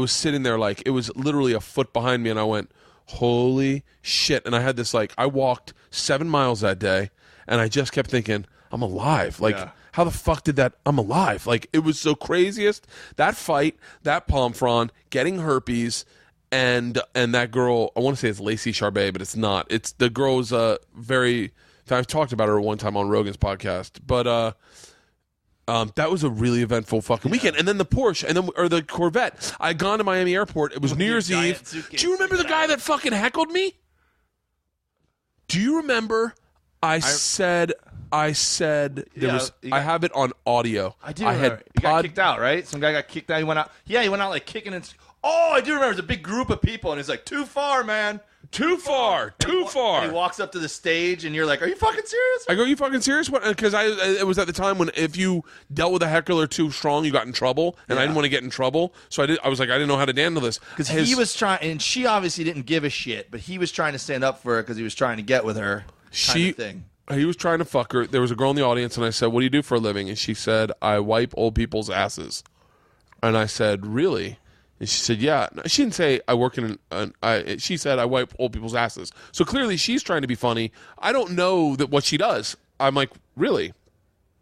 sitting there like it was literally a foot behind me, and I went, holy shit. And I had this like, I walked 7 miles that day, and I just kept thinking, I'm alive. Like, how the fuck did that? I'm alive. Like, it was so craziest. That fight, that palm frond, getting herpes, and that girl, I want to say it's Lacey Charbet, but it's not. It's the girl's very. I've talked about her one time on Rogan's podcast, but that was a really eventful fucking weekend. And then the Porsche, or the Corvette. I had gone to Miami Airport. It was New Year's Eve. Do you remember the guy that fucking heckled me? Do you remember? I said there was. I have it on audio. I do. He got kicked out, right? Some guy got kicked out. He went out. Yeah, he went out like kicking and. Oh, I do remember. It's a big group of people, and he's like, too far, man. Too far. And he walks up to the stage, and you're like, are you fucking serious? I go, you fucking serious? Because it was at the time when if you dealt with a heckler too strong, you got in trouble, and I didn't want to get in trouble. So I was like, I didn't know how to handle this. Because he was trying, and she obviously didn't give a shit, but he was trying to stand up for her because he was trying to get with her. Kind of thing. He was trying to fuck her. There was a girl in the audience, and I said, what do you do for a living? And she said, I wipe old people's asses. And I said, really? And she said, yeah. She didn't say I work in she said I wipe old people's asses. So clearly she's trying to be funny. I don't know that what she does. I'm like, really?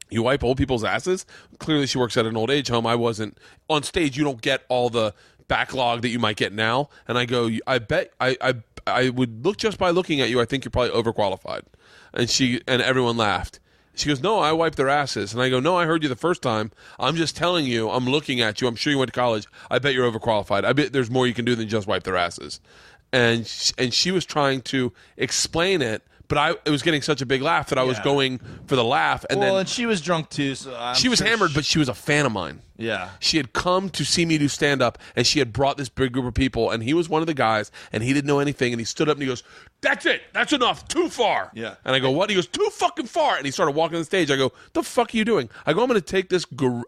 You wipe old people's asses? Clearly she works at an old age home. I wasn't. On stage, you don't get all the backlog that you might get now. And I go, I bet I would look just by looking at you, I think you're probably overqualified. And everyone laughed. She goes, no, I wipe their asses. And I go, no, I heard you the first time. I'm just telling you, I'm looking at you. I'm sure you went to college. I bet you're overqualified. I bet there's more you can do than just wipe their asses. And she was trying to explain it, but it was getting such a big laugh that I was going for the laugh. And she was drunk too. So she was hammered, but she was a fan of mine. Yeah. She had come to see me do stand-up, and she had brought this big group of people, and he was one of the guys, and he didn't know anything, and he stood up and he goes, that's it. That's enough. Too far. Yeah. And I go, what? He goes, too fucking far. And he started walking on the stage. I go, the fuck are you doing? I go, I'm going to take this,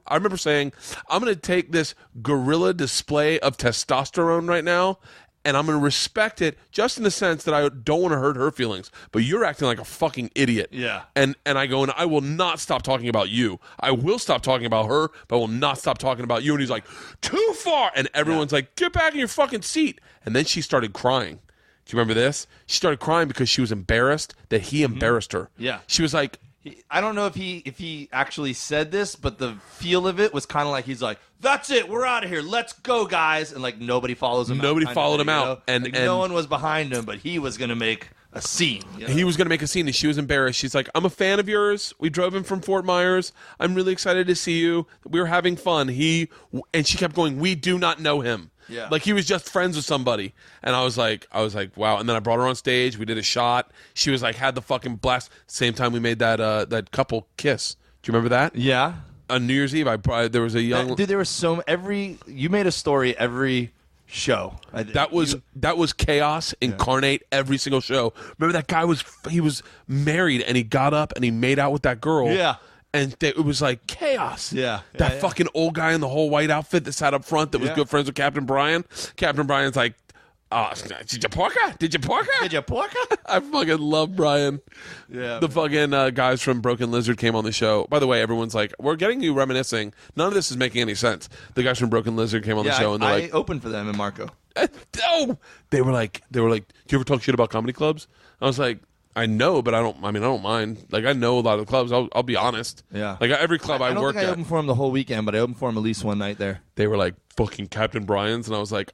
I remember saying, I'm going to take this gorilla display of testosterone right now, and I'm going to respect it just in the sense that I don't want to hurt her feelings. But you're acting like a fucking idiot. Yeah. And I go, and I will not stop talking about you. I will stop talking about her, but I will not stop talking about you. And he's like, too far. And everyone's like, get back in your fucking seat. And then she started crying. Do you remember this? She started crying because she was embarrassed that he embarrassed her. Yeah. She was like, I don't know if he actually said this, but the feel of it was kind of like he's like, that's it, we're out of here, let's go, guys, and like nobody follows him. Nobody followed him out, and no one was behind him, but he was gonna make a scene. You know? He was gonna make a scene, and she was embarrassed. She's like, I'm a fan of yours. We drove him from Fort Myers. I'm really excited to see you. We were having fun. And she kept going, we do not know him. Yeah. Like he was just friends with somebody. And I was like, wow. And then I brought her on stage. We did a shot. She was like, had the fucking blast. Same time we made that couple kiss. Do you remember that? Yeah. On New Year's Eve, there was a young dude. There was you made a story every show. That was chaos incarnate every single show. Remember that guy was married and he got up and he made out with that girl. Yeah. And it was like chaos. Yeah. That fucking old guy in the whole white outfit that sat up front that was good friends with Captain Brian. Captain Brian's like, did you porka? Did you porka? Did you porka? I fucking love Brian. Yeah. The fucking guys from Broken Lizard came on the show. By the way, everyone's like, we're getting you reminiscing. None of this is making any sense. The guys from Broken Lizard came on the show and they're like, I opened for them in Marco. Oh, they were like, do you ever talk shit about comedy clubs? I was like, I know, but I don't mind. Like, I know a lot of the clubs. I'll be honest. Yeah. Like, every club I don't worked think I at. opened for him the whole weekend, but I opened for him at least one night there. They were like fucking Captain Brian's, and I was like,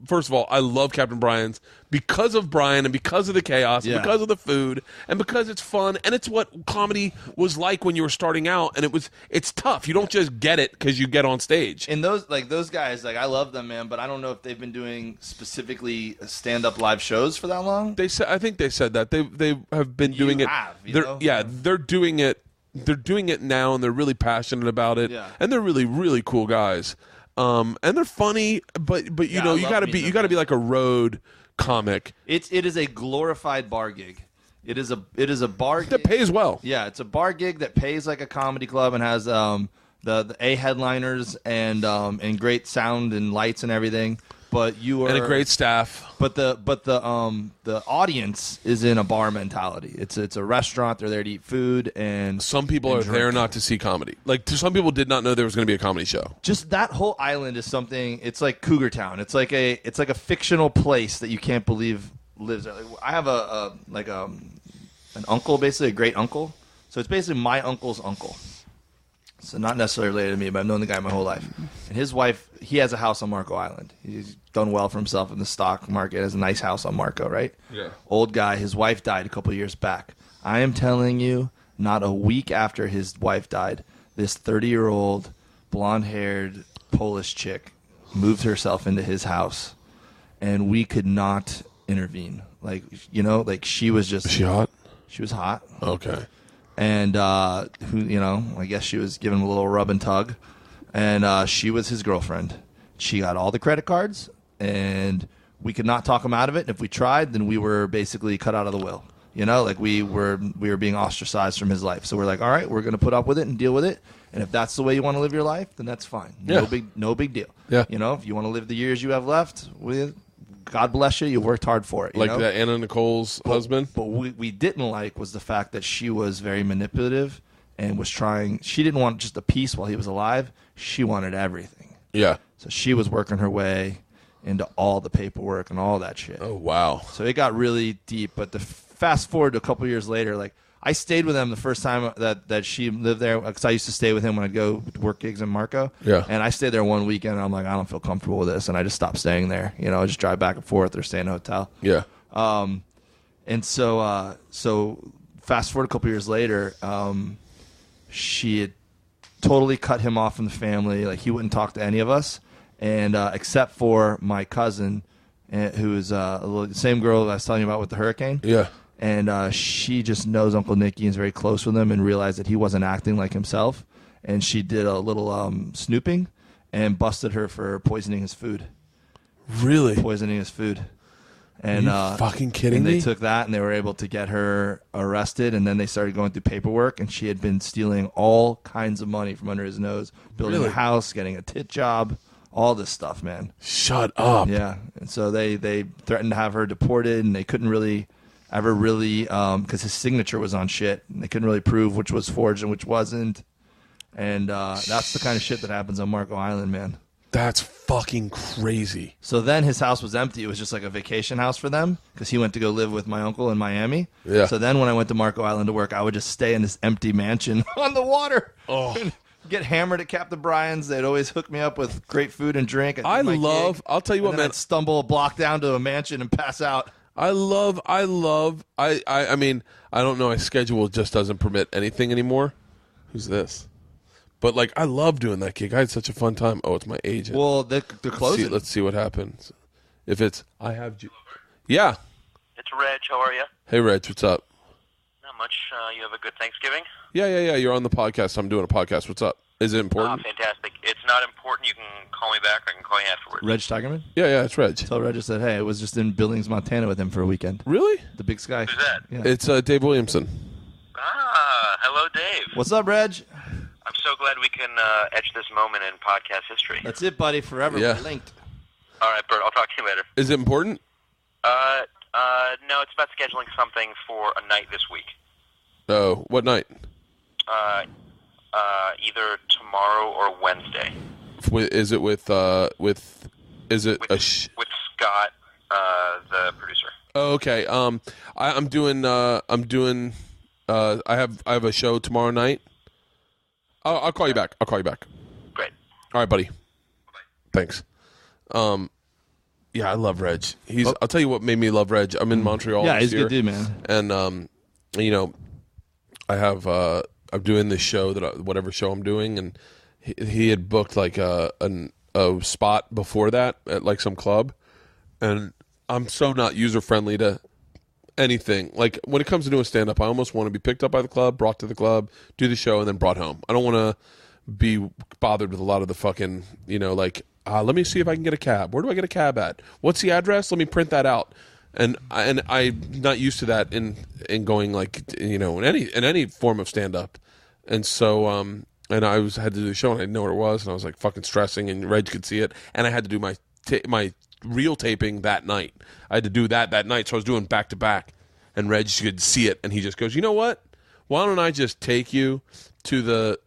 first of all, I love Captain Brian's because of Brian and because of the chaos, and because of the food, and because it's fun, and it's what comedy was like when you were starting out, and it's tough. You don't just get it because you get on stage. And those guys, I love them, man, but I don't know if they've been doing specifically stand-up live shows for that long. I think they said that they have been doing it. They're doing it. They're doing it now, and they're really passionate about it. Yeah. And they're really, really cool guys. And they're funny, but you know, you gotta be like a road comic. It is a glorified bar gig. It is a bar gig that pays well. Yeah, it's a bar gig that pays like a comedy club and has the A headliners and great sound and lights and everything. But and a great staff. But the audience is in a bar mentality. It's a restaurant. They're there to eat food, and some people are there not to see comedy. Like some people did not know there was going to be a comedy show. Just that whole island is something. It's like Cougar Town. It's like a fictional place that you can't believe lives there. Like, I have an uncle, basically a great uncle. So it's basically my uncle's uncle. So not necessarily related to me, but I've known the guy my whole life. And his wife, he has a house on Marco Island. He's done well for himself in the stock market. Has a nice house on Marco, right? Yeah. Old guy. His wife died a couple of years back. I am telling you, not a week after his wife died, this 30-year-old, blonde-haired Polish chick moved herself into his house, and we could not intervene. Like, you know, like she was just... Was she hot? She was hot. Okay. And I guess she was giving him a little rub and tug, and she was his girlfriend. she got all the credit cards, and we could not talk him out of it. And if we tried, then we were basically cut out of the will. You know, like we were being ostracized from his life. So we're like, all right, we're going to put up with it and deal with it. And if that's the way you want to live your life, then that's fine. No big deal. Yeah. You know, if you want to live the years you have left, God bless you. You worked hard for it. You Like know? that Anna Nicole's husband? But what we didn't like was the fact that she was very manipulative and was trying. She didn't want just a piece while he was alive. She wanted everything. Yeah. So she was working her way into all the paperwork and all that shit. Oh, wow. So it got really deep. But the fast forward to a couple years later, like I stayed with him the first time that she lived there, because I used to stay with him when I'd go work gigs in Marco. Yeah. And I stayed there one weekend, and I'm like, I don't feel comfortable with this, and I just stopped staying there. You know, I just drive back and forth or stay in a hotel. Yeah. And so fast forward a couple years later, she had totally cut him off from the family. Like he wouldn't talk to any of us, and except for my cousin, who is the same girl I was telling you about with the hurricane. Yeah. And she just knows Uncle Nicky and is very close with him, and realized that he wasn't acting like himself. And she did a little snooping and busted her for poisoning his food. Really? Poisoning his food. And Are you fucking kidding and me? they took that, and they were able to get her arrested, and then they started going through paperwork, and she had been stealing all kinds of money from under his nose, building Really? a house, getting a tit job, all this stuff, man. Shut up. Yeah. And so they threatened to have her deported, and they couldn't really because his signature was on shit, and they couldn't really prove which was forged and which wasn't. And that's the kind of shit that happens on Marco Island, man. That's fucking crazy. So then his house was empty. It was just like a vacation house for them, because he went to go live with my uncle in Miami. Yeah. So then when I went to Marco Island to work, I would just stay in this empty mansion on the water. Oh. Get hammered at Captain Brian's. They'd always hook me up with great food and drink. I'll tell you what, man. I'd stumble a block down to a mansion and pass out. I mean, I don't know. My schedule just doesn't permit anything anymore. Who's this? But, like, I love doing that gig. I had such a fun time. Oh, it's my agent. Well, they're closing. Let's see what happens. If it's, yeah. It's Reg. How are you? Hey, Reg, what's up? Not much. You have a good Thanksgiving? Yeah. You're on the podcast. I'm doing a podcast. What's up? Is it important? Fantastic. It's not important. You can call me back. I can call you afterwards. Reg Tigerman? Yeah, it's Reg. Tell Reg, I said, hey, I was just in Billings, Montana with him for a weekend. Really? The Big Sky. Who's that? Yeah. It's Dave Williamson. Hello, Dave. What's up, Reg? I'm so glad we can etch this moment in podcast history. That's it, buddy. Forever. Yeah. We're linked. All right, Bert. I'll talk to you later. Is it important? No, it's about scheduling something for a night this week. Oh, what night? Either tomorrow or Wednesday. Is it with Scott, the producer? Oh, okay. I have a show tomorrow night. I'll call you back. Great. All right, buddy. Bye-bye. Thanks. Yeah, I love Reg. I'll tell you what made me love Reg. I'm in Montreal. Yeah, this he's a year, good dude, man. And I'm doing this show whatever show I'm doing, and he had booked like a spot before that at like some club, and I'm so not user friendly to anything. Like when it comes to doing stand up, I almost want to be picked up by the club, brought to the club, do the show, and then brought home. I don't want to be bothered with a lot of the fucking let me see if I can get a cab. Where do I get a cab at? What's the address? Let me print that out. And I'm not used to that in going in any form of stand up. And so and I had to do the show, and I didn't know what it was, and I was like fucking stressing, and Reg could see it, and I had to do my real taping that night. I had to do that night, so I was doing back to back, and Reg could see it, and he just goes, you know what? Why don't I just take you to the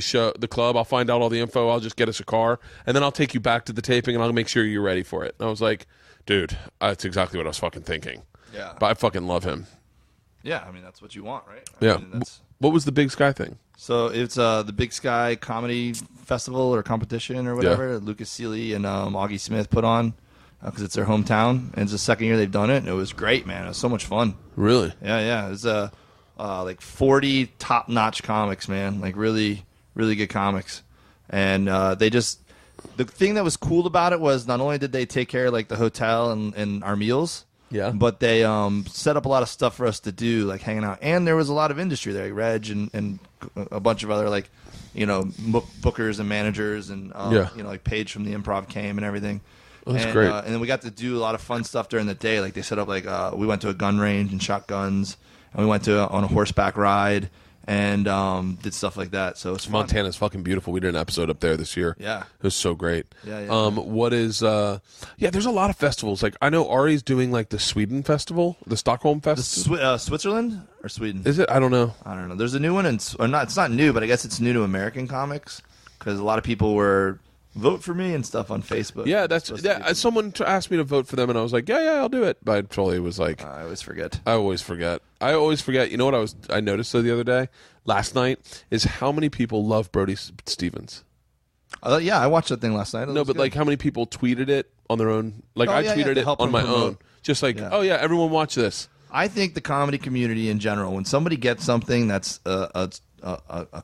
show, the club? I'll find out all the info. I'll just get us a car, and then I'll take you back to the taping, and I'll make sure you're ready for it. And I was like, dude, that's exactly what I was fucking thinking. Yeah. But I fucking love him. Yeah, I mean, that's what you want, right? Yeah. What was the Big Sky thing? So it's the Big Sky Comedy Festival or competition or whatever. Yeah. Lucas Seeley and Augie Smith put on because it's their hometown, and it's the second year they've done it, and it was great, man. It was so much fun. Really? Yeah. It was like 40 top-notch comics, man. Like really, really good comics, and the thing that was cool about it was not only did they take care of like the hotel and our meals, Yeah. But they set up a lot of stuff for us to do, like hanging out. And there was a lot of industry there, like Reg and a bunch of other, like, bookers and managers and, like Paige from the Improv came and everything. That's great. And then we got to do a lot of fun stuff during the day. Like they set up, like we went to a gun range and shot guns, and we went on a horseback ride and did stuff like that. So it's fun. Montana's fucking beautiful. We did an episode up there this year. Yeah, it was so great. Yeah. What is? There's a lot of festivals. Like I know Ari's doing like the Sweden festival, the Stockholm festival. Switzerland or Sweden? Is it? I don't know. There's a new one, it's not new, but I guess it's new to American comics because a lot of people were. Vote for me and stuff on Facebook. Yeah, someone asked me to vote for them, and I was like, yeah, I'll do it. But I totally was like, I always forget. I always forget. You know what I noticed the other day, last night, is how many people love Brody Stevens. Yeah, I watched that thing last night. No, but like how many people tweeted it on their own? Like I tweeted it on my own, just like, everyone watch this. I think the comedy community in general, when somebody gets something that's a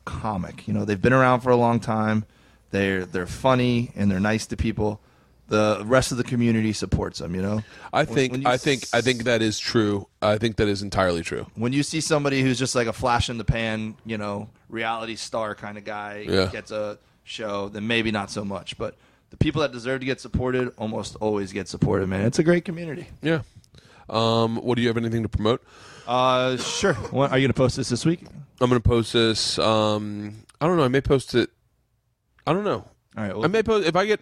comic, they've been around for a long time. They're funny and they're nice to people. The rest of the community supports them. I think that is true. I think that is entirely true. When you see somebody who's just like a flash in the pan, reality star kind of guy gets a show, then maybe not so much. But the people that deserve to get supported almost always get supported. Man, it's a great community. Yeah. What do you have anything to promote? Sure. Are you gonna post this week? I'm gonna post this. I don't know. I may post it. I don't know. All right. I may post if I get.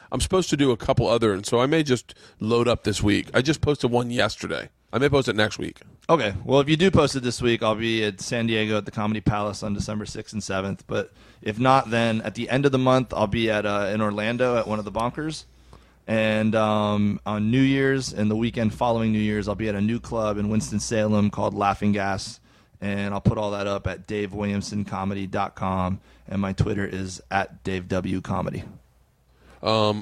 I'm supposed to do a couple other, and so I may just load up this week. I just posted one yesterday. I may post it next week. Okay. Well, if you do post it this week, I'll be at San Diego at the Comedy Palace on December 6th and 7th. But if not, then at the end of the month, I'll be at in Orlando at one of the Bonkers. And on New Year's and the weekend following New Year's, I'll be at a new club in Winston-Salem called Laughing Gas. And I'll put all that up at DaveWilliamsonComedy.com. And my Twitter is @DaveWComedy. I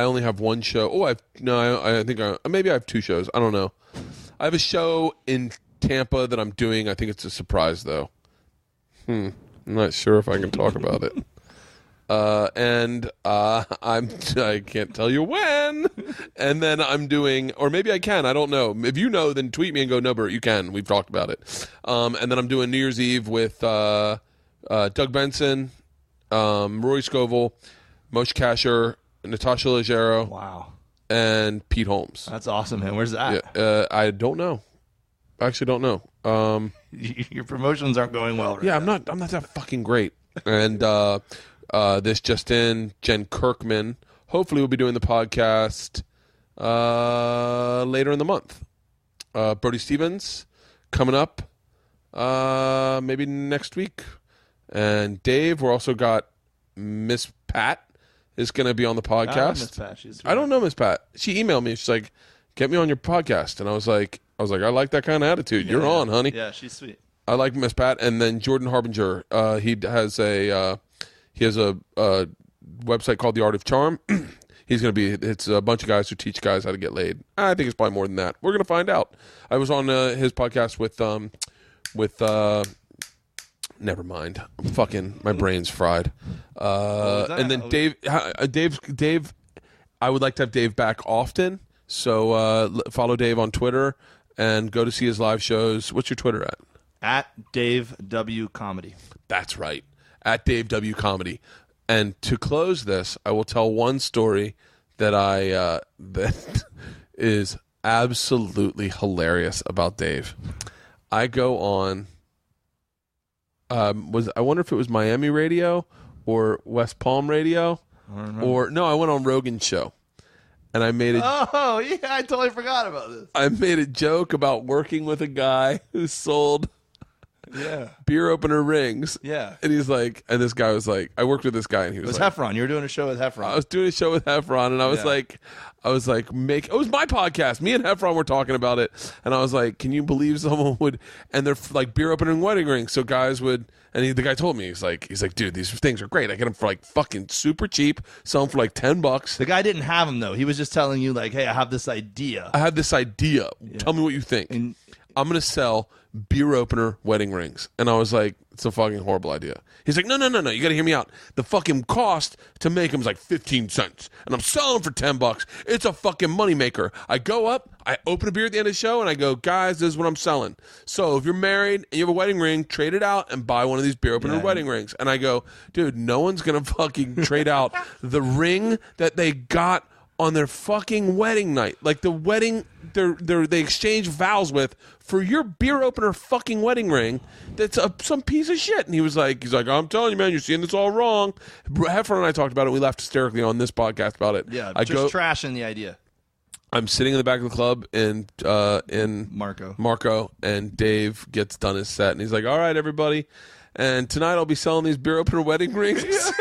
only have one show. I think maybe I have two shows. I don't know. I have a show in Tampa that I'm doing. I think it's a surprise, though. I'm not sure if I can talk about it. I can't tell you when. And then I'm doing, or maybe I can. I don't know. If you know, then tweet me and go, no, Bert, you can. We've talked about it. And then I'm doing New Year's Eve with Doug Benson, Roy Scovel, Moshe Kasher, Natasha Leggero. Wow. And Pete Holmes. That's awesome, man. Where's that? Yeah, I don't know. I actually don't know. Your promotions aren't going well right now. I'm not that fucking great. And this just in, Jen Kirkman hopefully we'll be doing the podcast later in the month. Brody Stevens coming up maybe next week. And Dave, we're also got Miss Pat is going to be on the podcast. Miss Pat. I don't know Miss Pat. She emailed me. She's like, get me on your podcast. And I was like, I like that kind of attitude. You're on, honey. Yeah, she's sweet. I like Miss Pat. And then Jordan Harbinger, he has a website called The Art of Charm. He's going to be, it's a bunch of guys who teach guys how to get laid. I think it's probably more than that. We're going to find out. I was on his podcast with never mind. My brain's fried. And then Dave, I would like to have Dave back often. So follow Dave on Twitter and go to see his live shows. What's your Twitter at? At Dave W Comedy. That's right. At Dave W Comedy. And to close this, I will tell one story that that is absolutely hilarious about Dave. I go on. I wonder if it was Miami radio or West Palm radio, or no, I went on Rogan's show, and I made Oh yeah, I totally forgot about this. I made a joke about working with a guy who sold beer opener rings. Yeah, and he's like, and this guy was like, I worked with this guy, and he was like, Heffron. You were doing a show with Heffron. I was doing a show with Heffron, and I was like, it was my podcast. Me and Heffron were talking about it, and I was like, can you believe someone would? And they're like beer opening wedding rings, so guys would. And the guy told me, he's like, dude, these things are great. I get them for like fucking super cheap. Sell them for like $10. The guy didn't have them though. He was just telling you like, hey, I have this idea. Yeah. Tell me what you think. And I'm gonna sell beer opener wedding rings. And I was like, it's a fucking horrible idea. He's like, no, you got to hear me out. The fucking cost to make them is like 15 cents. And I'm selling them for $10. It's a fucking moneymaker. I go up, I open a beer at the end of the show, and I go, guys, this is what I'm selling. So if you're married and you have a wedding ring, trade it out and buy one of these beer opener wedding rings. And I go, dude, no one's going to fucking trade out the ring that they got on their fucking wedding night, like the wedding they exchange vows with, for your beer opener fucking wedding ring that's some piece of shit. And he's like, I'm telling you, man, you're seeing this all wrong. Heffron and I talked about it. We laughed hysterically on this podcast about it. Yeah, trashing the idea. I'm sitting in the back of the club in Marco, and Dave gets done his set, and he's like, all right, everybody, and tonight I'll be selling these beer opener wedding rings.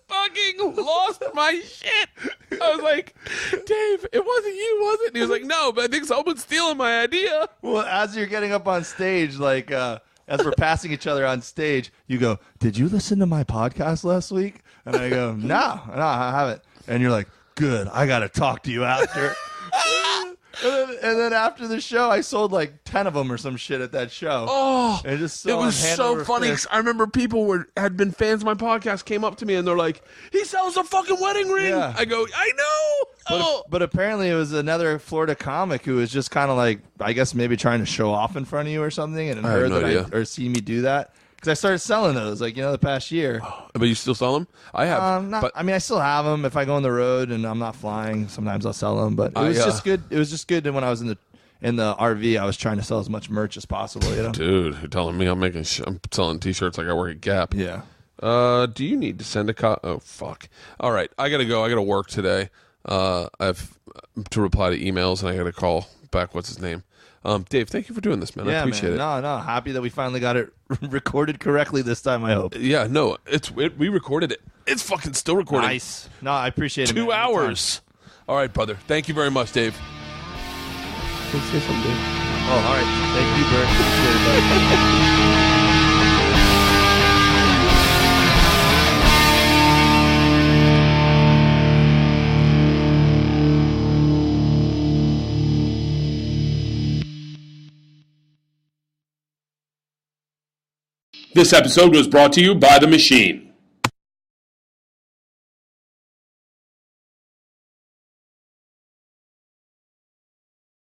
Fucking lost my shit. I was like, Dave, it wasn't you, was it? And he was like, no, but I think someone's stealing my idea. Well, as you're getting up on stage, like as we're passing each other on stage, you go, did you listen to my podcast last week? And I go, no, I haven't. And you're like, good, I got to talk to you after. And then after the show, I sold like 10 of them or some shit at that show. Oh, and just it was so funny. 'Cause I remember people had been fans of my podcast, came up to me and they're like, he sells a fucking wedding ring. Yeah. I go, I know. But apparently it was another Florida comic who was just kind of like, I guess maybe trying to show off in front of you or something, and heard that or see me do that. Because I started selling those, like, the past year. But you still sell them? I have. I still have them. If I go on the road and I'm not flying, sometimes I'll sell them. But it was just good. It was just good when I was in the RV. I was trying to sell as much merch as possible. Dude, you're telling me I'm selling T-shirts like I work at Gap. Yeah. Do you need to send a Oh fuck! All right, I gotta go. I gotta work today. I have to reply to emails, and I gotta call back. What's his name? Dave, thank you for doing this, man. I appreciate it. No, happy that we finally got it recorded correctly this time, I hope. Yeah, no, we recorded it. It's fucking still recording. Nice. No, I appreciate it. 2 hours. All right, brother. Thank you very much, Dave. Say something. Oh, all right. Thank you, Bert. Appreciate it, buddy. This episode was brought to you by The Machine.